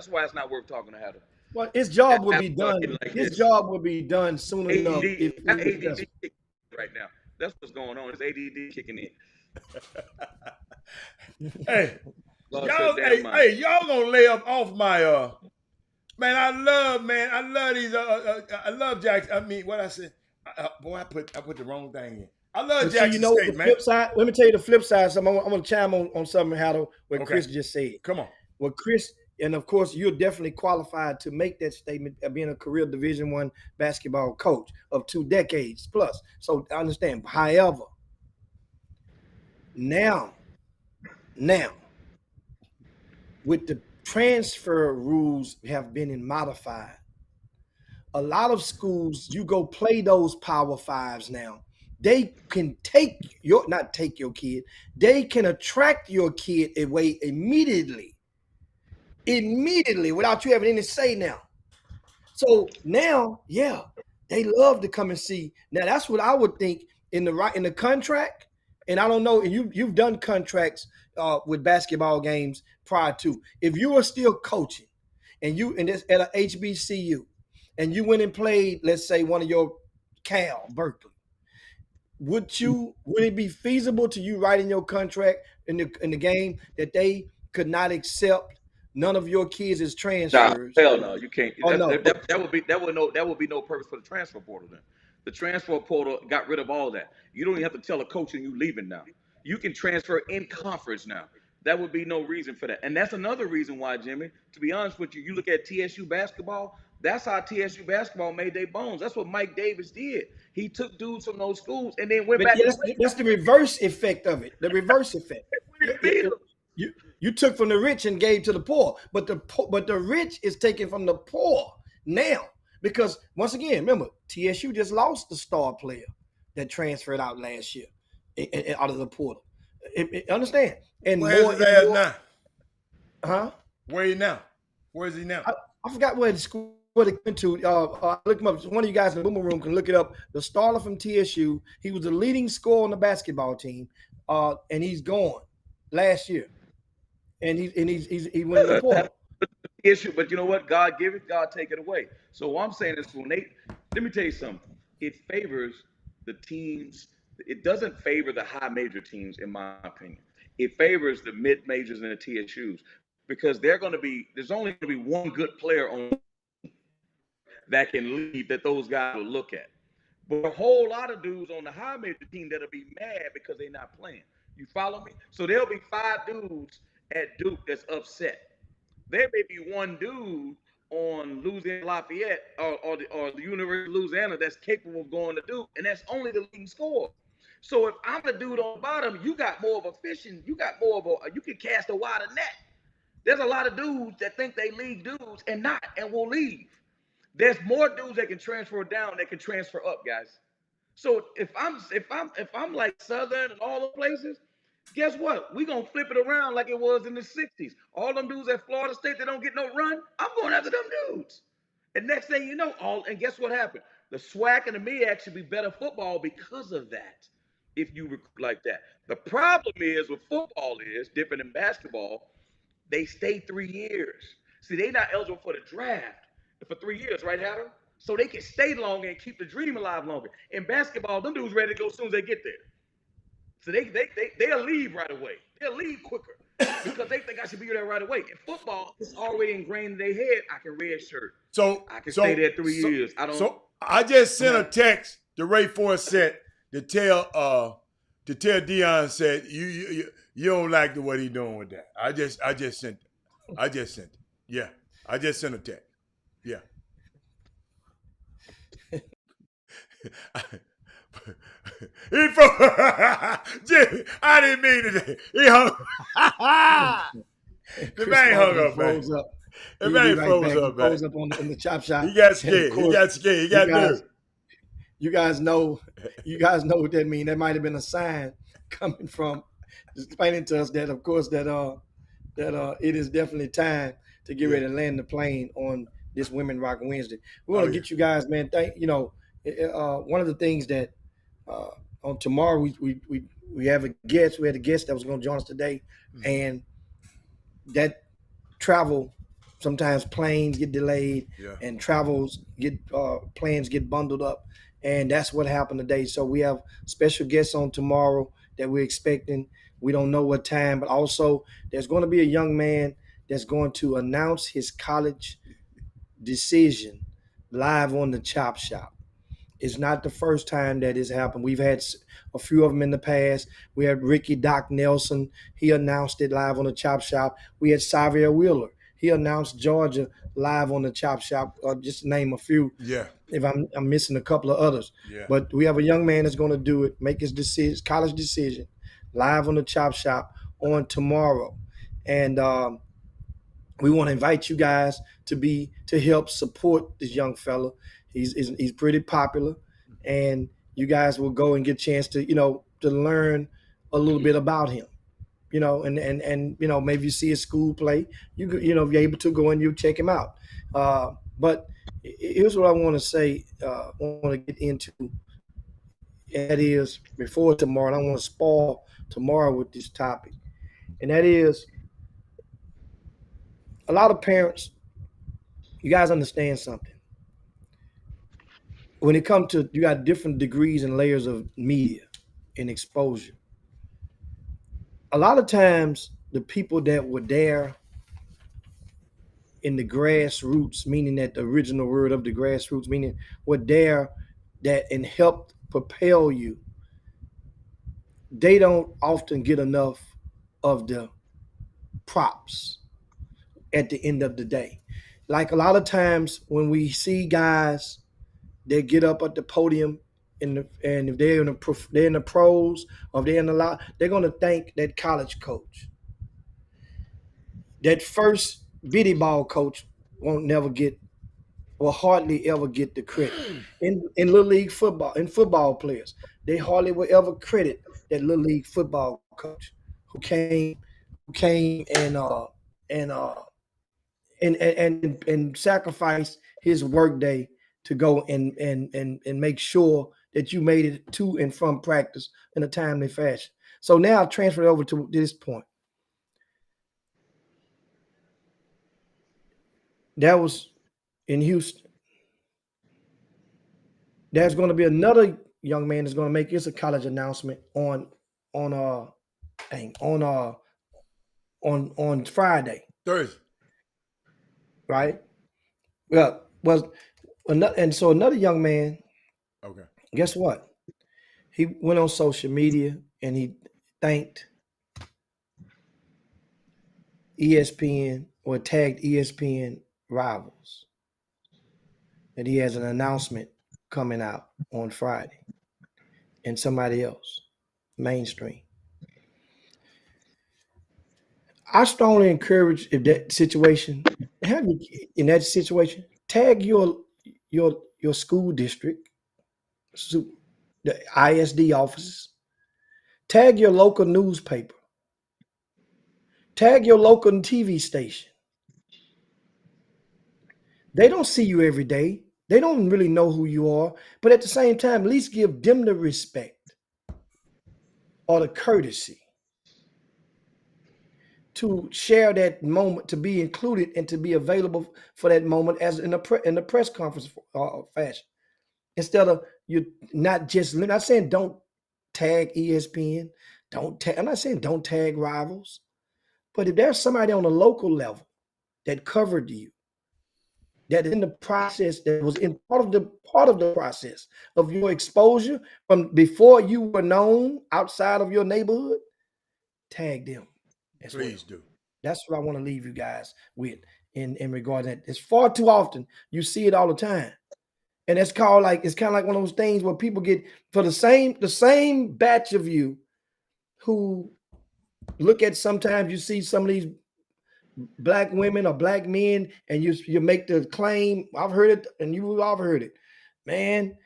why it's not worth talking to Hatter. Well, his job will Hatter be start done. getting like His this. job will be done soon enough. If ADD right now. That's what's going on. It's ADD kicking in. Hey, Lost y'all, her damn mind. hey, y'all gonna lay up off my man. I love these. I love Jackson. I mean, what I said, boy, I put the wrong thing in. I love But Jackson see, State, the man. flip side. Let me tell you the flip side. So I'm gonna chime on something, Hatter, what Okay. Chris just said. Come on. Well, Chris, and of course, you're definitely qualified to make that statement of being a career Division I basketball coach of 2 decades plus. So I understand. However, now, with the transfer rules have been modified, a lot of schools, you go play those Power Fives now. They can not take your kid. They can attract your kid away immediately without you having any say now. So now, yeah, they love to come and see. Now that's what I would think in the contract. And I don't know, and you've done contracts with basketball games prior to. If you are still coaching and this at a HBCU and you went and played, let's say one of your Cal, Berkeley, would it be feasible to you write in your contract in the game that they could not accept none of your kids as transfers? Nah, hell no, you can't. Oh, no. That would be no purpose for the transfer portal then. The transfer portal got rid of all that. You don't even have to tell a coach and you leaving now. You can transfer in conference now. That would be no reason for that. And that's another reason why, Jimmy, to be honest with you, you look at TSU basketball, that's how TSU basketball made their bones. That's what Mike Davis did. He took dudes from those schools and then went But back. that's the reverse effect of it. The reverse effect. You took from the rich and gave to the poor, but the rich is taken from the poor now because once again, remember TSU just lost the star player that transferred out last year out of the portal. Understand? And Where's more his ass more, now? huh? Where he now? Where is he now? I forgot where the school they went to. Look him up. One of you guys in the Boomer Room can look it up. The starter from TSU. He was the leading scorer on the basketball team, and he's gone last year. And he went to the portal. Issue, but you know what? God give it, God take it away. So what I'm saying is, let me tell you something. It favors the teams. It doesn't favor the high major teams, in my opinion. It favors the mid majors and the TSUs because there's only going to be one good player on that can lead that those guys will look at. But a whole lot of dudes on the high major team that'll be mad because they're not playing. You follow me? So there'll be 5 dudes at Duke that's upset. There may be one dude on Louisiana Lafayette or the University of Louisiana that's capable of going to Duke, and that's only the leading scorer. So if I'm the dude on the bottom, you got more of a fishing, you can cast a wider net. There's a lot of dudes that think they league dudes and will leave. There's more dudes that can transfer down that can transfer up, guys. So if I'm like Southern and all the places, guess what? We're going to flip it around like it was in the 60s. All them dudes at Florida State that don't get no run, I'm going after them dudes. And next thing you know, and guess what happened? The SWAC and the MEAC should be better football because of that, if you recruit like that. The problem is with football is, different than basketball, they stay 3 years. See, they're not eligible for the draft for 3 years, right, Adam? So they can stay longer and keep the dream alive longer. In basketball, them dudes ready to go as soon as they get there. So they'll leave right away. They'll leave quicker because they think I should be there right away. In football, it's already ingrained in their head. I can redshirt. So I can stay there 3 years. So I just sent a text to Ray Forsett to tell Deion said you don't like what he doing with that. I just sent it. Yeah, I just sent a text. Yeah. Jimmy, I didn't mean it. He hung. The man hung up, man. The man froze up, man. Froze up in the chop shop. He got scared. He got nervous. You guys know what that means. That might have been a sign coming from explaining to us that, of course, that it is definitely time to get ready to land the plane on this Women Rock Wednesday. We want to get you guys, man. One of the things that on tomorrow we have a guest. We had a guest that was going to join us today, and that travel, sometimes planes get delayed Yeah. and plans get bundled up, and that's what happened today. So we have special guests on tomorrow that we're expecting. We don't know what time, but also there's going to be a young man that's going to announce his college decision live on the Chop Shop. It's not the first time that it's happened. We've had a few of them in the past. We had Ricky Doc Nelson. He announced it live on the Chop Shop. We had Xavier Wheeler. He announced Georgia live on the Chop Shop. Just to name a few. Yeah. If I'm missing a couple of others. Yeah. But we have a young man that's going to do it, make his college decision live on the Chop Shop on tomorrow. And we want to invite you guys to help support this young fella. He's pretty popular, and you guys will go and get a chance to to learn a little bit about him, and maybe you see a school play, if you're able to go and you check him out. But here's what I want to say. I want to get into, and that is before tomorrow. And I want to spoil tomorrow with this topic, and that is a lot of parents. You guys understand something. When it comes to, you got different degrees and layers of media and exposure. A lot of times the people that were there in the grassroots, meaning that the original word of the grassroots, meaning were there that and helped propel you, they don't often get enough of the props at the end of the day. Like a lot of times when we see guys, they get up at the podium, and if they're in the pros, or if they're in the lot, they're going to thank that college coach. That first bitty ball coach will hardly ever get the credit. In Little League football, in football players, they hardly will ever credit that Little League football coach who came and sacrificed his workday to go and make sure that you made it to and from practice in a timely fashion. So now I'll transfer it over to this point. That was in Houston. There's going to be another young man that's going to make his a college announcement on Friday. Thursday. Right? Well, another young man. Okay. Guess what? He went on social media and he thanked ESPN, or tagged ESPN Rivals, that he has an announcement coming out on Friday, and somebody else, mainstream. I strongly encourage, if that situation, in that situation, tag your school district, the ISD offices, tag your local newspaper, tag your local TV station. They don't see you every day. They don't really know who you are, but at the same time, at least give them the respect or the courtesy to share that moment, to be included and to be available for that moment as in the press conference fashion. Instead of you not saying don't tag ESPN, I'm not saying don't tag Rivals, but if there's somebody on a local level that covered you, that in the process, that was in part of the process of your exposure from before you were known outside of your neighborhood, tag them. Please do. That's what I want to leave you guys with in regard to that. It's far too often you see it all the time. And it's kind of like one of those things where people get for the same batch of you who look at, sometimes you see some of these black women or black men, and you make the claim, I've heard it, and you've all heard it, man,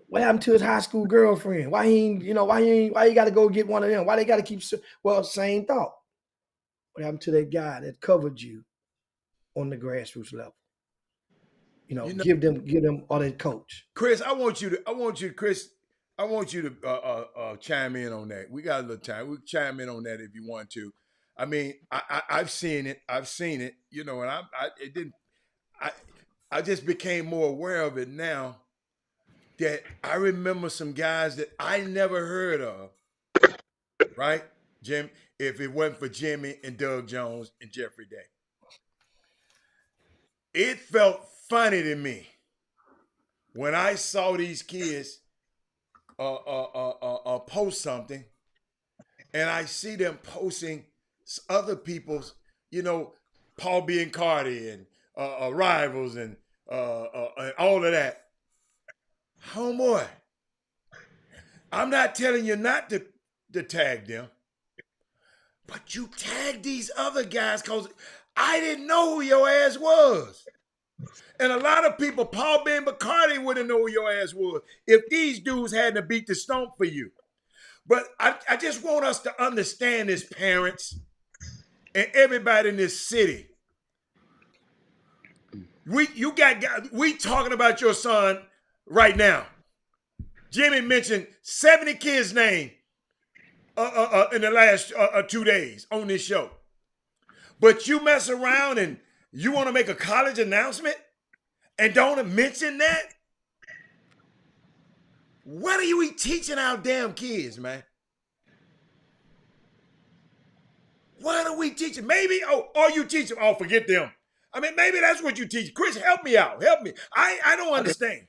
what happened to his high school girlfriend? Why you got to go get one of them? Why they got to keep? Well, same thought. What happened to that guy that covered you on the grassroots level? Give them or that coach. Chris, I want you to chime in on that. We got a little time. We can chime in on that if you want to. I mean, I've seen it. I've seen it. You know, and it didn't. I I just became more aware of it now that I remember some guys that I never heard of. Right, Jim? If it wasn't for Jimmy and Doug Jones and Jeffrey Day, it felt funny to me when I saw these kids post something, and I see them posting other people's, Paul Biancardi and Rivals and all of that. Homeboy, I'm not telling you not to tag them, but you tag these other guys because I didn't know who your ass was. And a lot of people, Paul Biancardi wouldn't know who your ass was if these dudes hadn't beat the stomp for you. But I just want us to understand this, parents and everybody in this city. We talking about your son right now. Jimmy mentioned 70 kids' name in the last 2 days on this show. But you mess around and you want to make a college announcement and don't mention that? What are you teaching our damn kids, man? What are we teaching? Maybe, or you teach them, forget them. I mean, maybe that's what you teach. Chris, help me out. Help me. I don't understand.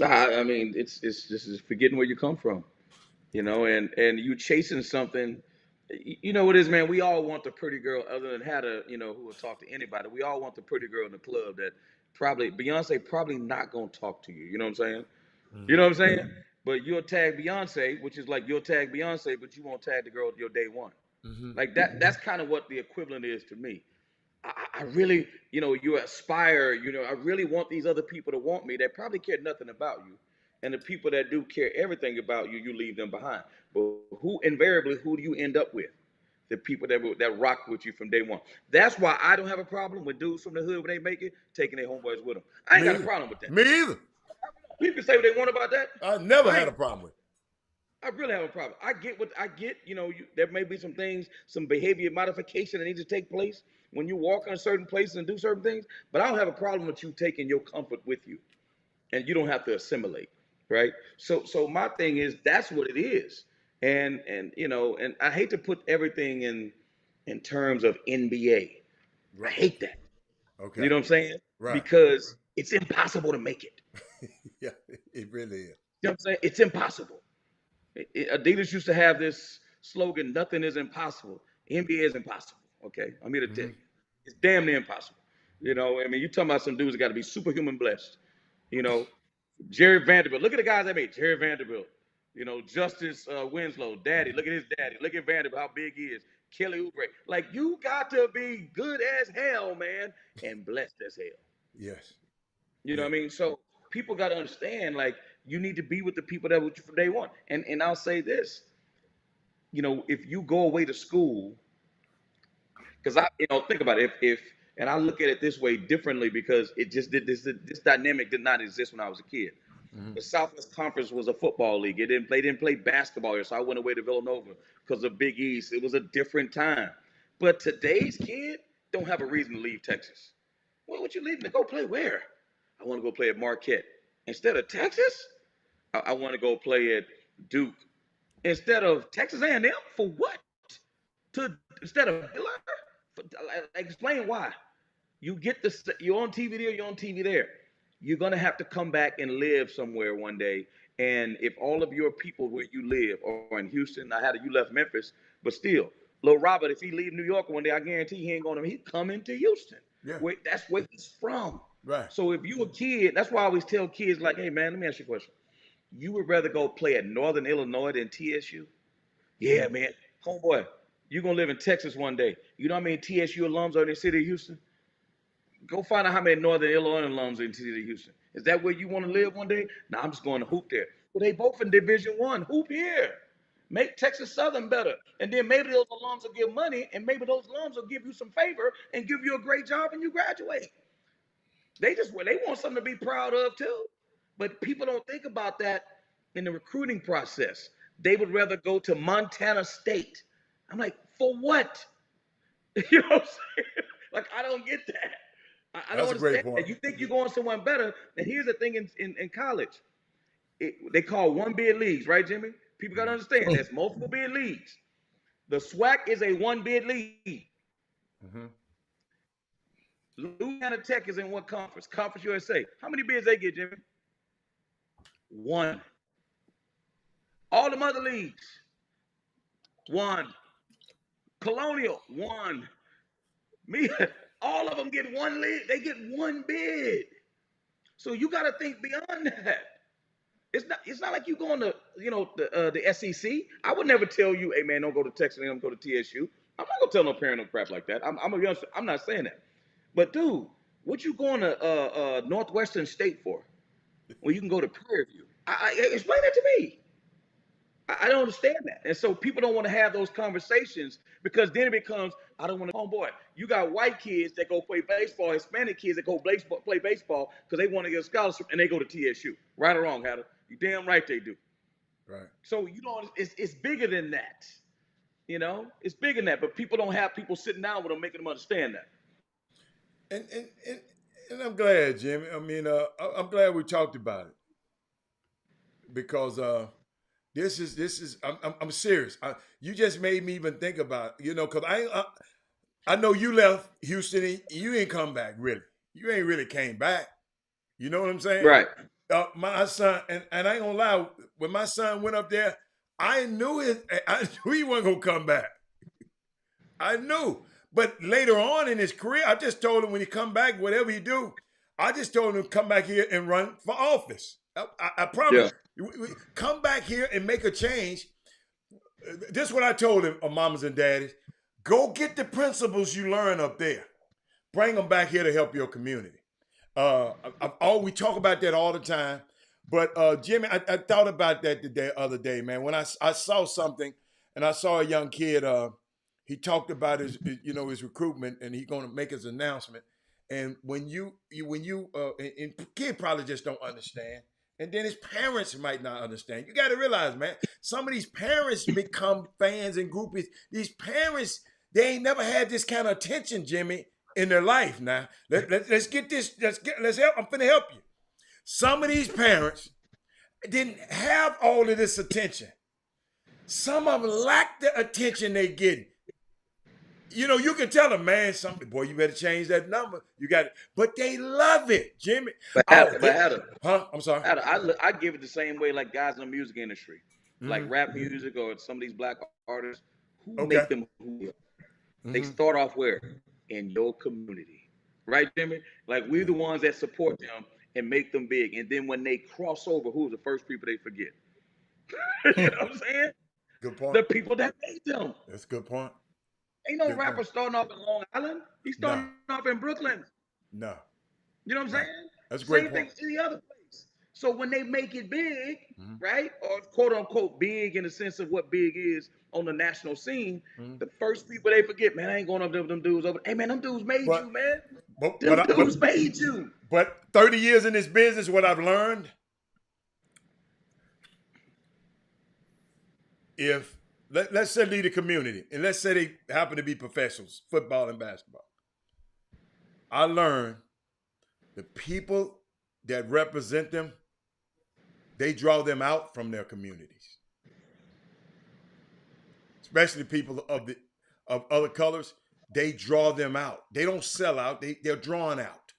I mean, it's just is forgetting where you come from, and you chasing something. You know what it is, man. We all want the pretty girl, other than who will talk to anybody. We all want the pretty girl in the club that Beyonce probably not gonna talk to you. You know what I'm saying? Mm-hmm. You know what I'm saying? But you'll tag Beyonce, which is like you'll tag Beyonce, but you won't tag the girl your day one. Mm-hmm. Like that. That's kind of what the equivalent is to me. I really, you aspire, I really want these other people to want me that probably care nothing about you. And the people that do care everything about you, you leave them behind. But who do you end up with? The people that rock with you from day one. That's why I don't have a problem with dudes from the hood when they make it, taking their homeboys with them. I ain't got a problem with that. Me either. People can say what they want about that. I never had a problem with it. I really have a problem. I get, there may be some things, some behavior modification that needs to take place when you walk in a certain place and do certain things, but I don't have a problem with you taking your comfort with you, and you don't have to assimilate, right? So my thing is that's what it is, and I hate to put everything in terms of NBA. Right. I hate that. Okay. You know what I'm saying? Right. Because it's impossible to make it. Yeah, it really is. You know what I'm saying? It's impossible. Adidas used to have this slogan, nothing is impossible. NBA is impossible, okay? I'm here to tell you. It's damn near impossible. You're talking about some dudes that got to be superhuman blessed. Jerry Vanderbilt. Look at the guys they made. Jerry Vanderbilt. Justice Winslow, daddy. Look at his daddy. Look at Vanderbilt, how big he is. Kelly Oubre. Like, you got to be good as hell, man, and blessed as hell. Yes. You know what I mean? So people got to understand, like, you need to be with the people that were with you from day one. And I'll say this, if you go away to school, because think about it, and I look at it this way differently because it just this dynamic did not exist when I was a kid. Mm-hmm. The Southwest Conference was a football league. They didn't play basketball here, so I went away to Villanova because of Big East. It was a different time. But today's kid don't have a reason to leave Texas. Well, what you leaving to go play where? I want to go play at Marquette. Instead of Texas, I want to go play at Duke. Instead of Texas A&M, for what? Instead of explain why. You're on TV there, you're on TV there. You're gonna have to come back and live somewhere one day. And if all of your people where you live are in Houston, you left Memphis, but still, Lil Robert, if he leave New York one day, I guarantee he's coming to Houston. Yeah. That's where he's from. Right. So if you a kid, that's why I always tell kids, like, hey man, let me ask you a question. You would rather go play at Northern Illinois than TSU? Yeah, man. Homeboy, you're going to live in Texas one day. You know how many TSU alums are in the city of Houston? Go find out how many Northern Illinois alums are in the city of Houston. Is that where you want to live one day? No, I'm just going to hoop there. Well, they both in Division I. Hoop here. Make Texas Southern better. And then maybe those alums will give money, and maybe those alums will give you some favor and give you a great job and you graduate. They want something to be proud of too. But people don't think about that in the recruiting process. They would rather go to Montana State. I'm like, for what? You know what I'm saying? Like, I don't get that. I don't That's a great understand point. that. You think you're going somewhere better. And here's the thing in college. They call one bid leagues, right, Jimmy? People got to understand there's multiple bid leagues. The SWAC is a one bid league. Mm-hmm. Louisiana Tech is in what conference? Conference USA. How many bids they get, Jimmy? One. All the other leagues, one. Colonial, one. Me, all of them get one league. They get one bid. So you got to think beyond that. It's not like you going to the SEC. I would never tell you, hey man, don't go to Texas A&M, go to TSU. I'm not gonna tell no parent no crap like that. I'm not saying that. But dude, what you going to Northwestern State for? Well, you can go to Prairie View. Explain that to me. I don't understand that. And so people don't want to have those conversations because then it becomes, I don't want to, homeboy, you got white kids that go play baseball, Hispanic kids that go play baseball because they want to get a scholarship and they go to TSU. Right or wrong, Hatter? You damn right they do. Right. So, it's bigger than that. It's bigger than that. But people don't have people sitting down with them making them understand that. And I'm glad, Jimmy. I mean, I'm glad we talked about it because this is I'm serious. You just made me even think about it, because I know you left Houston and you ain't come back really. You ain't really came back. You know what I'm saying? Right. My son and I ain't gonna lie. When my son went up there, I knew he wasn't gonna come back. I knew. But later on in his career, I just told him when he come back, whatever he do, I just told him to come back here and run for office. I promise. Yeah. Come back here and make a change. This is what I told him, mamas and daddies. Go get the principles you learn up there. Bring them back here to help your community. We talk about that all the time. But Jimmy, I thought about that the other day, man. When I saw something and I saw a young kid, he talked about his recruitment and he's going to make his announcement. And when and kid probably just don't understand. And then his parents might not understand. You got to realize, man, some of these parents become fans and groupies. These parents, they ain't never had this kind of attention, Jimmy, in their life. Now, let's get this. Let's help. I'm finna help you. Some of these parents didn't have all of this attention. Some of them lack the attention they get. You can tell them, man, boy, you better change that number. You got it. But they love it, Jimmy. Adam, I'm sorry. Adam, I give it the same way like guys in the music industry, like rap music or some of these black artists who make them who they are. They start off where? In your community. Right, Jimmy? Like we're the ones that support them and make them big. And then when they cross over, who's the first people they forget? You know what I'm saying? Good point. The people that made them. That's a good point. Ain't no rapper starting off in Long Island. He's starting off in Brooklyn. No. You know what I'm saying? That's a great Same point. thing any other place. So when they make it big, right, or quote unquote big in the sense of what big is on the national scene, the first people they forget, man, I ain't going up there with them dudes over. Hey man, them dudes made you, man. Them dudes made you. But 30 years in this business, what I've learned, if let's say lead a community, and let's say they happen to be professionals, football and basketball. I learned the people that represent them, they draw them out from their communities. Especially people of other colors, they draw them out. They don't sell out, they're drawn out.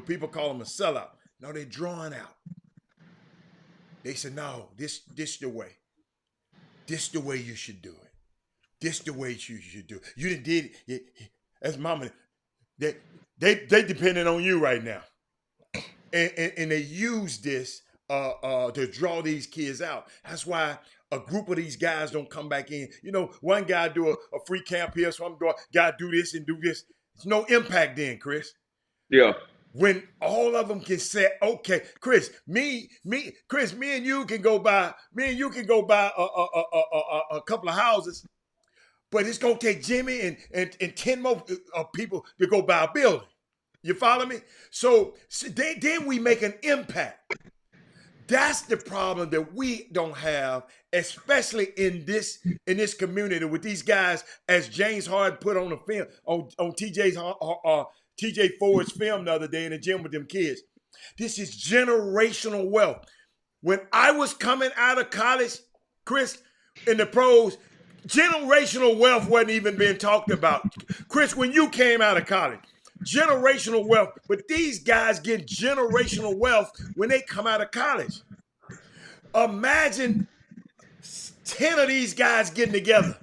People call them a sellout. No, they're drawn out. They said, no, this the way. This the way you should do it. This the way you should do it. You did it. That's mama. They depending on you right now. And they use this to draw these kids out. That's why a group of these guys don't come back in. One guy do a free camp here, some guy do this and do this. There's no impact then, Chris. Yeah. When all of them can say, okay, Chris, me and you can go buy a couple of houses, but it's gonna take Jimmy and 10 more people to go buy a building. You follow me? So then we make an impact. That's the problem that we don't have, especially in this community with these guys, as James Harden put on the film on TJ Ford's film the other day in the gym with them kids. This is generational wealth. When I was coming out of college, Chris, in the pros, generational wealth wasn't even being talked about. Chris, when you came out of college, generational wealth, but these guys get generational wealth when they come out of college. Imagine 10 of these guys getting together.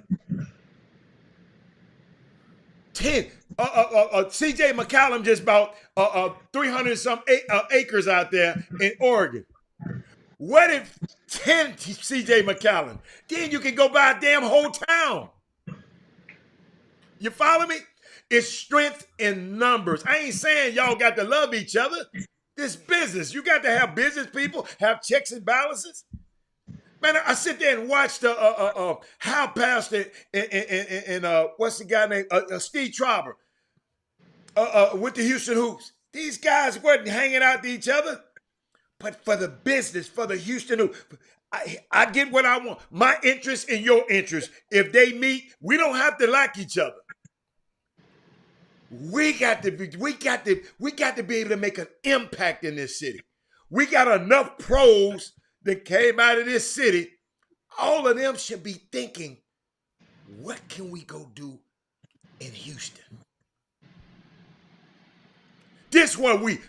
10. CJ McCollum just bought 300 some acres out there in Oregon. What if 10 CJ McCollum? Then you can go buy a damn whole town. You follow me? It's strength in numbers. I ain't saying y'all got to love each other. This business. You got to have business people, have checks and balances. Man, I sit there and watch the Hal Pastor and what's the guy named Steve Trauber with the Houston Hoops. These guys wasn't hanging out to each other, but for the business, for the Houston Hoops. I get what I want. My interest and your interest. If they meet, we don't have to like each other. We got to be able to make an impact in this city. We got enough pros that came out of this city. All of them should be thinking, what can we go do in Houston? This where we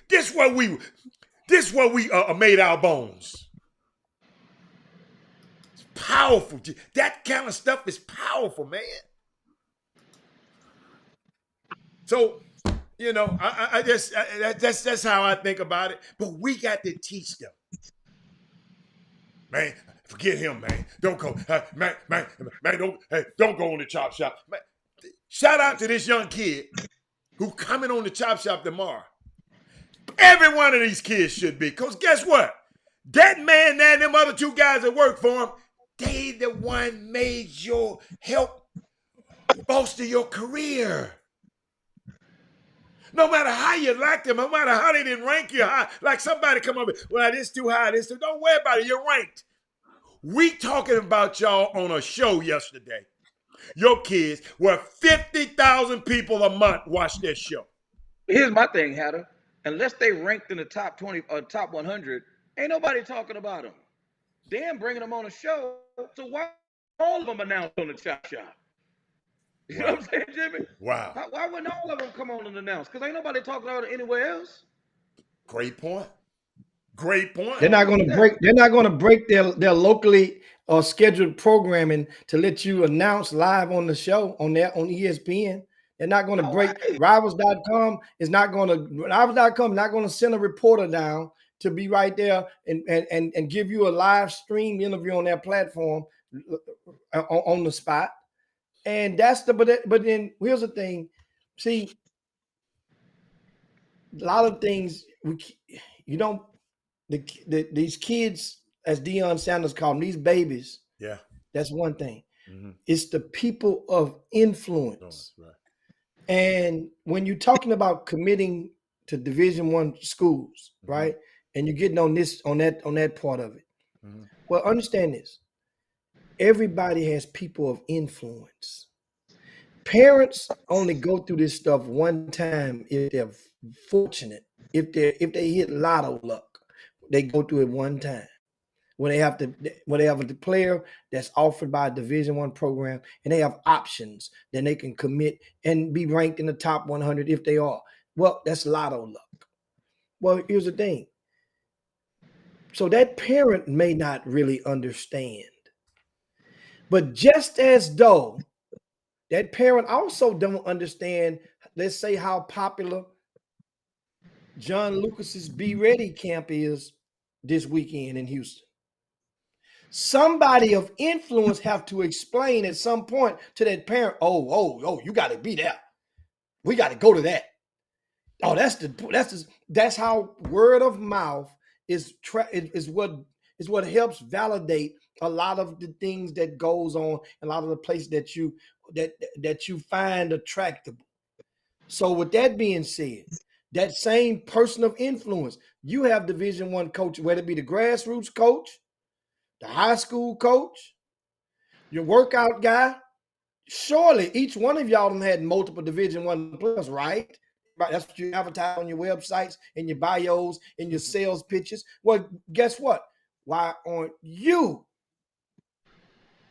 made our bones. It's powerful. That kind of stuff is powerful, man. So, you know, that's how I think about it. But we got to teach them. Man, forget him, man. Don't go, man. Don't go on the chop shop. Man, shout out to this young kid who coming on the chop shop tomorrow. Every one of these kids should be, because guess what? That man there and them other two guys that work for him, they the one made your help bolster your career. No matter how you liked them, no matter how they didn't rank you high, like somebody come up with, well, this too high, this too, don't worry about it, you're ranked. We talking about y'all on a show yesterday. Your kids, where 50,000 people a month watch this show. Here's my thing, Hatter. Unless they ranked in the top 20 or top 100, ain't nobody talking about them. Damn, bringing them on a show, so why all of them announced on the Chop Shop? You know what I'm saying, Jimmy? Wow. Why wouldn't all of them come on and announce? Because ain't nobody talking about it anywhere else. Great point. Great point. They're not going to break. They're not going to break their locally scheduled programming to let you announce live on the show on ESPN. They're not going to break. Right. Rivals.com is not going to. Rivals.com is not going to send a reporter down to be right there and give you a live stream interview on their platform on the spot. And that's but then here's the thing. See, a lot of things these kids, as Deion Sanders called them, these babies. Yeah, that's one thing. Mm-hmm. It's the people of influence. Right. And when you're talking about committing to Division I schools, mm-hmm. right, and you're getting on that part of it, mm-hmm. well, understand this. Everybody has people of influence. Parents only go through this stuff one time if they're fortunate. If they hit lotto luck, they go through it one time. When they have a player that's offered by a Division I program and they have options, then they can commit and be ranked in the top 100 if they are. Well, that's lotto luck. Well, here's the thing. So that parent may not really understand. But just as though that parent also don't understand, let's say, how popular John Lucas's Be Ready camp is this weekend in Houston. Somebody of influence have to explain at some point to that parent, oh, you got to be there. We got to go to that. Oh, that's how word of mouth is what helps validate a lot of the things that goes on, a lot of the places that you find attractive. So with that being said, that same person of influence. You have Division I coach, whether it be the grassroots coach, the high school coach, your workout guy. Surely each one of y'all had multiple Division I players, right? That's what you advertise on your websites, in your bios, in your sales pitches. Well, guess what? Why aren't you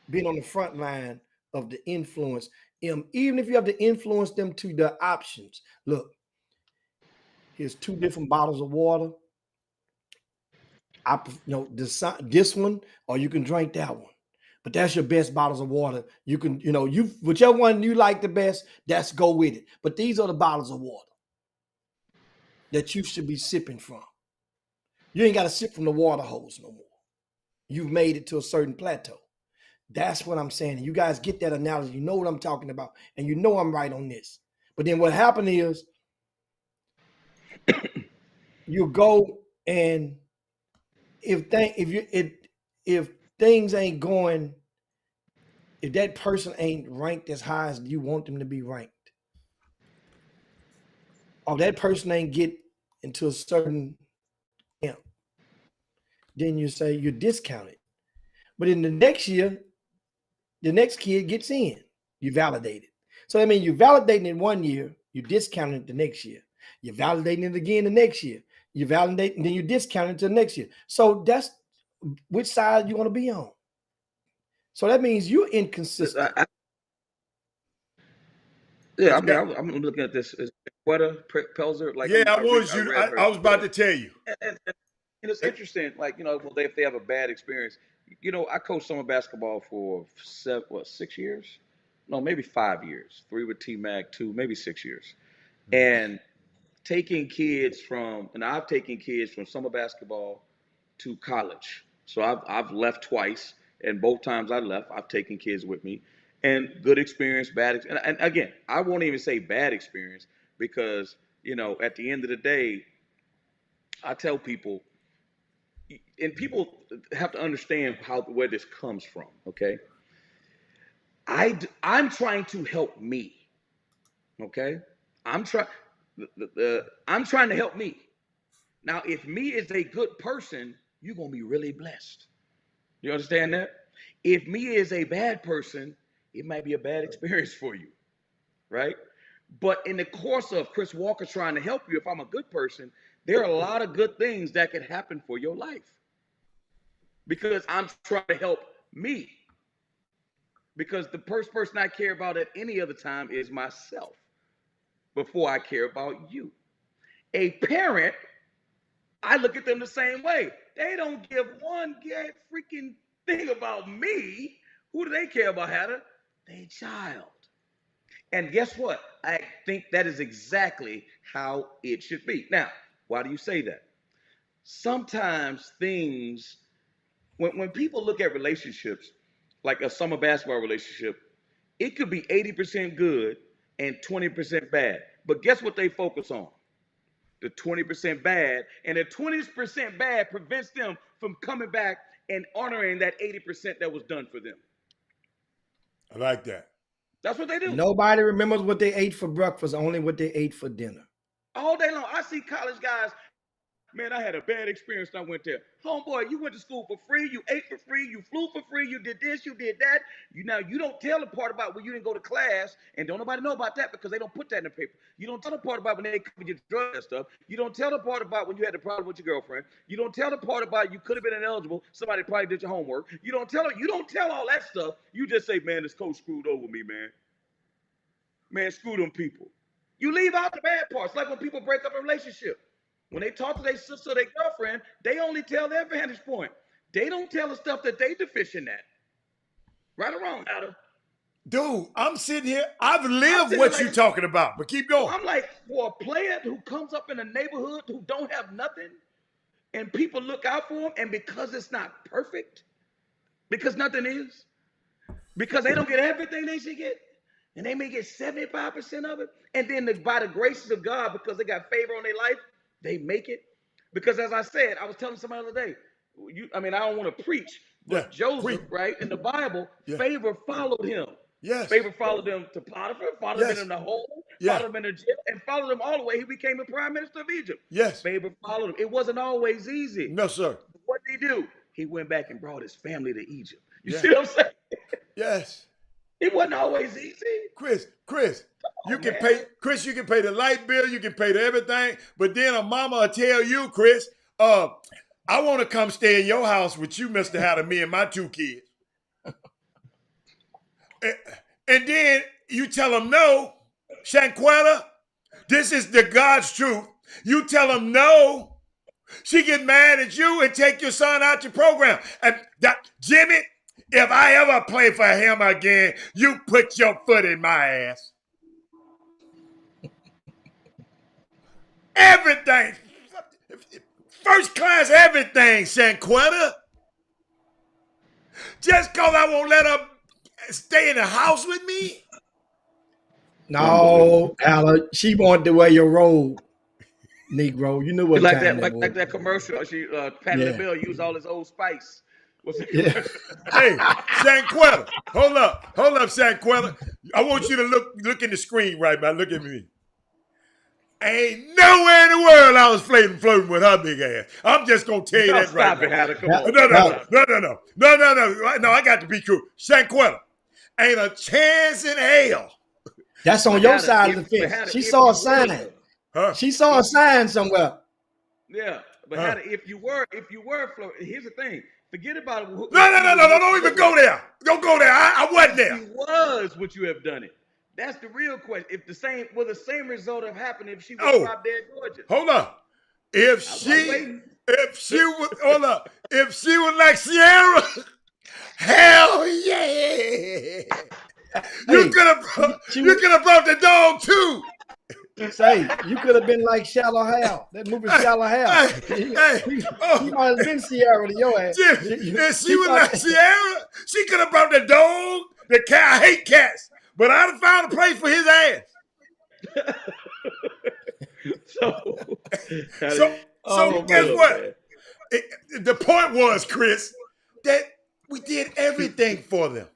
being on the front line of the influence? Even if you have to influence them to the options. Look, here's 2 different bottles of water. This one, or you can drink that one. But that's your best bottles of water. You can, whichever one you like the best, that's go with it. But these are the bottles of water that you should be sipping from. You ain't got to sip from the water hose no more. You've made it to a certain plateau. That's what I'm saying. You guys get that analogy. You know what I'm talking about. And you know I'm right on this. But then what happened is you go and if things ain't going, if that person ain't ranked as high as you want them to be ranked, or that person ain't get into a certain camp, then you say you're discounted. But in the next year, the next kid gets in. You validate it. So I mean, you're validating it 1 year, you discount it the next year. You're validating it again the next year. You validate, and then you discount it to the next year. So that's which side you want to be on. So that means you're inconsistent. I'm looking at this. Is Quetta Pelzer? Like, yeah, I was about to tell you. And it's interesting. Like, if they have a bad experience, I coached summer basketball for 6 years? No, maybe 5 years. 3 with T-Mac, 2, maybe 6 years. And I've taken kids from summer basketball to college. So I've left twice, and both times I left, I've taken kids with me. And good experience, bad experience. And again, I won't even say bad experience because, at the end of the day, I tell people, and people have to understand where this comes from, okay? I'm trying to help me, okay? I'm trying to help me. Now, if me is a good person, you're going to be really blessed. You understand that? If me is a bad person, it might be a bad experience for you, right? But in the course of Chris Walker trying to help you, if I'm a good person, there are a lot of good things that could happen for your life because I'm trying to help me. Because the first person I care about at any other time is myself before I care about you. A parent, I look at them the same way. They don't give one freaking thing about me. Who do they care about, Hatter? Their child. And guess what? I think that is exactly how it should be. Now, why do you say that? Sometimes things, when people look at relationships, like a summer basketball relationship, it could be 80% good and 20% bad. But guess what they focus on? The 20% bad. And the 20% bad prevents them from coming back and honoring that 80% that was done for them. I like that. That's what they do. Nobody remembers what they ate for breakfast, only what they ate for dinner. All day long. I see college guys, man, I had a bad experience when I went there. Homeboy, you went to school for free, you ate for free, you flew for free, you did this, you did that. You don't tell the part about when you didn't go to class, and don't nobody know about that because they don't put that in the paper. You don't tell the part about when they covered your drug and stuff. You don't tell the part about when you had the problem with your girlfriend. You don't tell the part about you could have been ineligible. Somebody probably did your homework. You don't tell all that stuff. You just say, man, this coach screwed over me, man. Man, screw them people. You leave out the bad parts, like when people break up a relationship. When they talk to their sister or their girlfriend, they only tell their vantage point. They don't tell the stuff that they deficient at. Right or wrong, Adam? Dude, I'm sitting here. I've lived what you're talking about, but keep going. I'm like, for a player who comes up in a neighborhood who don't have nothing, and people look out for him, and because it's not perfect, because nothing is, because they don't get everything they should get, and they may get 75% of it, and then by the graces of God, because they got favor on their life, they make it. Because as I said, I was telling somebody the other day, I don't want to preach, but Joseph, right, in the Bible, favor followed him. Yes. Favor followed them to Potiphar, followed Yes. them in the hole, Yeah. followed them in the jail, and followed them all the way. He became the prime minister of Egypt. Yes. Favor followed him. It wasn't always easy. No, sir. What did he do? He went back and brought his family to Egypt. You Yeah. see what I'm saying? Yes. It wasn't always easy. Chris, you can man. pay, Chris, you can pay the light bill, you can pay the everything, but then a mama will tell you, Chris, I want to come stay in your house with you, Mr. Hatter, me and my 2 kids. And then you tell them no, Shanquetta, this is the God's truth. You tell them no, she get mad at you and take your son out your program. And that, Jimmy, if I ever play for him again, you put your foot in my ass. Everything. First class everything, Shanquetta. Just because I won't let her stay in the house with me? No, Alan, she wanted to wear your robe, Negro. You knew what Like time that, it like, was. like that commercial. She Patti Yeah. LaBelle used all his Old Spice. What's it? Yeah. Hey, Shanquetta, hold up, Shanquetta. I want you to look in the screen right now. Look at me. Ain't nowhere in the world I was flirting with her big ass. I'm just gonna tell you that right Stop it, now. Hatter. Come on. No. I got to be true. Shanquetta, ain't a chance in hell. That's on your side of the fence. She saw a sign. Huh? She saw a sign somewhere. Yeah, but Hatter, if you were here's the thing. Forget about it. No, don't even go there. Don't go there. I wasn't there. If he was, would you have done it? That's the real question. If the same result have happened if she was dropped dead gorgeous? Hold up. If she was like Sierra, hell yeah. You could have brought the dog too. Say, you could have been like Shallow Hal. That movie Shallow Hal. He might have been Sierra to your ass. If she was like Sierra, she could have brought the dog, the cat. I hate cats, but I'd have found a place for his ass. So guess what? The point was, Chris, that we did everything for them.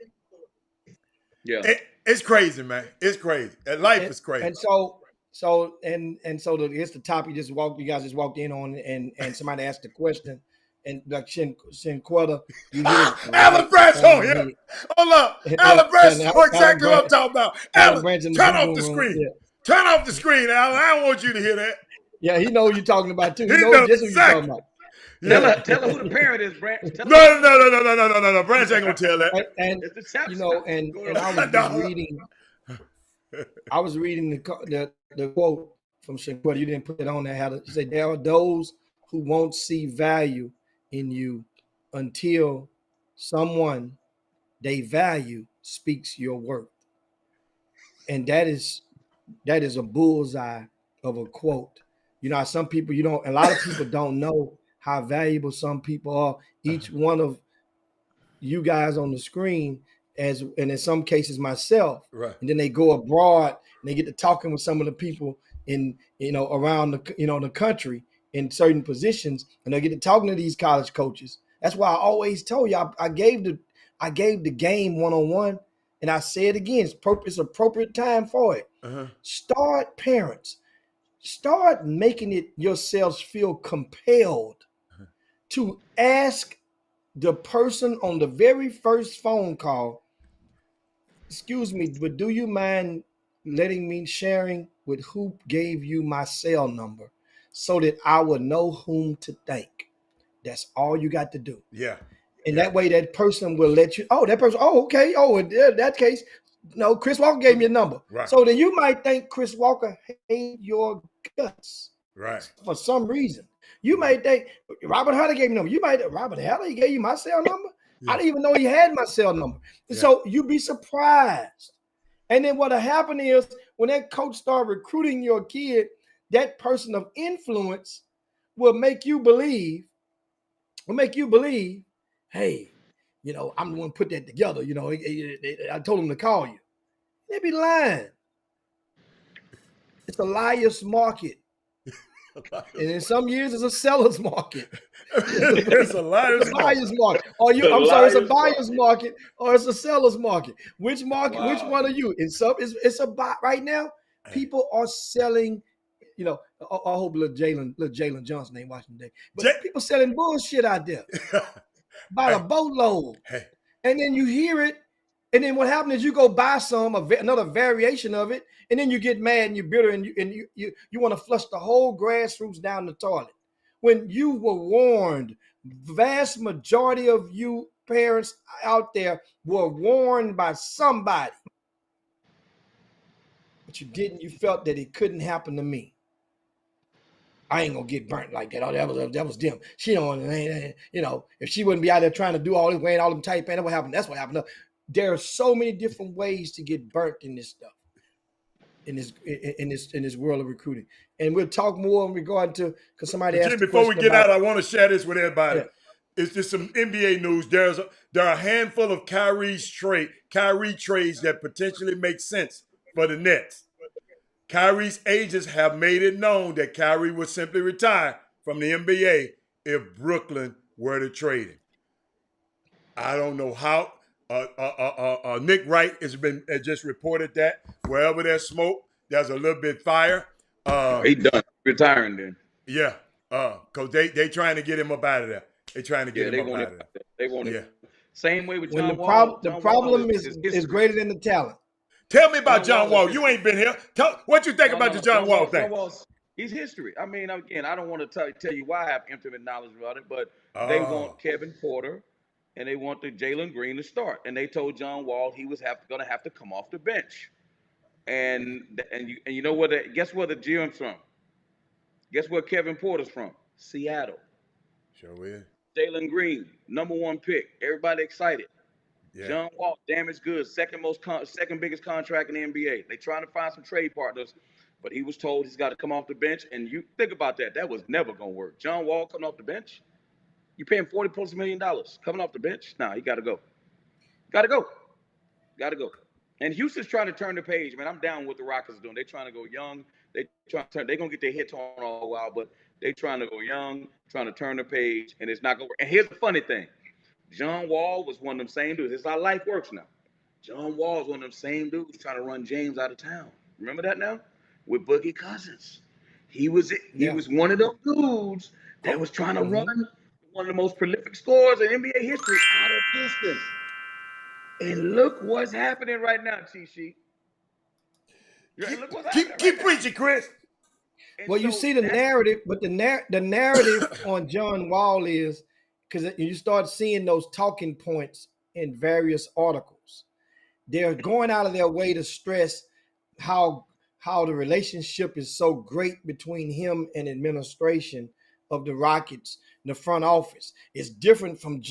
Yeah. It's crazy, man. It's crazy. Life is crazy. And so it's the topic you guys just walked in on, and somebody asked the question, and like Shanquetta, you hear Alan Branch on here. Hold up. Alan Branch know exactly what I'm talking about. Alan, turn off the screen. Yeah. Turn off the screen, Alan. I don't want you to hear that. Yeah, he knows you're talking about too. He knows just what you're talking about. Yeah. Tell her who the parent is, Branch. No. Branch ain't gonna tell that. And you know, and I was just reading. I was reading the quote from Shanquetta. You didn't put it on there. How to say there are those who won't see value in you until someone they value speaks your worth, and that is a bullseye of a quote. You know, some people a lot of people don't know how valuable some people are. Each one of you guys on the screen, and in some cases myself, right. And then they go abroad and they get to talking with some of the people in around the country in certain positions, and they get to talking to these college coaches. That's why I always told you I gave the game one-on-one, and I say it again. It's appropriate time for it. Start making it yourselves feel compelled to ask the person on the very first phone call, excuse me, but do you mind letting me sharing with who gave you my cell number so that I will know whom to thank? That's all you got to do. Yeah. And that way that person will let you, okay. Oh, in that case, no, Chris Walker gave me a number. Right. So then you might think Chris Walker hate your guts. Right. For some reason. You might think Robert Hatter gave me a number. You might Robert Hatter, he gave you my cell number? Yeah. I didn't even know he had my cell number. Yeah. So you'd be surprised. And then what'll happen is when that coach start recruiting your kid, that person of influence will make you believe, hey, I'm the one to put that together. I told him to call you. They be lying. It's a liar's market. And in some years, it's a seller's market. It's a liar's It's a buyer's market. market. Or A I'm sorry, it's a liar's buyer's market, or it's a seller's market. Which market? Which Wow. one are you? It's a buy right now. People are selling. You know, I hope little Jalen Johnson ain't watching today. But people selling bullshit out there by the boatload. Hey. And then you hear it, and then what happens is you go buy another variation of it, and then you get mad and you're bitter, and you want to flush the whole grassroots down the toilet. When you were warned, vast majority of you parents out there were warned by somebody, but you didn't. You felt that it couldn't happen to me. I ain't gonna get burnt like that. Oh, that was them. She don't, you know, if she wouldn't be out there trying to do all this, wearing all them tight pants, that's what happened. There are so many different ways to get burnt in this stuff, in this world of recruiting. And we'll talk more in regard to, because somebody asked. Jim, before we get out, I want to share this with everybody. Yeah. It's just some NBA news. There are a handful of Kyrie trades that potentially make sense for the Nets. Kyrie's agents have made it known that Kyrie would simply retire from the NBA if Brooklyn were to trade him. I don't know how. Nick Wright has just reported that wherever there's smoke, there's a little bit fire. He done retiring then. Yeah, because they trying to get him up out of there. They trying to get him up out of there. They want it. Yeah. Same way with when John Wall. The problem is greater than the talent. Tell me about John Wall. You ain't been here. What you think about the John Wall thing? He's history. I mean, again, I don't want to tell you why I have intimate knowledge about it, but they want Kevin Porter and they want the Jalen Green to start. And they told John Wall he was going to have to come off the bench. And you know what? Guess where the GM's from? Guess where Kevin Porter's from? Seattle. Sure is. Jalen Green, #1 pick. Everybody excited. Yeah. John Wall, damaged goods, second biggest contract in the NBA. They trying to find some trade partners, but he was told he's got to come off the bench. And you think about that. That was never going to work. John Wall coming off the bench? You pay him $40+ million coming off the bench? Nah, he got to go. Got to go. And Houston's trying to turn the page, man. I'm down with what the Rockets are doing. They're trying to go young. They're going to get their hits on all a while, but they're trying to go young, trying to turn the page, and it's not going to work. And here's the funny thing. John Wall was one of them same dudes. This is how life works now. John Wall is one of them same dudes trying to run James out of town. Remember that now? With Boogie Cousins. He was one of those dudes that was trying to run one of the most prolific scorers in NBA history out of Houston. And look what's happening right now, T-Sheet. Keep preaching, Chris. Well, you see the narrative, but the narrative on John Wall is, because you start seeing those talking points in various articles. They're going out of their way to stress how the relationship is so great between him and administration of the Rockets, the front office. It's different from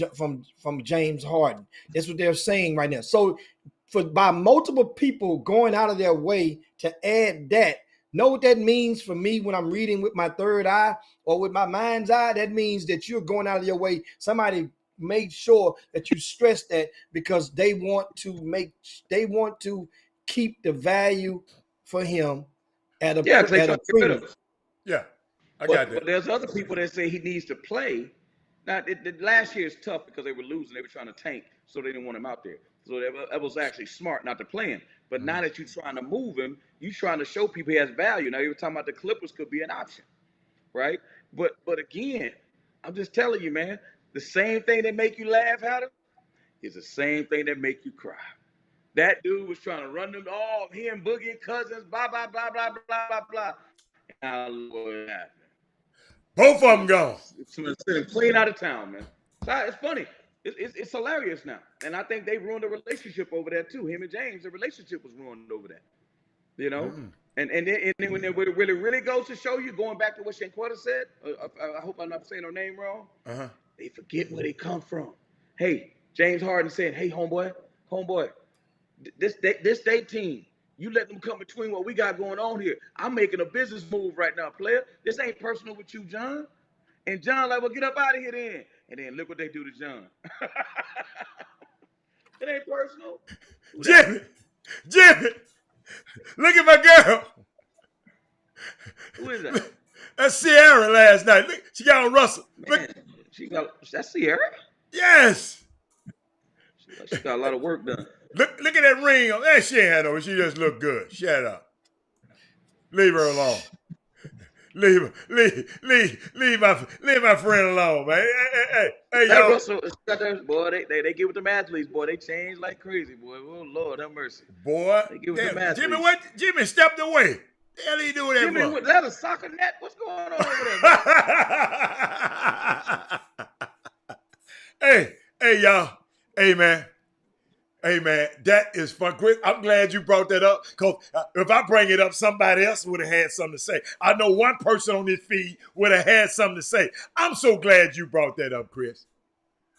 James Harden. That's what they're saying right now. So by multiple people going out of their way to add that, know what that means for me when I'm reading with my third eye or with my mind's eye? That means that you're going out of your way. Somebody made sure that you stress that because they want to keep the value for him at a premium. Yeah, I got that. But there's other people that say he needs to play. Now, last year is tough because they were losing. They were trying to tank, so they didn't want him out there. So that was actually smart not to play him. But now that you're trying to move him, you're trying to show people he has value. Now, you were talking about the Clippers could be an option, right? But again, I'm just telling you, man, the same thing that make you laugh at him is the same thing that make you cry. That dude was trying to run them all, he and Boogie and Cousins, blah, blah, blah, blah, blah, blah, blah. Now look what happened. Both of them gone. It's clean out of town, man. It's funny. It's hilarious now. And I think they ruined the relationship over there too. Him and James, the relationship was ruined over that. You know? And then when it really goes to show you, going back to what Shanquetta said, I hope I'm not saying her name wrong. They forget where they come from. Hey, James Harden said, hey, homeboy, this day team, you let them come between what we got going on here. I'm making a business move right now, player. This ain't personal with you, John. And John like, well, get up out of here then. And then look what they do to John. It ain't personal. Jimmy, look at my girl. Who is that? That's Sierra Sierra last night. Look, she got on Russell. Look, Man, that's Sierra. yes. She got a lot of work done. Look at that ring on. She ain't had no. She just looked good. Shut up. Leave her alone. Leave my friend alone, man. Hey, That y'all. Russell, boy, they get with them athletes, boy. They change like crazy, boy. Oh Lord, have mercy. Boy, They get with them athletes. Jimmy, what? Jimmy stepped away. The hell he doing that Jimmy, for? was that a soccer net? What's going on over there? Hey, y'all. Hey, man, that is fun. Chris, I'm glad you brought that up, because if I bring it up, somebody else would have had something to say. I know one person on this feed would have had something to say. I'm so glad you brought that up, Chris.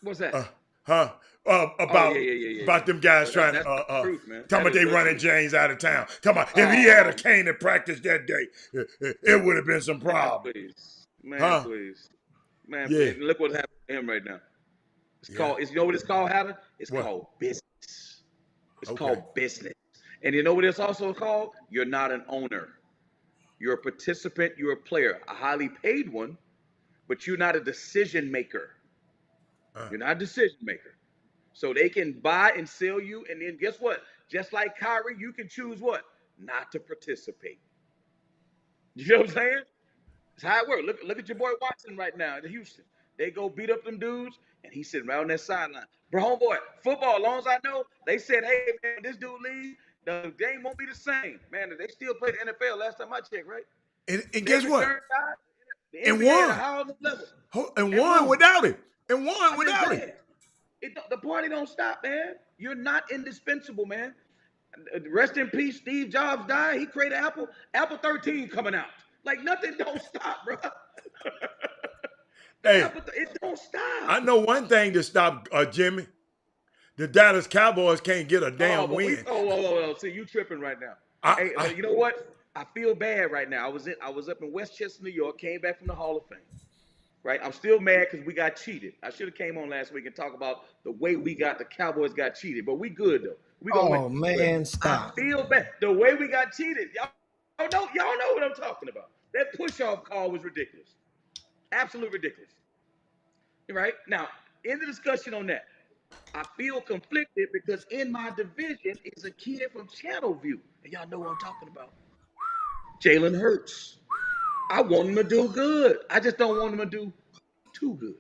What's that? About them guys trying to truth, man. talking about they running James out of town. Talking about if he had a cane in practice that day, it would have been some problem. Please. Man, please. Man, Yeah. please. Look what happened to him right now. It's called, you know what it's called, Hatter? It's What? called business. It's Okay. called business. And you know what it's also called? You're not an owner. You're a participant, you're a player, a highly paid one, but you're not a decision maker. You're not a decision maker. So they can buy and sell you, and then guess what? Just like Kyrie, you can choose what? Not to participate. You know what I'm saying? It's how it works. Look at your boy Watson right now in Houston. They go beat up them dudes, and he's sitting right on that sideline. Bro, homeboy, football, as long as I know, they said, hey, man, this dude leaves, the game won't be the same. Man, they still play the NFL last time I checked, right? And guess what? The And NBA won. at a higher level. And won without him. And won I'm just without him. saying, the party don't stop, man. You're not indispensable, man. Rest in peace, Steve Jobs died. He created Apple. Apple 13 coming out. Like, nothing don't stop, bro. Hey, It don't stop. I know one thing to stop Jimmy. The Dallas Cowboys can't get a damn win. See, you tripping right now. I- Hey, you know what? I feel bad right now. I was up in Westchester, New York, came back from the Hall of Fame. Right? I'm still mad because we got cheated. I should have came on last week and talk about the way the Cowboys got cheated. But we good though. We gonna win. Man, But stop. I feel bad. The way we got cheated, y'all know what I'm talking about. That push-off call was ridiculous. Absolutely ridiculous. Right? Now, in the discussion on that, I feel conflicted because in my division is a kid from Channelview. And y'all know what I'm talking about. Jalen Hurts. I want him to do good. I just don't want him to do too good.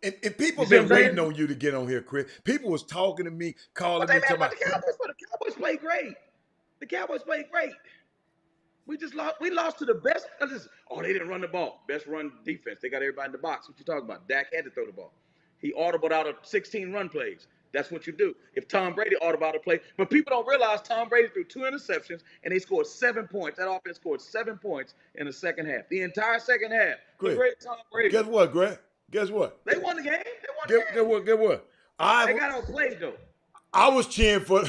And people You see been what I'm waiting saying? on you to get on here, Chris. People was talking to me, calling But me, they talking mad about, about the Cowboys played great. The Cowboys played great. We just lost. We lost to the best. They didn't run the ball. Best run defense. They got everybody in the box. What you talking about? Dak had to throw the ball. He audibled out of 16 run plays. That's what you do. If Tom Brady audibled out a play, but people don't realize Tom Brady threw 2 interceptions and they scored 7 points. That offense scored 7 points in the second half. The entire second half. Chris, The great Tom Brady. guess what, Greg? Guess what? They won the game. They won the game. Get what? They got outplayed though. I was cheering for.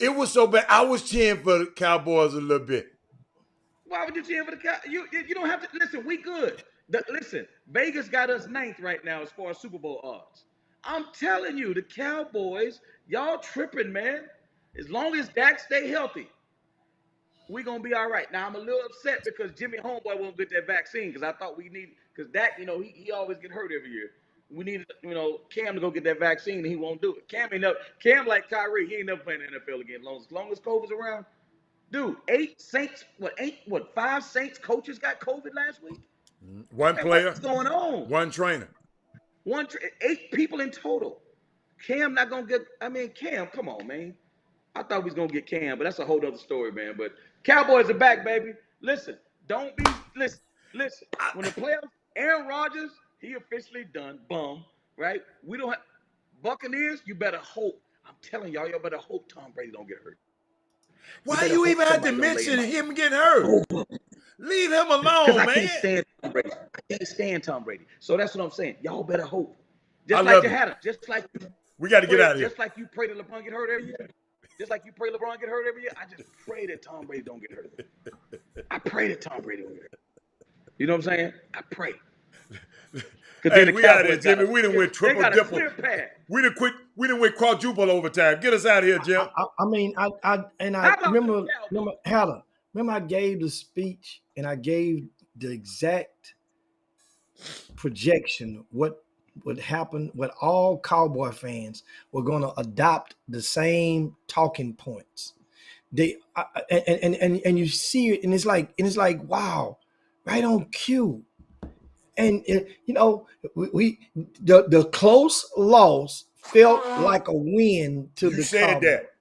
It was so bad. I was cheering for the Cowboys a little bit. Why would you cheer for the Cowboys? You don't have to listen. We good. Listen, Vegas got us 9th right now as far as Super Bowl odds. I'm telling you, the Cowboys, y'all tripping, man. As long as Dak stay healthy, we gonna be all right. Now I'm a little upset because Jimmy Homeboy won't get that vaccine because I thought we need because Dak, he always get hurt every year. We need Cam to go get that vaccine and he won't do it. Cam like Kyrie, he ain't never playing the NFL again. As long as COVID's around, dude. 5 Saints coaches got COVID last week. One player, What's going on? one trainer. 8 people in total. Cam not gonna get. Cam, come on, man. I thought we was gonna get Cam, but that's a whole other story, man. But Cowboys are back, baby. Listen. Listen. When the playoffs, Aaron Rodgers, he officially done. Bum, right? We don't have Buccaneers. You better hope. I'm telling y'all better hope Tom Brady don't get hurt. Why you even have to mention him getting hurt? Leave him alone, man. I can't stand Tom Brady. I can't stand Tom Brady. So that's what I'm saying. Y'all better hope. I Just love like you it. had him. Just like We got to get out of here. Just like you pray that LeBron get hurt every year. Just like you pray LeBron get hurt every year. I just pray that Tom Brady don't get hurt. I pray that Tom Brady don't get hurt. You know what I'm saying? I pray. Hey, we out of here, Jimmy. We done went triple They got a dipple. clear path. We done went quadruple overtime. Get us out of here, Jim. I How about remember the Cowboys? Hatter. Remember, I gave the speech and I gave the exact projection what would happen, what all Cowboy fans were going to adopt the same talking points. They and you see it, and it's like wow, right on cue. And the close loss felt like a win to You the said Cowboys. that.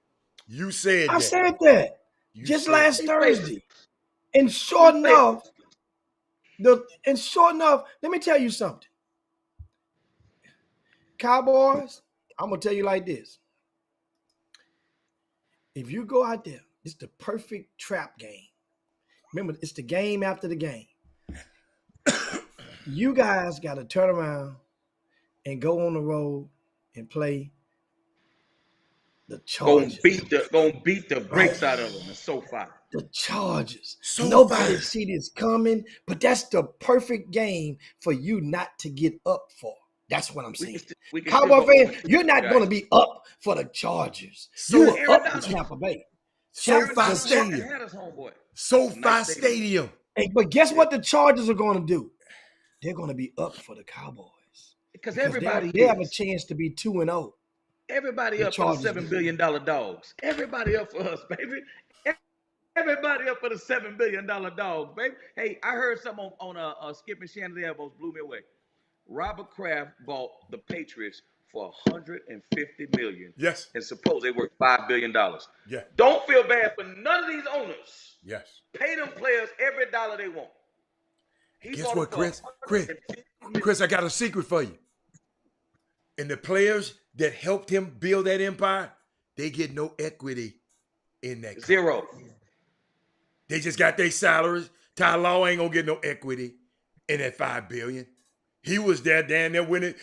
You said I that. said that You just said last that. Thursday. And sure enough, let me tell you something. Cowboys, I'm gonna tell you like this. If you go out there, it's the perfect trap game. Remember, it's the game after the game. You guys got to turn around and go on the road and play the Chargers. Gonna beat the brakes out of them. It's so far. The Chargers. So Nobody far. see this coming, but that's the perfect game for you not to get up for. That's what I'm saying. Cowboy fans, you're not going to be up for the Chargers. So you were up for Tampa Bay. SoFi Stadium. SoFi Stadium. Hey, but guess what the Chargers are going to do? They're going to be up for the Cowboys. Because everybody they have a chance to be 2-0. Everybody up for the $7 billion dogs. Everybody up for us, baby. Everybody up for the $7 billion dogs, baby. Hey, I heard something on Skip and Shannon. They almost blew me away. Robert Kraft bought the Patriots for $150 million. Yes. And suppose they worth $5 billion. Yeah. Don't feel bad for none of these owners. Yes. Pay them players every dollar they want. Guess what, Chris? Chris, I got a secret for you. And the players that helped him build that empire, they get no equity in that. Zero. They just got their salaries. Ty Law ain't gonna get no equity in that $5 billion. He was there down there when he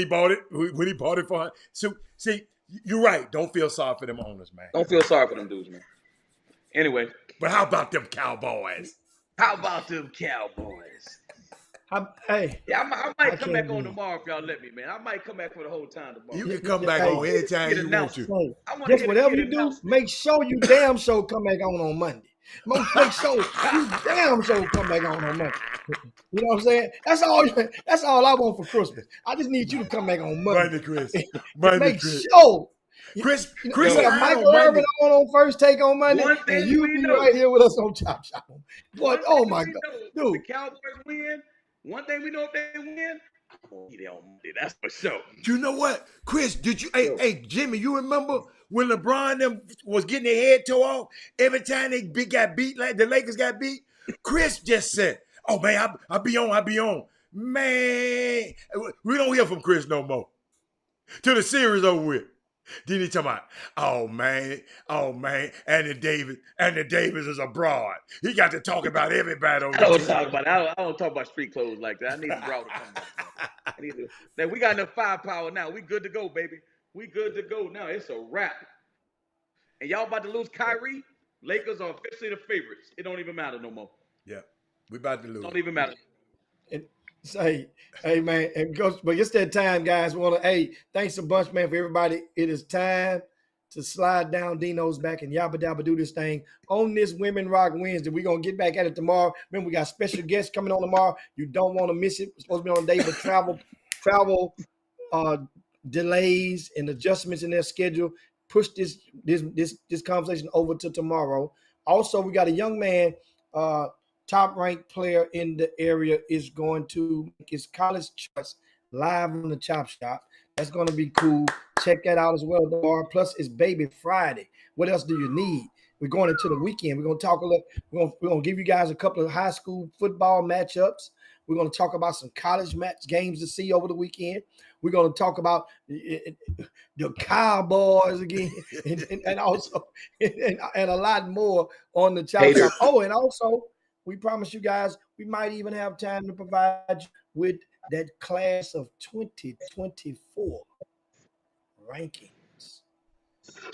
bought it for. So see, you're right. Don't feel sorry for them owners, man. Don't feel sorry for them dudes, man. Anyway, but how about them Cowboys? How about them Cowboys? I might come back on tomorrow if y'all let me, man. I might come back for the whole time tomorrow. You can come back on anytime you want to. Just whatever you do, make sure you damn sure come back on Monday. Make sure you damn sure come back on Monday. You know what I'm saying? That's all I want for Christmas. I just need you to come back on Monday. Chris. Make sure. Chris, Michael Irvin on First Take on Monday, and you be right here with us on Chop Shop. But oh my God, dude! The Cowboys win. One thing we know, if they win, I'm gonna be there on Monday. That's for sure. You know what, Chris? Did you? Hey, Jimmy, you remember when LeBron them was getting their head tore off every time they got beat, like the Lakers got beat? Chris just said, "Oh man, I'll be on." Man, we don't hear from Chris no more. Till the series over with. Then he talking about, oh man, Anthony Davis is abroad. He got to talk about everybody. I don't talk about street clothes like that. I need the broad to come back. We got enough firepower now. We good to go, baby. We good to go now. It's a wrap. And y'all about to lose Kyrie. Lakers are officially the favorites. It don't even matter no more. Yeah, we about to lose. Don't even matter. Say, hey man, and but it's that time, guys. Thanks a bunch, man, for everybody. It is time to slide down Dino's back and yabba dabba do this thing on this Women Rock Wednesday. We're gonna get back at it tomorrow. Remember, we got special guests coming on tomorrow. You don't want to miss it. It's supposed to be on a day, but travel delays and adjustments in their schedule push this conversation over to tomorrow. Also, we got a young man, top-ranked player in the area, is going to make his college choice live on the Chop Shop. That's going to be cool. Check that out as well tomorrow. Plus, it's Baby Friday. What else do you need? We're going into the weekend. We're going to talk a little. We're going to give you guys a couple of high school football matchups. We're going to talk about some college games to see over the weekend. We're going to talk about the Cowboys again, and also and a lot more on the Chop Shop. Oh, and also, we promise you guys, we might even have time to provide you with that class of 2024 rankings.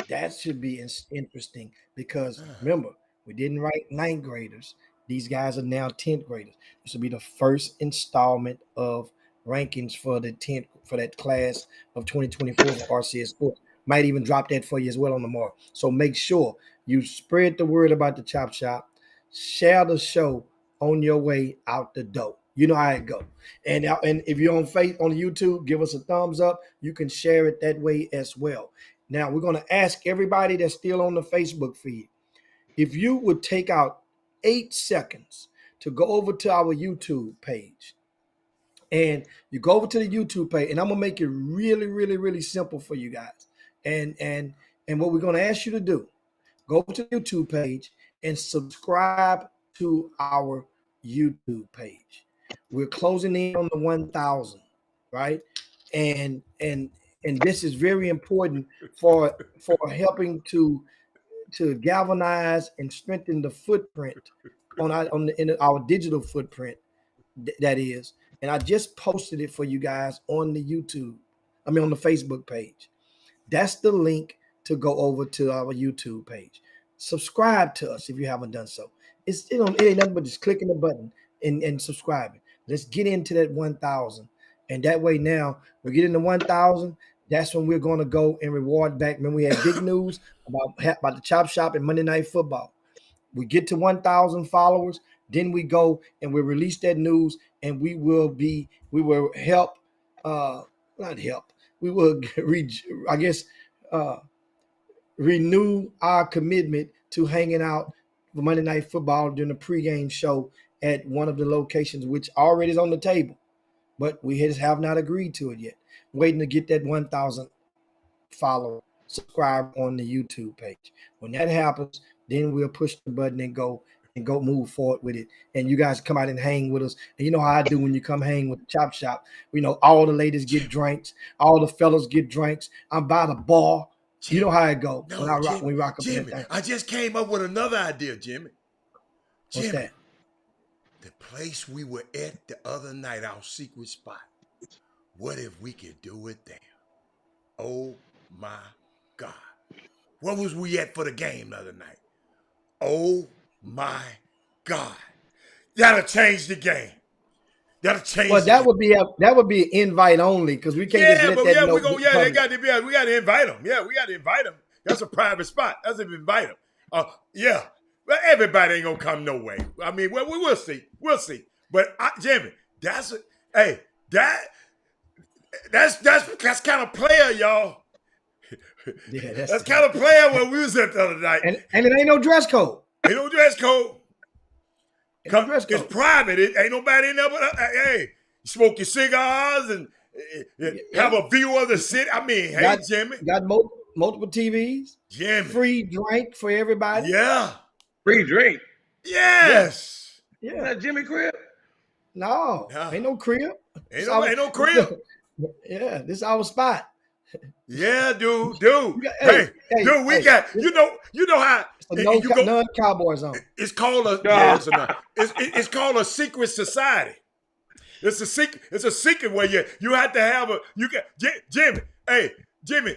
That should be interesting because remember, we didn't rank 9th graders. These guys are now 10th graders. This will be the first installment of rankings for that class of 2024 for RCS Sports. Might even drop that for you as well on tomorrow. So make sure You spread the word about the Chop Shop. Share the show on your way out the door. You know how it go. And if you're on YouTube, give us a thumbs up. You can share it that way as well. Now we're going to ask everybody that's still on the Facebook feed, if you would take out 8 seconds to go over to our YouTube page. And you go over to the YouTube page, and I'm gonna make it really, really, really simple for you guys. And what we're gonna ask you to do, go over to the YouTube page and subscribe to our YouTube page. We're closing in on the 1,000, right? And this is very important for helping to galvanize and strengthen the footprint on our digital footprint. That is. And I just posted it for you guys on the on the Facebook page. That's the link to go over to our YouTube page. Subscribe to us if you haven't done so. It ain't nothing but just clicking the button and subscribing. Let's get into that 1,000. And that way now, we're getting to 1,000. That's when we're going to go and reward back. When we had big news about the Chop Shop and Monday Night Football. We get to 1,000 followers. Then we go and we release that news, and we will help, not help. We will, renew our commitment to hanging out for Monday Night Football during the pregame show at one of the locations, which already is on the table, but we just have not agreed to it yet. Waiting to get that 1,000 follower, subscribe on the YouTube page. When that happens, then we'll push the button and go move forward with it. And you guys come out and hang with us. And you know how I do when you come hang with the Chop Shop. We know all the ladies get drinks. All the fellas get drinks. I'm by the bar. Jimmy, you know how it go. No, when we rock up Jimmy, in that thing. I just came up with another idea, Jimmy. What's that? The place we were at the other night, our secret spot. What if we could do it there? Oh my God. Where was we at for the game the other night? Oh my God. That'll change the game. That'll change. Well, that would be an invite only, because we can't just let that know. They got to be. We got to invite them. Yeah, we got to invite them. That's a private spot. That's if we invite them. Yeah. Well, everybody ain't gonna come no way. I mean, well, we will see. We'll see. But Jimmy, that's kind of player, y'all. Yeah, that's kind of player where we was at the other night. And it ain't no dress code. Ain't no dress code. It's private. It ain't nobody in there but hey, smoke your cigars and have a view of the city. I mean, hey, Jimmy. Got multiple TVs. Jimmy. Free drink for everybody. Yeah. Free drink. Yes. Yeah. Is that Jimmy crib? No. Ain't no crib. Ain't no crib. Yeah, this is our spot. Yeah, dude. Hey, dude, we got you know how non-cowboy zone. It's called it's called a secret society. It's a secret where you have to have Jimmy. Hey, Jimmy,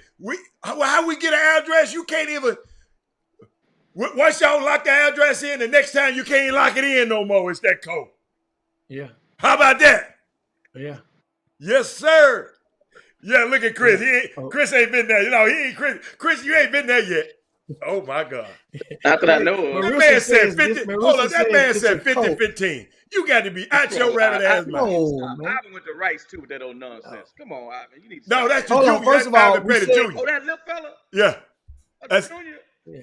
how we get an address? You can't even. Once y'all lock the address in, the next time you can't lock it in no more. It's that code. Yeah. How about that? Yeah. Yes, sir. Yeah, look at Chris. Chris ain't been there. You know, he ain't Chris. Chris, you ain't been there yet. Oh my God. Not that I know of. That man said 50. Hold on, that man said 50-15. You got to be out your rabbit ass mouth. Ivan went to Rice too with that old nonsense. Come on, Ivan. You need to that's Junior. First of all, Junior. Oh, that little fella? Yeah. That's Junior? Yeah.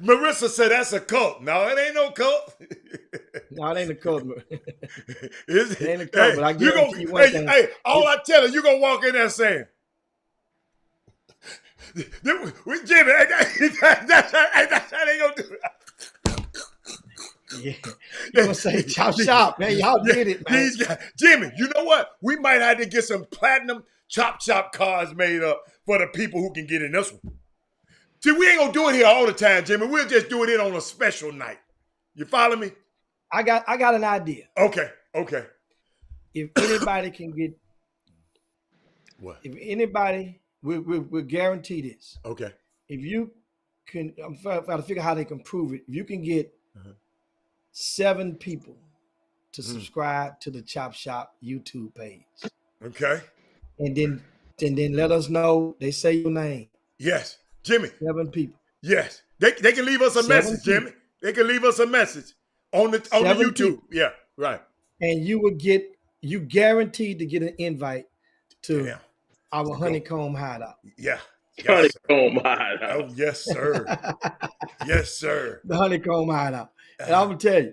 Marissa said that's a cult. No, it ain't no cult. No, it ain't a cult. It ain't a cult, but I guarantee you one thing. Hey, all I tell you, going to walk in there saying, Jimmy, that ain't going to do it. Yeah. You're going to say chop shop, man. Y'all did it, man. These guys, Jimmy, you know what? We might have to get some platinum chop shop cards made up for the people who can get in this one. See, we ain't gonna do it here all the time, Jimmy. We'll just do it on a special night. You follow me? I got an idea. Okay. If anybody can get, what? If anybody, we'll guarantee this. Okay. If you can, I'm trying to figure out how they can prove it. If you can get 7 people to subscribe to the Chop Shop YouTube page. Okay. And then let us know. They say your name. Yes. Jimmy. 7 people. Yes. They can leave us a message, 17. Jimmy. They can leave us a message on the 17. YouTube. Yeah, right. And you guaranteed to get an invite to Yeah. our honeycomb hideout. Yeah. Yes, sir. Honeycomb hideout. Oh, yes, sir. Yes, sir. The honeycomb hideout. And I'm gonna tell you,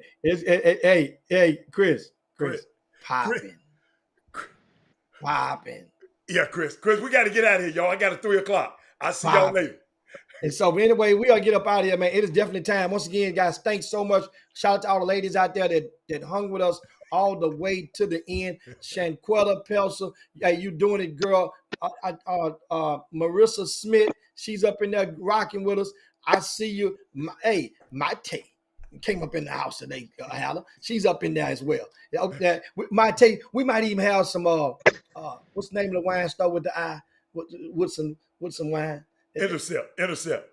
hey, Chris, popping. Yeah, Chris, we got to get out of here, y'all. I got a 3 o'clock. I'll see y'all later. And so anyway, we gotta get up out of here, man. It is definitely time. Once again, guys, thanks so much. Shout out to all the ladies out there that hung with us all the way to the end. Shanquella Pelser, hey, you doing it, girl. Marissa Smith, she's up in there rocking with us. I see you. Mate came up in the house today, Hannah. She's up in there as well. Mate, we might even have some what's the name of the wine store with the eye? With some wine. Intercept. Intercept.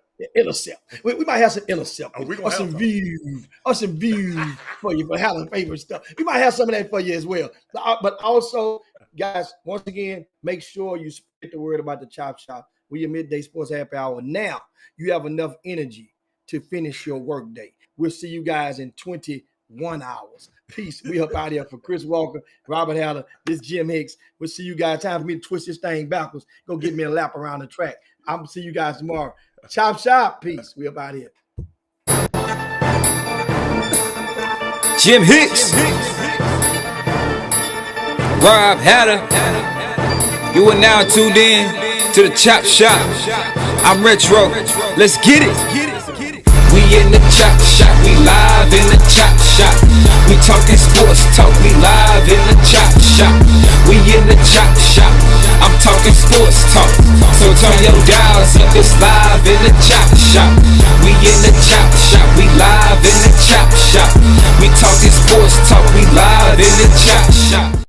We might have some intercept. Oh, we gonna or have some some. views for you for Helen favorite stuff. We might have some of that for you as well. But also, guys, once again, make sure you spread the word about the Chop Shop. We're your midday sports happy hour. Now you have enough energy to finish your work day. We'll see you guys in 21 hours. Peace. We up out here for Chris Walker, Robert Haller, this Jim Hicks. We'll see you guys. Time for me to twist this thing backwards. Go get me a lap around the track. I'm going to see you guys tomorrow. Chop Shop. Peace. We up out here. Jim Hicks, Rob Hatter, you are now tuned in to the Chop Shop. I'm Retro. Let's get it. We in the Chop Shop. We live in the Chop Shop. We talking sports talk. We live in the Chop Shop. We in the Chop Shop. I'm talking sports talk. So turn your dials up. It's live in the Chop Shop. We in the Chop Shop. We live in the Chop Shop. We talking sports talk. We live in the Chop Shop.